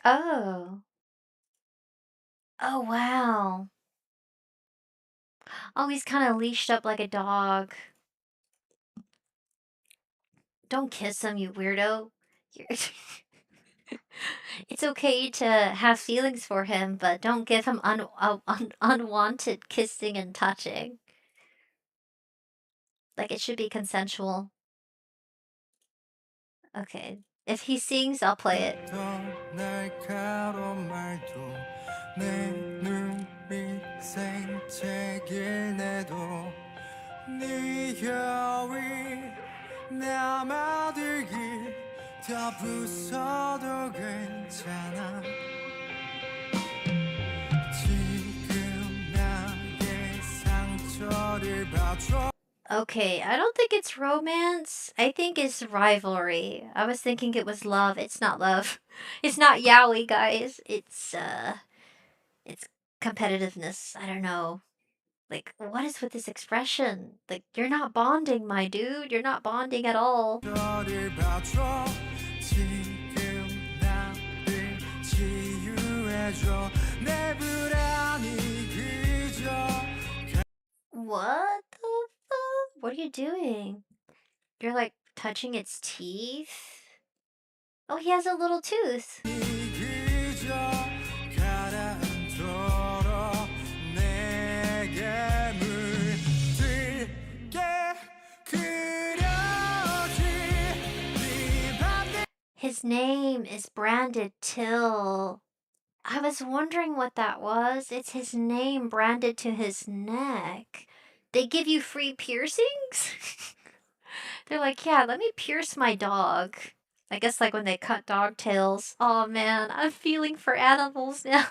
Oh. Oh, wow. Oh, he's kind of leashed up like a dog. Don't kiss him, you weirdo. It's okay to have feelings for him, but don't give him unwanted kissing and touching. Like, it should be consensual. Okay. If he sings, I'll play it. Okay, I don't think it's romance. I think it's rivalry. I was thinking it was love. It's not love. It's not yaoi, guys. It's competitiveness. I don't know. Like, what is with this expression? Like, you're not bonding, my dude. You're not bonding at all. What the fuck? What are you doing? You're like touching its teeth? Oh, he has a little tooth. His name is branded Till. I was wondering what that was. It's his name branded to his neck. They give you free piercings? They're like, yeah, let me pierce my dog. I guess like when they cut dog tails. Oh man, I'm feeling for animals now.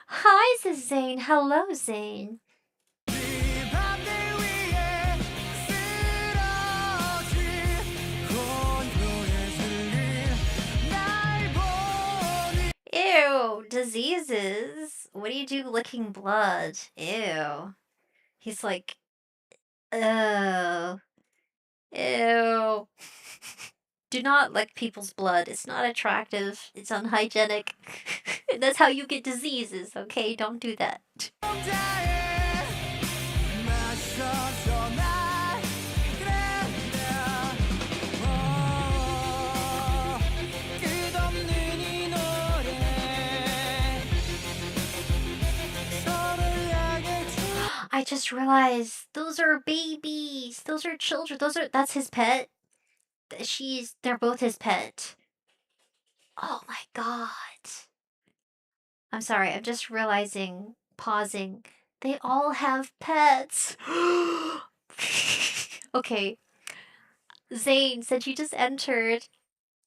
Hi, this is Zane. Hello, Zane. Ew, diseases. What do you do licking blood? Ew. He's like, oh, ew. Do not lick people's blood. It's not attractive. It's unhygienic. That's how you get diseases, okay? Don't do that. I just realized those are babies. Those are children. That's his pet. They're both his pet. Oh my god. I'm sorry, I'm just realizing, pausing. They all have pets. Okay. Zane, since you just entered,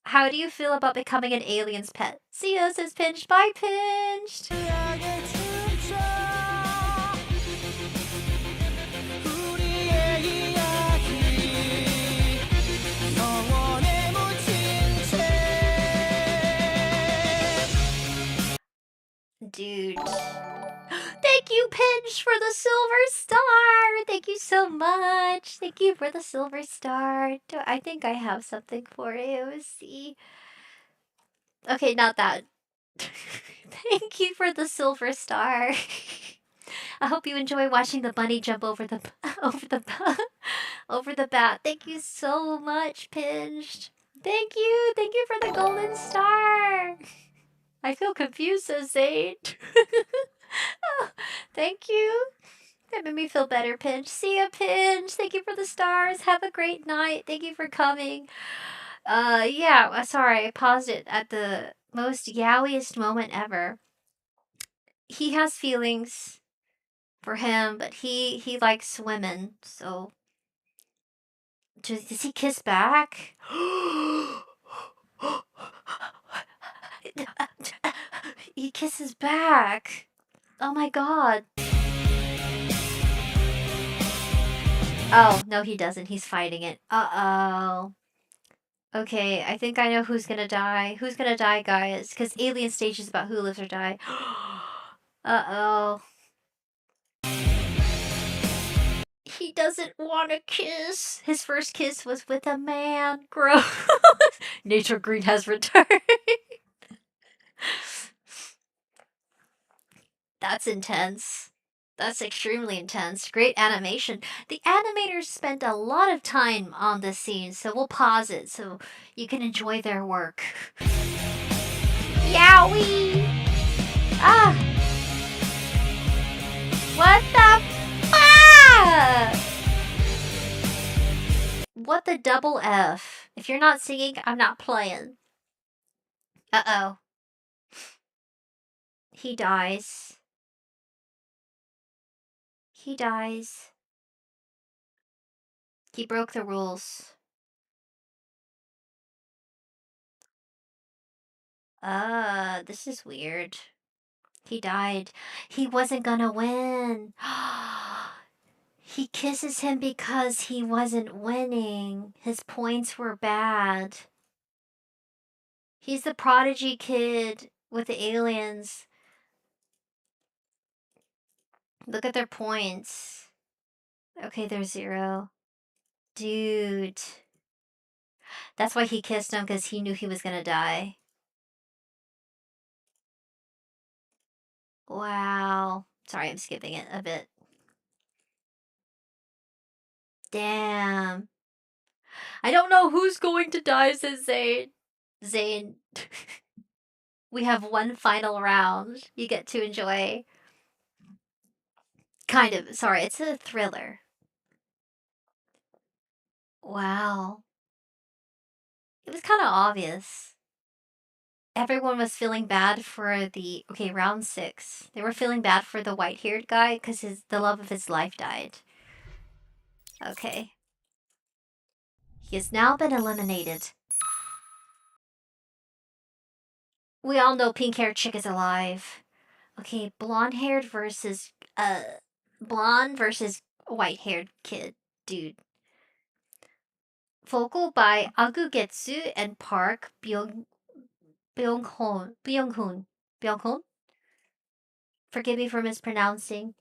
how do you feel about becoming an alien's pet? See ya, says Pinched. Bye, Pinched. Dude. Thank you, Pinch, for the silver star. Thank you so much. Thank you for the silver star. I think I have something for you. Let's see. Okay, not that. Thank you for the silver star. I hope you enjoy watching the bunny jump over the over the bat. Thank you so much, Pinched. Thank you. Thank you for the golden star. I feel confused, says Zane. Oh, thank you. That made me feel better, Pinch. See ya, Pinch. Thank you for the stars. Have a great night. Thank you for coming. Yeah, sorry, I paused it at the most yaoiest moment ever. He has feelings. for him, but he likes swimming, so does he kiss back? He kisses back. Oh my god. Oh, no he doesn't. He's fighting it. Uh-oh. Okay, I think I know who's gonna die. Who's gonna die, guys? Because Alien Stage is about who lives or die. Uh-oh. He doesn't want a kiss. His first kiss was with a man. Gross. Nature Green has returned. That's intense. That's extremely intense. Great animation. The animators spent a lot of time on this scene, so we'll pause it so you can enjoy their work. Yowie! Ah! What the fuck? What the double F? If you're not singing, I'm not playing. Uh-oh. He dies. He dies. He broke the rules. This is weird. He died. He wasn't gonna win. He kisses him because he wasn't winning. His points were bad. He's the prodigy kid with the aliens. Look at their points. Okay, they're 0. Dude. That's why he kissed him, because he knew he was gonna die. Wow. Sorry, I'm skipping it a bit. Damn. I don't know who's going to die, says Zane. Zane. We have one final round you get to enjoy. Kind of. Sorry, it's a thriller. Wow. It was kind of obvious. Everyone was feeling bad for the... Okay, round 6. They were feeling bad for the white-haired guy because the love of his life died. Okay. He has now been eliminated. We all know pink-haired chick is alive. Okay, blonde-haired versus... blonde versus white-haired kid. Dude. Vocal by Agugetsu and Park Byung-hun. Byung-hun? Forgive me for mispronouncing.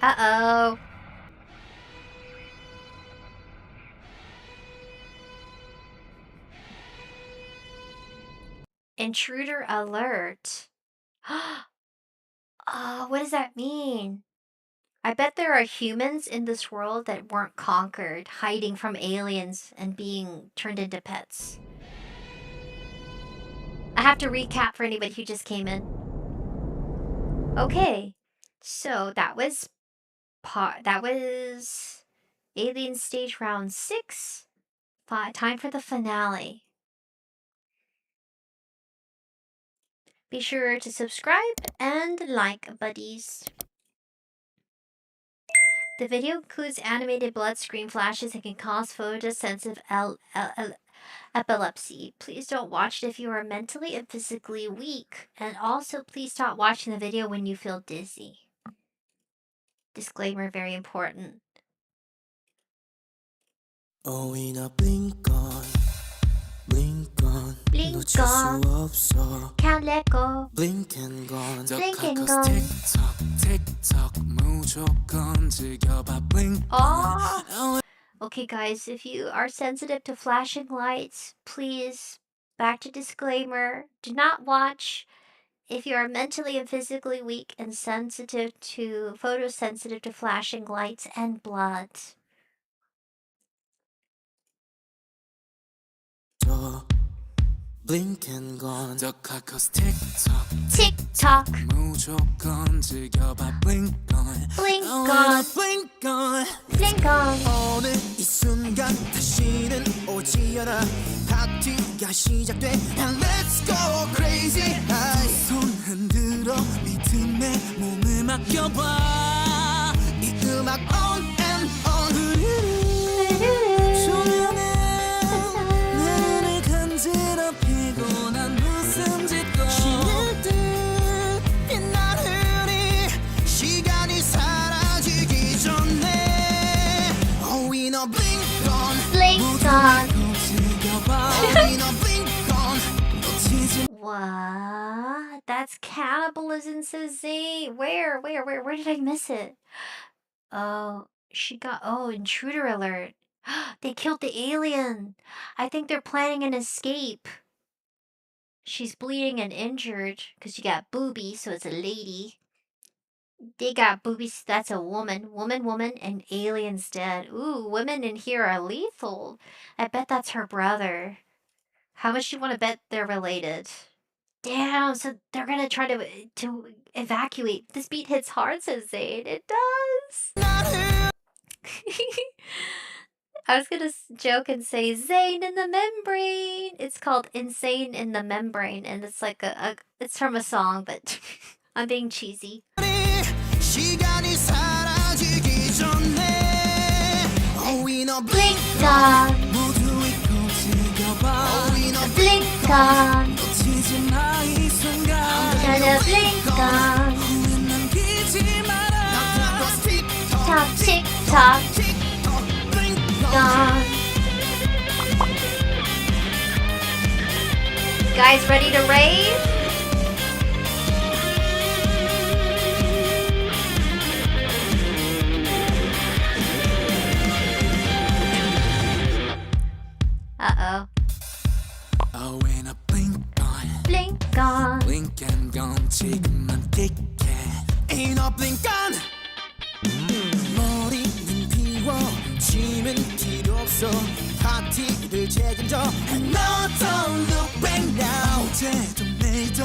Uh-oh. Intruder alert. What does that mean? I bet there are humans in this world that weren't conquered, hiding from aliens and being turned into pets. I have to recap for anybody who just came in. Okay, so that was Alien Stage Round 6. Time for the finale. Be sure to subscribe and like, buddies. The video includes animated blood screen flashes and can cause photosensitive epilepsy. Please don't watch it if you are mentally and physically weak. And also, please stop watching the video when you feel dizzy. Disclaimer, very important. Oh, in a blink on, blink on, Blink 놓칠 on. 수 없어. Can't let go. Blink and gone. Blink and 더 gone. 틱톡, 틱톡, 무조건 즐겨봐. Blink Oh. on. Okay, guys, if you are sensitive to flashing lights, please, back to disclaimer, do not watch. If you are mentally and physically weak and photosensitive to flashing lights and blood. Blink and gone. 더 가까워서 틱톡, TikTok, 무조건 즐겨봐. Blink on. blink Oh, on, blink on. blink on. 오늘 이 순간 다시는 오지 지어라 파티가 시작돼 And let's go crazy 두 손 흔들어 리듬에 몸을 맡겨봐 이 음악 on and on 조명에 눈을 간지러 피곤한 웃음 짓고 신을 빛나는 시간이 사라지기 전에 Oh we know blink on Blink on. 즐겨봐 Oh we know blink on 놓치지 What? That's cannibalism, says Z. Where did I miss it? Oh, intruder alert. They killed the alien. I think they're planning an escape. She's bleeding and injured because she got boobies, so it's a lady. They got boobies, that's a woman. Woman, and alien's dead. Ooh, women in here are lethal. I bet that's her brother. How much do you want to bet they're related? Damn, so they're gonna try to evacuate. This beat hits hard, says Zayn. It does. I was gonna joke and say Zayn in the membrane. It's called Insane in the Membrane, and it's like it's from a song, but I'm being cheesy. 시간이 사라지기 전에 Oh we know blink on. 모두 잊고 즐겨봐 Oh we know Blink on. 놓치지 마 이 순간 Gotta blink on. 후회 남기지 마라 나타나고 Talk, tick tock, 틱톡 blink gone. Guys ready to rave? Uh-oh. Oh when I blink on Blink on. blink and gone 지금만 끽해 Ain't no blink on 머리는 비워지면 필요 없어 파티를 책임져 And no don't look back now 어제도 내일도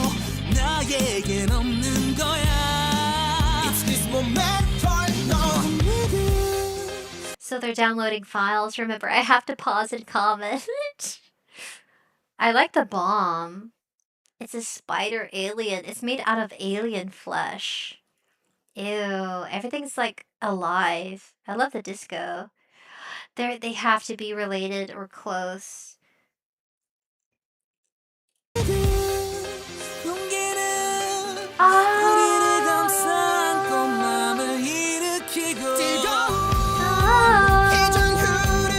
나에겐 없는 거야 It's this moment for no So they're downloading files. Remember, I have to pause and comment. I like the bomb. It's a spider alien. It's made out of alien flesh. Ew, everything's like alive. I love the disco. They have to be related or close. 용기는 Ah. 우리를 감싸고 맘을 일으키고 Ah. 이전 흐름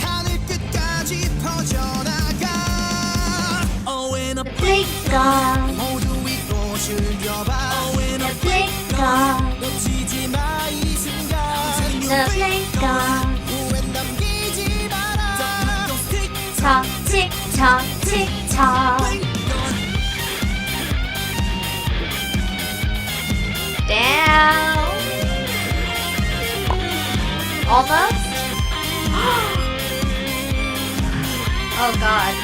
하늘 끝까지 퍼져나가 Oh when I Blink on. 모두 잊고 즐겨봐 Oh when I Blink on. 놓치지 마 이 순간 The blink on. 후회 남기지 마라 Don't stick Tock, tick tock, tick tock. Down. Almost. Oh God.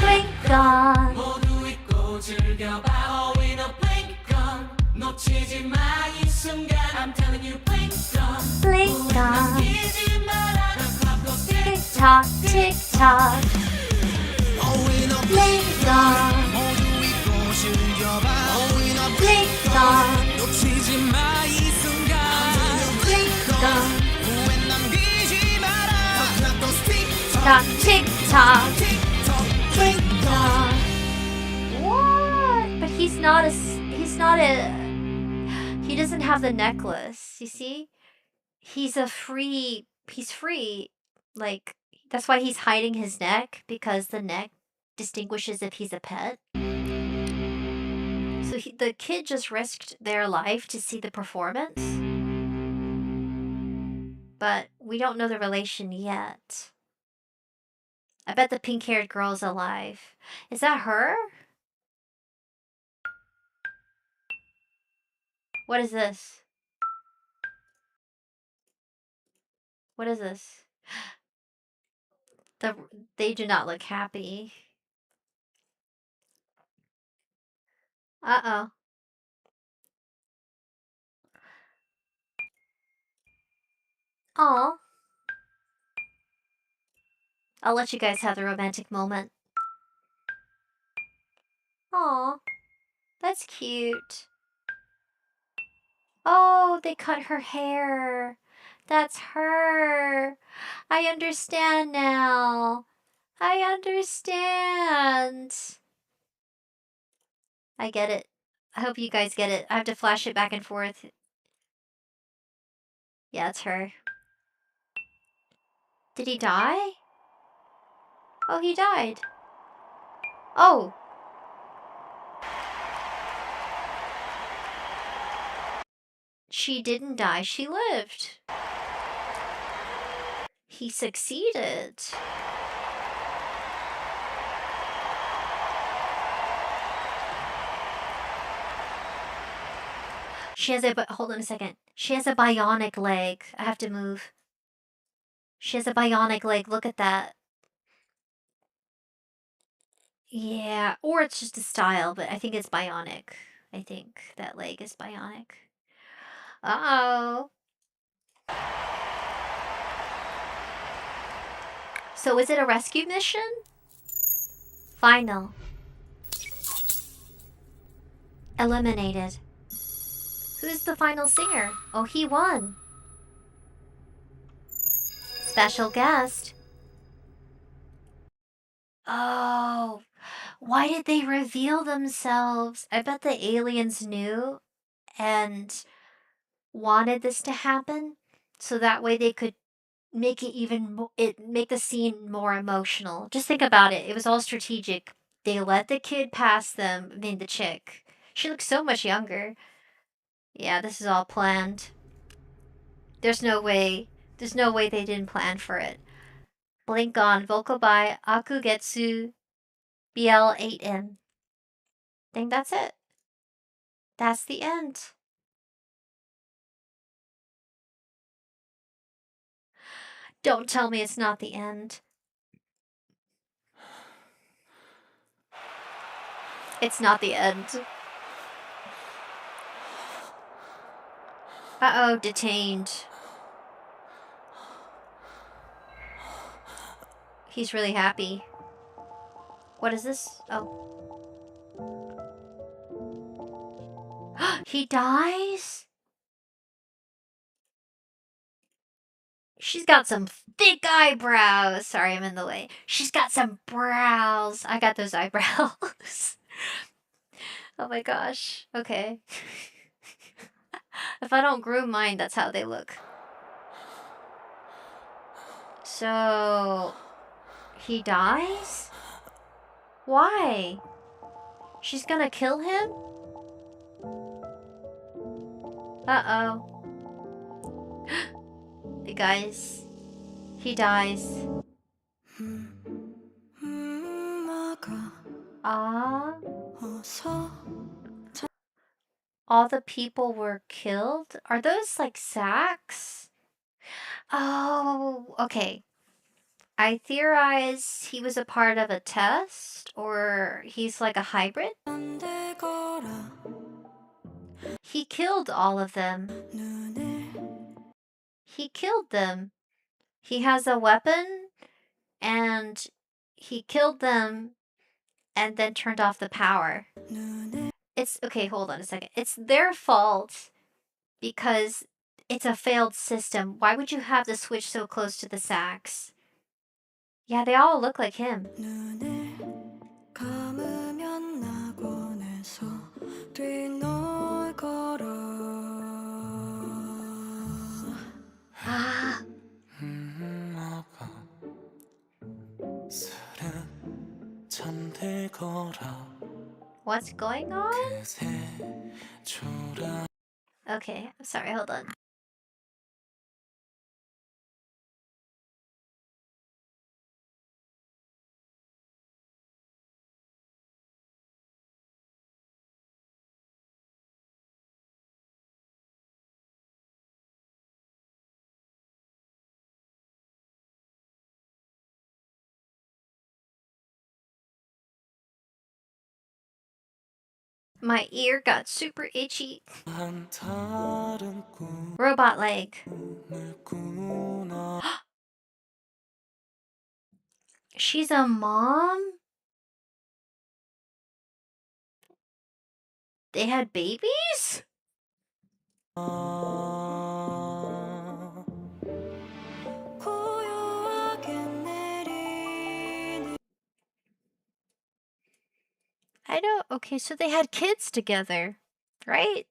Blink on. 모두 잊고 즐겨봐 Oh in a blink on 놓치지 마 이 순간 I'm telling you blink on Blink on. 잊지 마라 The clock goes tick Tick tock, tick tock. Oh in a Blink on. 모두 잊고 즐겨봐 Oh in a Blink on. 놓치지 마 이 순간 Blink on. 후회 남기지 마라 The clock goes tick Tock, tick tock. tick tock Blink on. What? But he's not a. He doesn't have the necklace. You see? He's free. Like, that's why he's hiding his neck, because the neck distinguishes if he's a pet. So the kid just risked their life to see the performance. But we don't know the relation yet. I bet the pink-haired girl's alive. Is that her? What is this? What is this? They do not look happy. Uh-oh. Aw. I'll let you guys have the romantic moment. Aw, that's cute. Oh, they cut her hair. That's her. I understand now. I understand. I get it. I hope you guys get it. I have to flash it back and forth. Yeah, it's her. Did he die? Oh, he died. Oh. She didn't die. She lived. He succeeded. She has a, hold on a second. She has a bionic leg. I have to move. She has a bionic leg. Look at that. Yeah, or it's just a style, but I think it's bionic. I think that leg is bionic. Uh-oh. So is it a rescue mission? Final. Eliminated. Who's the final singer? Oh, he won. Special guest. Oh, why did they reveal themselves? I bet the aliens knew and wanted this to happen so that way they could make it make the scene more emotional. Just think about it. It was all strategic. They let the kid pass them. I mean, the chick. She looks so much younger. Yeah, this is all planned. There's no way. There's no way they didn't plan for it. Blink on Vokobai Akugetsu BL8M. Think that's it. That's the end. Don't tell me it's not the end. It's not the end. Uh-oh, detained. He's really happy. What is this? Oh. He dies? She's got some thick eyebrows. Sorry, I'm in the way. She's got some brows. I got those eyebrows. Oh my gosh. Okay. If I don't groom mine, that's how they look. So... he dies? Why? She's gonna kill him? Uh-oh. You guys, he dies. Ah. All the people were killed? Are those like sacks? Oh, okay. I theorize he was a part of a test, or he's like a hybrid? He killed all of them. He killed them. He has a weapon, and he killed them, and then turned off the power. It's, okay, hold on a second. It's their fault because it's a failed system. Why would you have the switch so close to the sacks? Yeah, they all look like him. Ah. What's going on? Okay, I'm sorry, hold on. My ear got super itchy. Robot leg. She's a mom? They had babies? I don't. Okay, so they had kids together, right?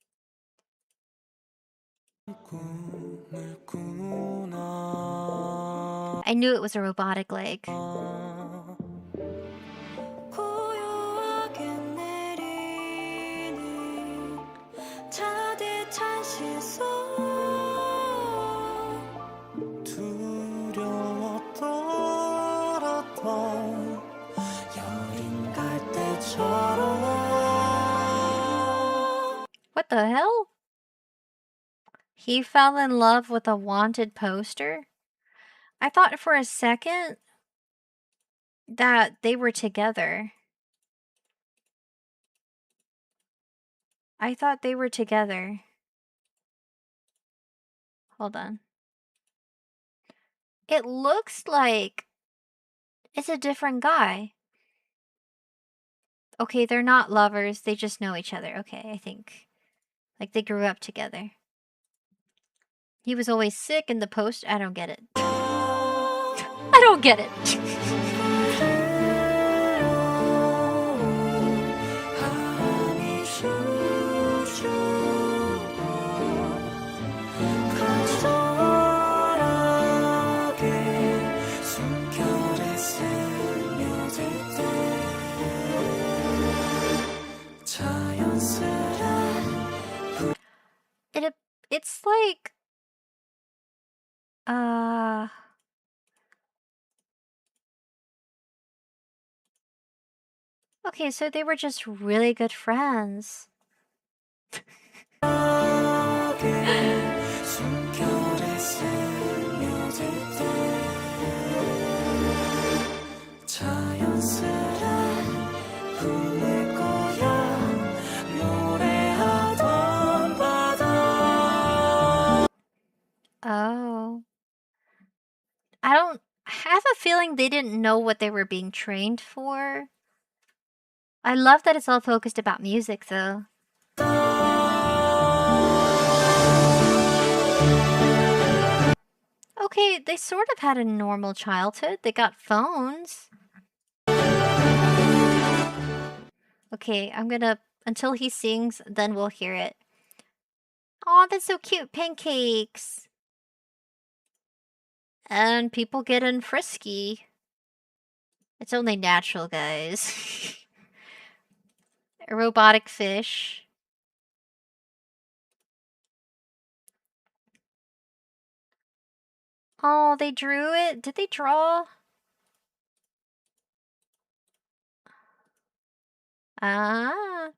I knew it was a robotic leg. What the hell? He fell in love with a wanted poster? I thought for a second that they were together. I thought they were together. Hold on. It looks like it's a different guy. Okay, they're not lovers. They just know each other. Okay, I think. Like they grew up together. He was always sick in the post. I don't get it. I don't get it. It's like okay, so they were just really good friends. Oh. I have a feeling they didn't know what they were being trained for. I love that it's all focused about music, though. Okay, they sort of had a normal childhood. They got phones. Okay, I'm gonna... Until he sings, then we'll hear it. Aw, that's so cute. Pancakes. And people getting frisky. It's only natural, guys. A robotic fish. Oh, they drew it? Did they draw? Ah.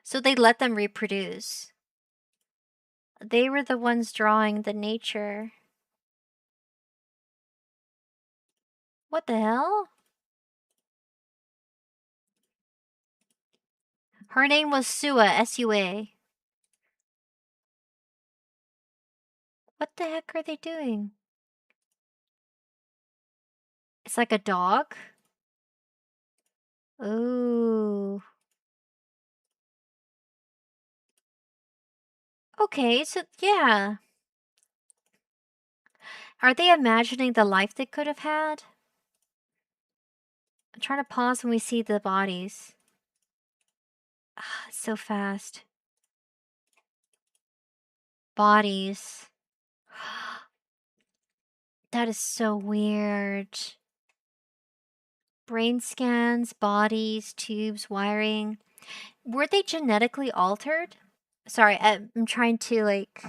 So they let them reproduce. They were the ones drawing the nature. What the hell? Her name was Sua, S-U-A. What the heck are they doing? It's like a dog? Ooh. Okay, so yeah. Are they imagining the life they could have had? I'm trying to pause when we see the bodies. Ah, so fast. Bodies. That is so weird. Brain scans, bodies, tubes, wiring. Were they genetically altered? Sorry, I'm trying to, like...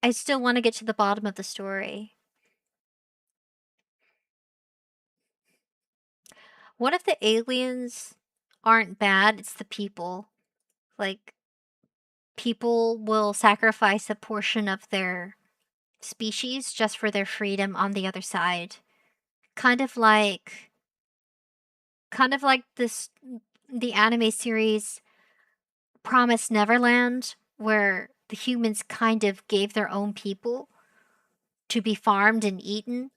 I still want to get to the bottom of the story. What if the aliens aren't bad? It's the people. Like, people will sacrifice a portion of their species just for their freedom on the other side. Kind of like this, the anime series Promised Neverland, where the humans kind of gave their own people to be farmed and eaten,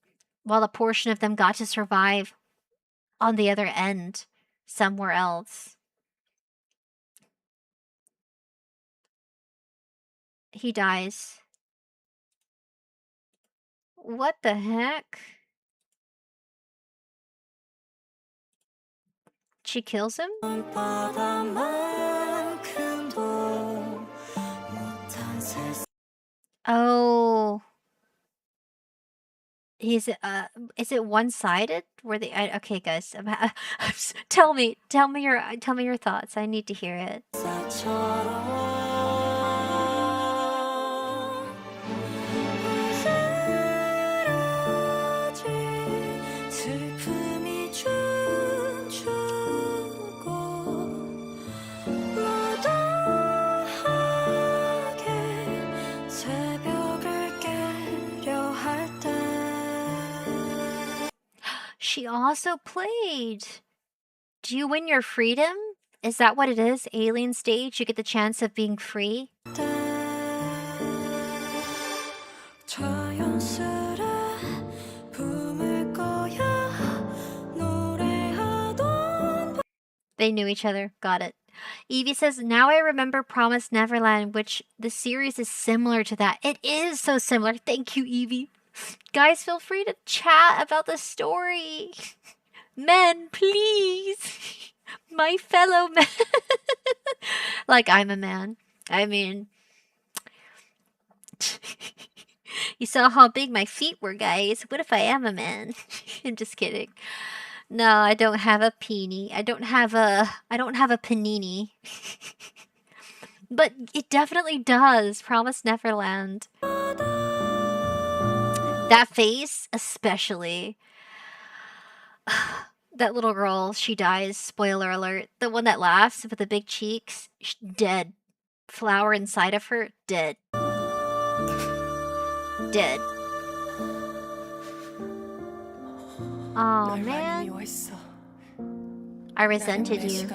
while a portion of them got to survive on the other end, somewhere else. He dies. What the heck? She kills him? Oh. Is it one-sided? Were they okay, guys. Tell me your thoughts. I need to hear it. She also played. Do you win your freedom? Is that what it is? Alien stage? You get the chance of being free? They knew each other. Got it. Evie says, now I remember Promised Neverland, which the series is similar to that. It is so similar. Thank you, Evie. Guys, feel free to chat about the story. Men, please. My fellow men. Like I'm a man. I mean... You saw how big my feet were, guys. What if I am a man? I'm just kidding. No, I don't have a peenie. I don't have a panini. But it definitely does. Promised Neverland. That face, especially. That little girl, she dies. Spoiler alert. The one that laughs with the big cheeks, dead. Flower inside of her, dead. Dead. Oh man. I resented you.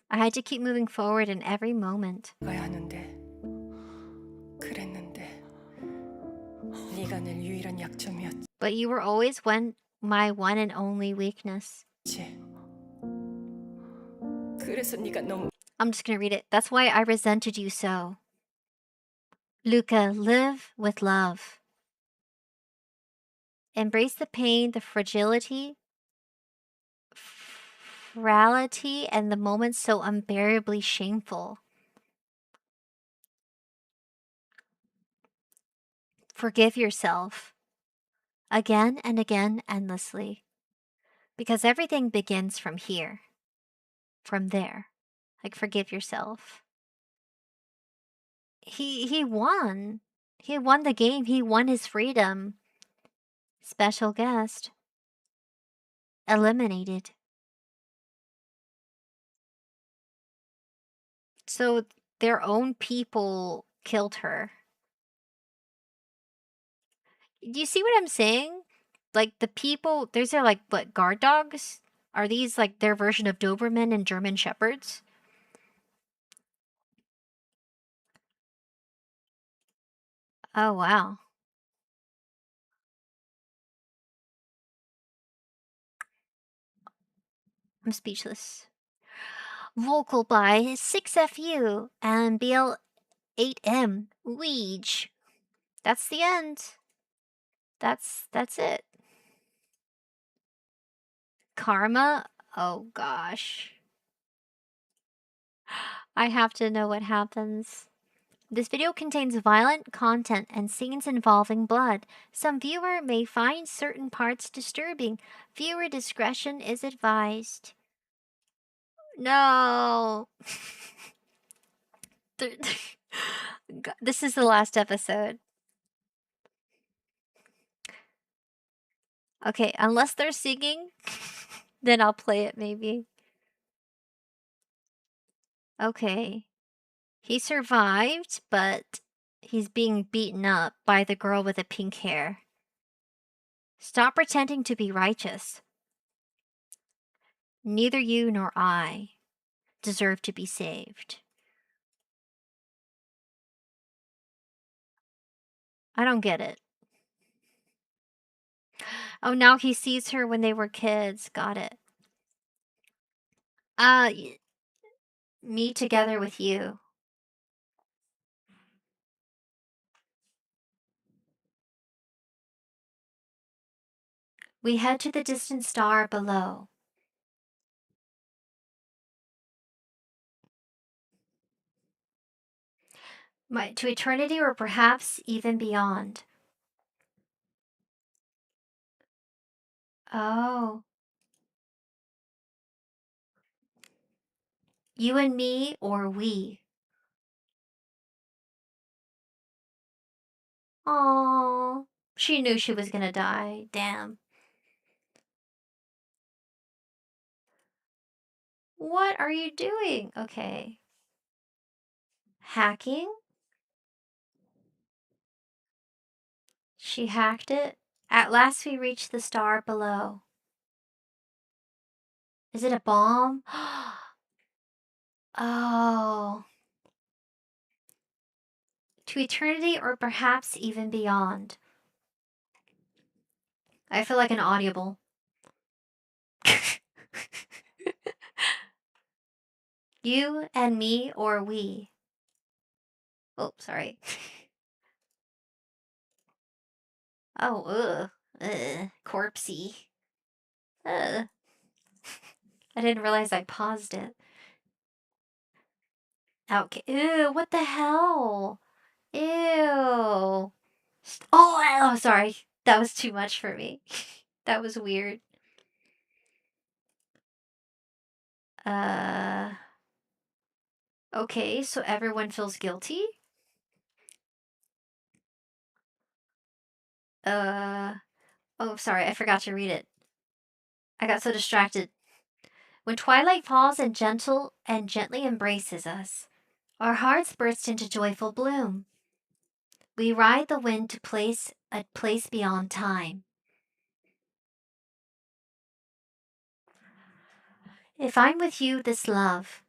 I had to keep moving forward in every moment. But you were always my one and only weakness. I'm just gonna read it. That's why I resented you so. Luca, live with love. Embrace the pain, the fragility, and the moments so unbearably shameful. Forgive yourself. Again and again, endlessly. Because everything begins from here. From there. Like, forgive yourself. He won. He won the game. He won his freedom. Special guest. Eliminated. So their own people killed her. Do you see what I'm saying? Like, the people, these are like, what, guard dogs? Are these like their version of Doberman and German Shepherds? Oh, wow. I'm speechless. Vocal by 6FU and BL8M. Weege. That's the end. That's it. Karma? Oh gosh. I have to know what happens. This video contains violent content and scenes involving blood. Some viewer may find certain parts disturbing. Viewer discretion is advised. No. This is the last episode. Okay, unless they're singing, then I'll play it maybe. Okay. He survived, but he's being beaten up by the girl with the pink hair. Stop pretending to be righteous. Neither you nor I deserve to be saved. I don't get it. Oh, now he sees her when they were kids. Got it. Me together with you. We head to the distant star below. To eternity or perhaps even beyond. Oh. You and me or we. Aww. She knew she was gonna die. Damn. What are you doing? Okay. Hacking? She hacked it. At last we reach the star below. Is it a bomb? Oh. To eternity or perhaps even beyond. I feel like an audible. You and me or we. Oh, sorry. Oh, corpsey. Ugh. I didn't realize I paused it. Okay. Ew, what the hell? Ew. Oh, sorry. That was too much for me. That was weird. Uh, okay, so everyone feels guilty? Uh, oh, sorry, I forgot to read it. I got so distracted. When twilight falls and gently embraces us, our hearts burst into joyful bloom. We ride the wind to a place beyond time. If I'm with you, this love.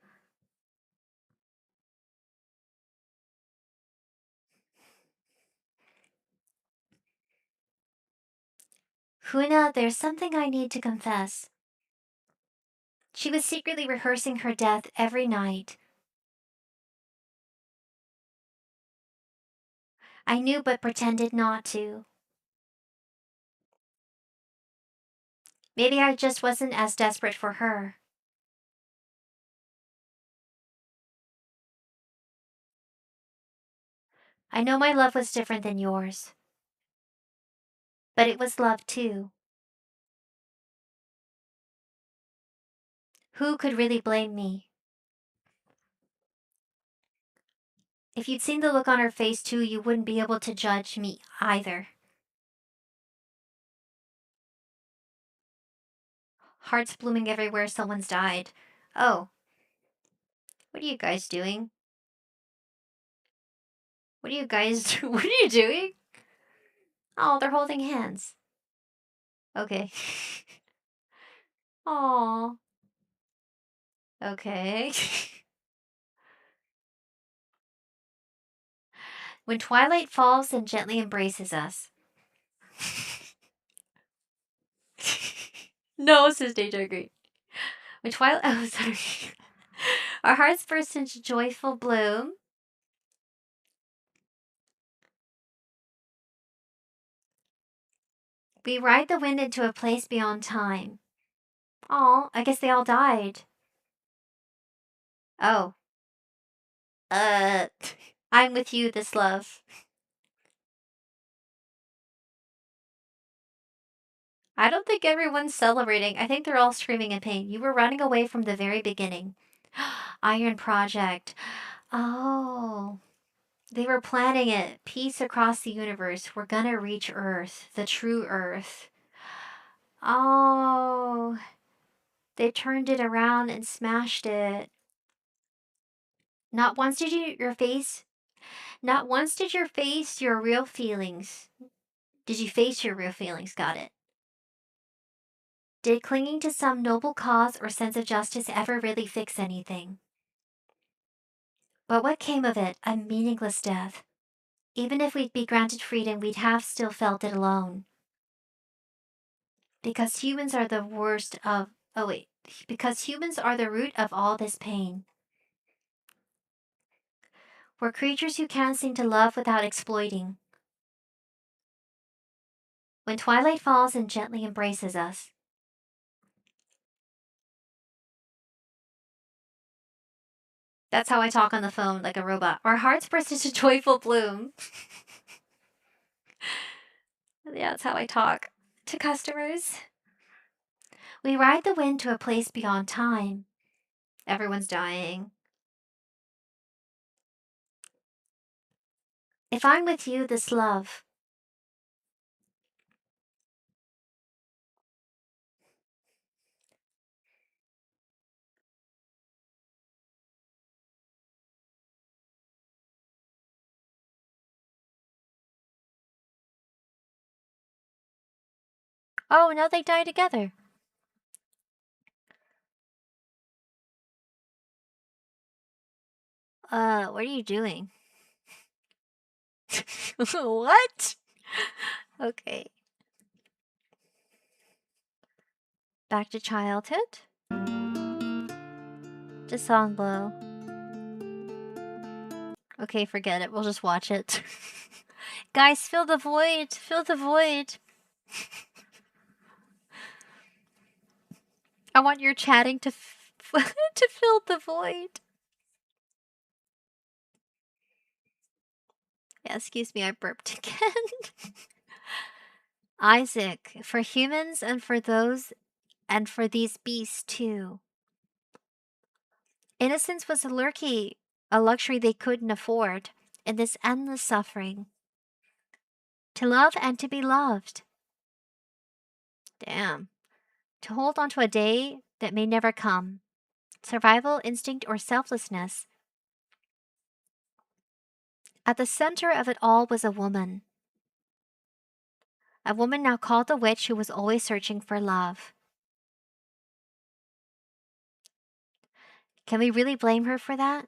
Huna, there's something I need to confess. She was secretly rehearsing her death every night. I knew but pretended not to. Maybe I just wasn't as desperate for her. I know my love was different than yours. But it was love too. Who could really blame me? If you'd seen the look on her face too, you wouldn't be able to judge me either. Hearts blooming everywhere, someone's died. Oh. What are you guys doing? What are you guys what are you doing? Oh, they're holding hands. Okay. Aw. Okay. When twilight falls and gently embraces us. No, says Deja Green. When twilight oh sorry. Our hearts burst into joyful bloom. We ride the wind into a place beyond time. Oh, I guess they all died. Oh. Uh, I'm with you, this love. I don't think everyone's celebrating. I think they're all screaming in pain. You were running away from the very beginning. Iron Project. Oh. They were planning it. Peace across the universe. We're gonna reach Earth. The true Earth. Oh. They turned it around and smashed it. Not once did not once did you face your real feelings. Did you face your real feelings? Got it. Did clinging to some noble cause or sense of justice ever really fix anything? But what came of it? A meaningless death. Even if we'd be granted freedom, we'd have still felt it alone. Because humans are the worst of... Oh, wait. Because humans are the root of all this pain. We're creatures who can't seem to love without exploiting. When twilight falls and gently embraces us. That's how I talk on the phone, like a robot. Our hearts burst into joyful bloom. Yeah, that's how I talk to customers. We ride the wind to a place beyond time. Everyone's dying. If I'm with you, this love. Oh, now they die together. What are you doing? What? Okay. Back to childhood. Just song blow. Okay, forget it. We'll just watch it. Guys, fill the void. Fill the void. I want your chatting to to fill the void. Yeah, excuse me, I burped again. Isaac, for humans and for those and for these beasts too. Innocence was a luxury they couldn't afford in this endless suffering. To love and to be loved. Damn. To hold on to a day that may never come. Survival, instinct, or selflessness. At the center of it all was a woman. A woman now called the witch who was always searching for love. Can we really blame her for that?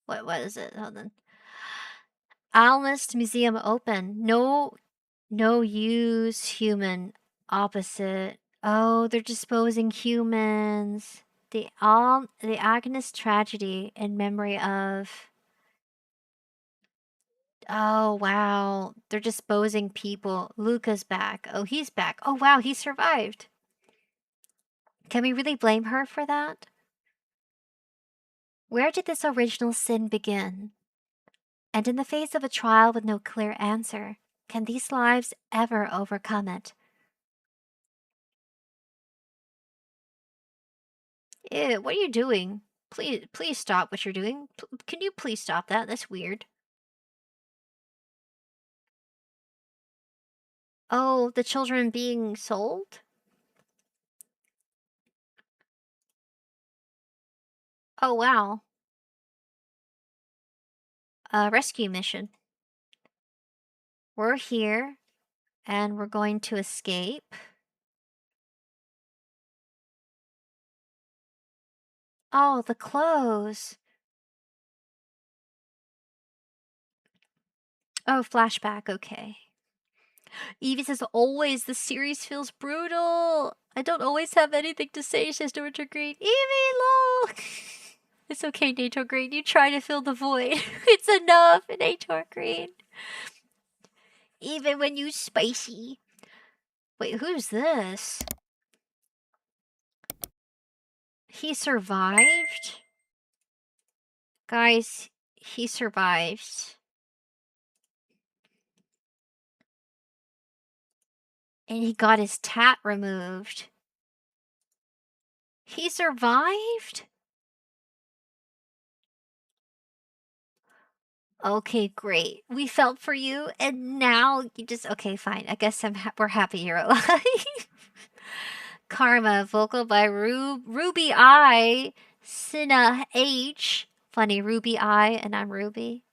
What is it? Hold on. Alnist Museum open. No use human opposite. Oh, they're disposing humans. The Agnes tragedy in memory of. Oh wow, they're disposing people. Luca's back. Oh, he's back. Oh wow, he survived. Can we really blame her for that? Where did this original sin begin? And in the face of a trial with no clear answer, can these lives ever overcome it? Ew, what are you doing? Please stop what you're doing. Can you please stop that? That's weird. Oh, the children being sold? Oh, wow. A rescue mission. We're here, and we're going to escape. Oh, the clothes. Oh, flashback, okay. Evie says, always, the series feels brutal. I don't always have anything to say, says Naruto Green. Evie, lol! It's okay, Nato Green. You try to fill the void. It's enough, Nato Green. Even when you spicy. Wait, who's this? He survived? Guys, he survived. And he got his tat removed. He survived? Okay, great. We felt for you, and now you just... Okay, fine. I guess we're happy you're alive. Karma, vocal by Ruby I, Cinna H. Funny, Ruby I, and I'm Ruby.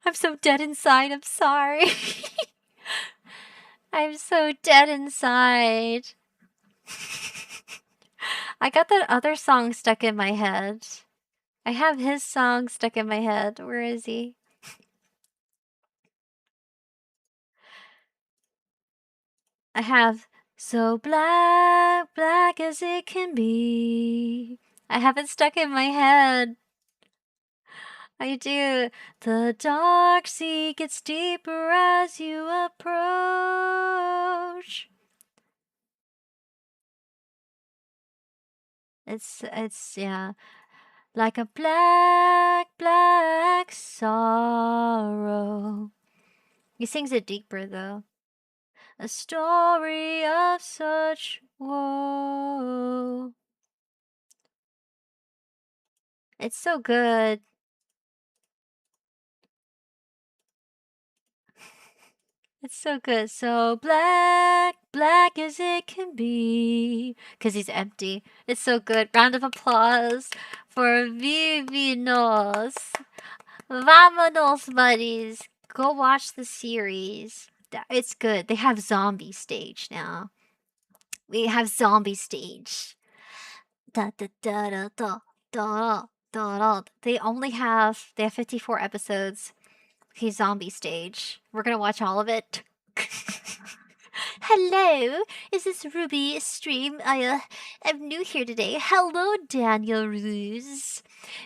I'm so dead inside, I'm sorry. I'm so dead inside. I got that other song stuck in my head. I have his song stuck in my head. Where is he? I have So black, black as it can be. I have it stuck in my head. I do. The dark sea gets deeper as you approach. It's yeah. Like a black, black sorrow. He sings it deeper though. A story of such woe. It's so good. It's so good. So black, black as it can be. Because he's empty. It's so good. Round of applause for Vivinos. Vamonos, buddies. Go watch the series. It's good. They have zombie stage now. We have zombie stage. Da da da da da da da da. They have 54 episodes. Okay, zombie stage. We're gonna watch all of it. Hello, is this Ruby stream? I'm new here today. Hello, Daniel Ruse.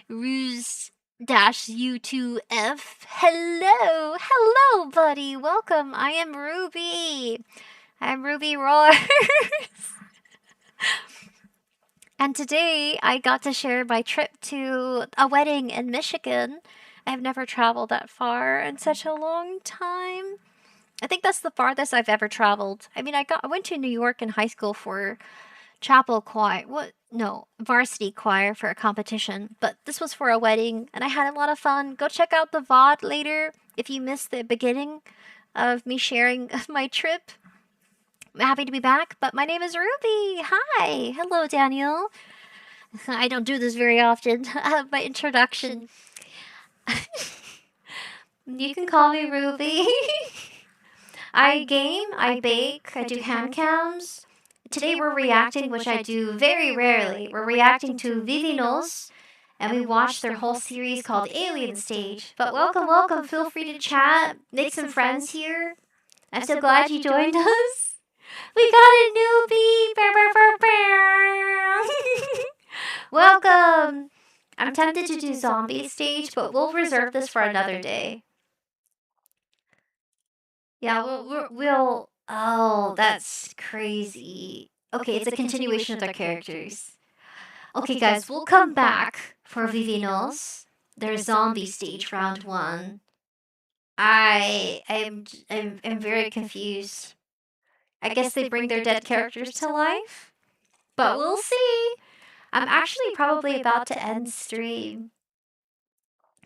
Ruse dash U2F. Hello, hello, buddy. Welcome. I am Ruby. I'm Ruby Roars. And today I got to share my trip to a wedding in Michigan. I've never traveled that far in such a long time. I think that's the farthest I've ever traveled. I mean, I went to New York in high school for chapel choir. Varsity choir for a competition. But this was for a wedding, and I had a lot of fun. Go check out the VOD later if you missed the beginning of me sharing my trip. I'm happy to be back, but my name is Ruby. Hi. Hello, Daniel. I don't do this very often. My introduction. You can call me Ruby. I game, I bake, I do hand cams. Today we're reacting, which I do very rarely. We're reacting to Vivinos, and we watched their whole series called Alien Stage. But welcome, welcome. Feel free to chat, make some friends here. I'm so glad you joined us. We got a newbie! Welcome! I'm tempted to do zombie stage, but we'll reserve this for another day. Yeah, we'll... Oh, that's crazy. Okay, it's a continuation of their characters. Okay, guys, we'll come back for Vivinos. Their zombie stage round 1. I'm very confused. I guess they bring their dead characters to life? But we'll see. I'm actually probably about to end stream.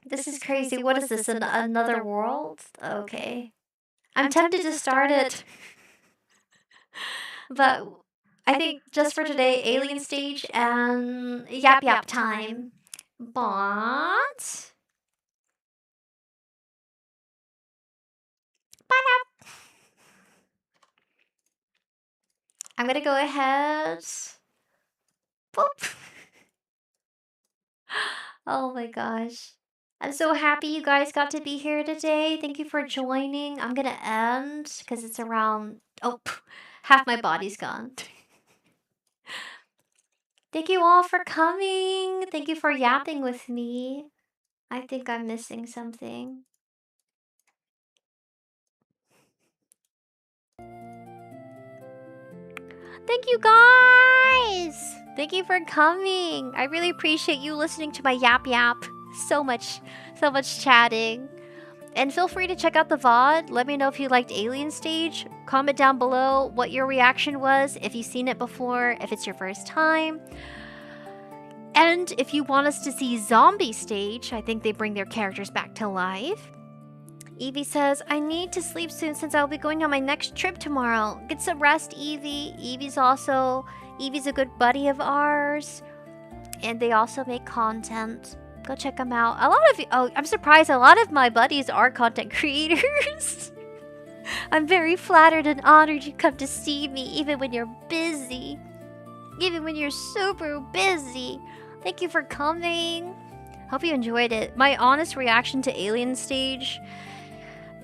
This is crazy. What is this? Another world? Okay. I'm tempted to start it. But I think just for today, Alien Stage and Yap Yap time. But... Bye now. I'm gonna go ahead. Boop. Oh my gosh. I'm so happy you guys got to be here today. Thank you for joining. I'm gonna end because it's around... Oh, half my body's gone. Thank you all for coming. Thank you for yapping with me. I think I'm missing something. Thank you guys! Thank you for coming. I really appreciate you listening to my yap yap. So much chatting. And feel free to check out the VOD. Let me know if you liked Alien Stage. Comment down below what your reaction was, if you've seen it before, if it's your first time. And if you want us to see Zombie Stage, I think they bring their characters back to life. Evie says, I need to sleep soon since I'll be going on my next trip tomorrow. Get some rest, Evie. Evie's a good buddy of ours. And they also make content. Go check them out. A lot of you, I'm surprised a lot of my buddies are content creators. I'm very flattered and honored you come to see me even when you're busy. Even when you're super busy. Thank you for coming. Hope you enjoyed it. My honest reaction to Alien Stage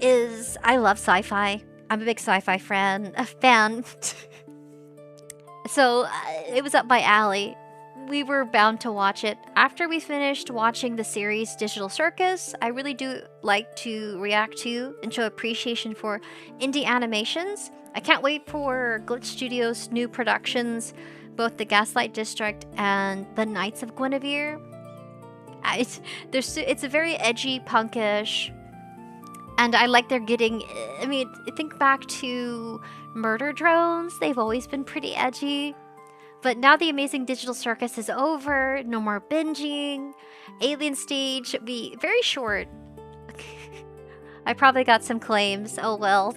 is I love sci-fi. I'm a big sci-fi fan. So it was up my alley. We were bound to watch it. After we finished watching the series Digital Circus, I really do like to react to and show appreciation for indie animations. I can't wait for Glitch Studios' new productions, both the Gaslight District and the Knights of Guinevere. It's a very edgy, punkish, and I like they're getting. I mean, think back to Murder Drones. They've always been pretty edgy. But now the Amazing Digital Circus is over. No more binging. Alien Stage should be very short. I probably got some claims. Oh well.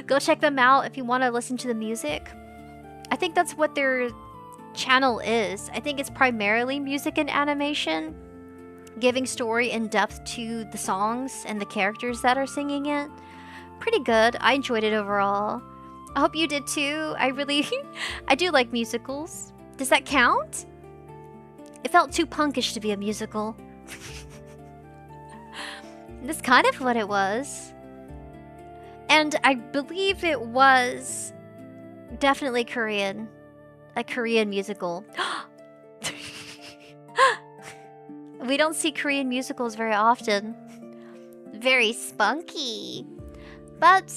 Go check them out if you want to listen to the music. I think that's what their channel is. I think it's primarily music and animation, giving story and depth to the songs and the characters that are singing it. Pretty good. I enjoyed it overall. I hope you did too. I do like musicals. Does that count? It felt too punkish to be a musical. That's kind of what it was. And I believe it was definitely Korean. A Korean musical. We don't see Korean musicals very often. Very spunky. But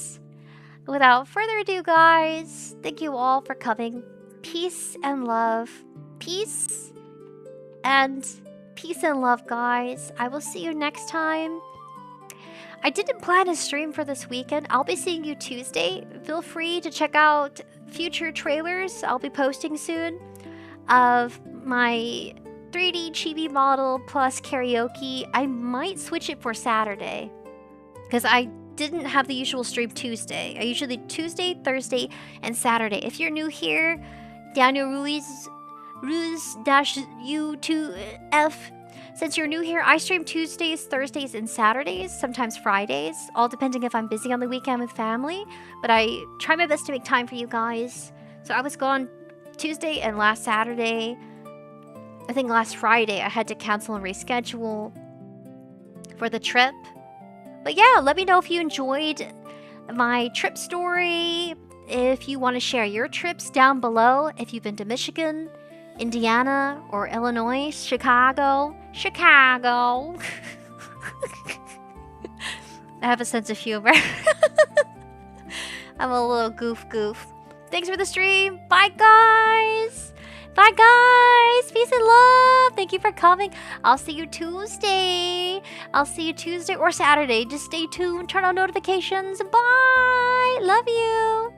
without further ado, guys, thank you all for coming. Peace and love. Peace and love, guys. I will see you next time. I didn't plan a stream for this weekend. I'll be seeing you Tuesday. Feel free to check out future trailers I'll be posting soon of my 3D chibi model plus karaoke. I might switch it for Saturday because I didn't have the usual stream Tuesday. I usually Tuesday, Thursday, and Saturday. If you're new here, Daniel Ruiz-U2F. Since you're new here, I stream Tuesdays, Thursdays, and Saturdays, sometimes Fridays, all depending if I'm busy on the weekend with family. But I try my best to make time for you guys. So I was gone Tuesday and last Saturday. I think last Friday I had to cancel and reschedule for the trip. But yeah, let me know if you enjoyed my trip story. If you want to share your trips down below. If you've been to Michigan, Indiana, or Illinois, Chicago. I have a sense of humor. I'm a little goof. Thanks for the stream. Bye, guys. Bye, guys. Peace and love. Thank you for coming. I'll see you Tuesday. Or Saturday. Just stay tuned. Turn on notifications. Bye. Love you.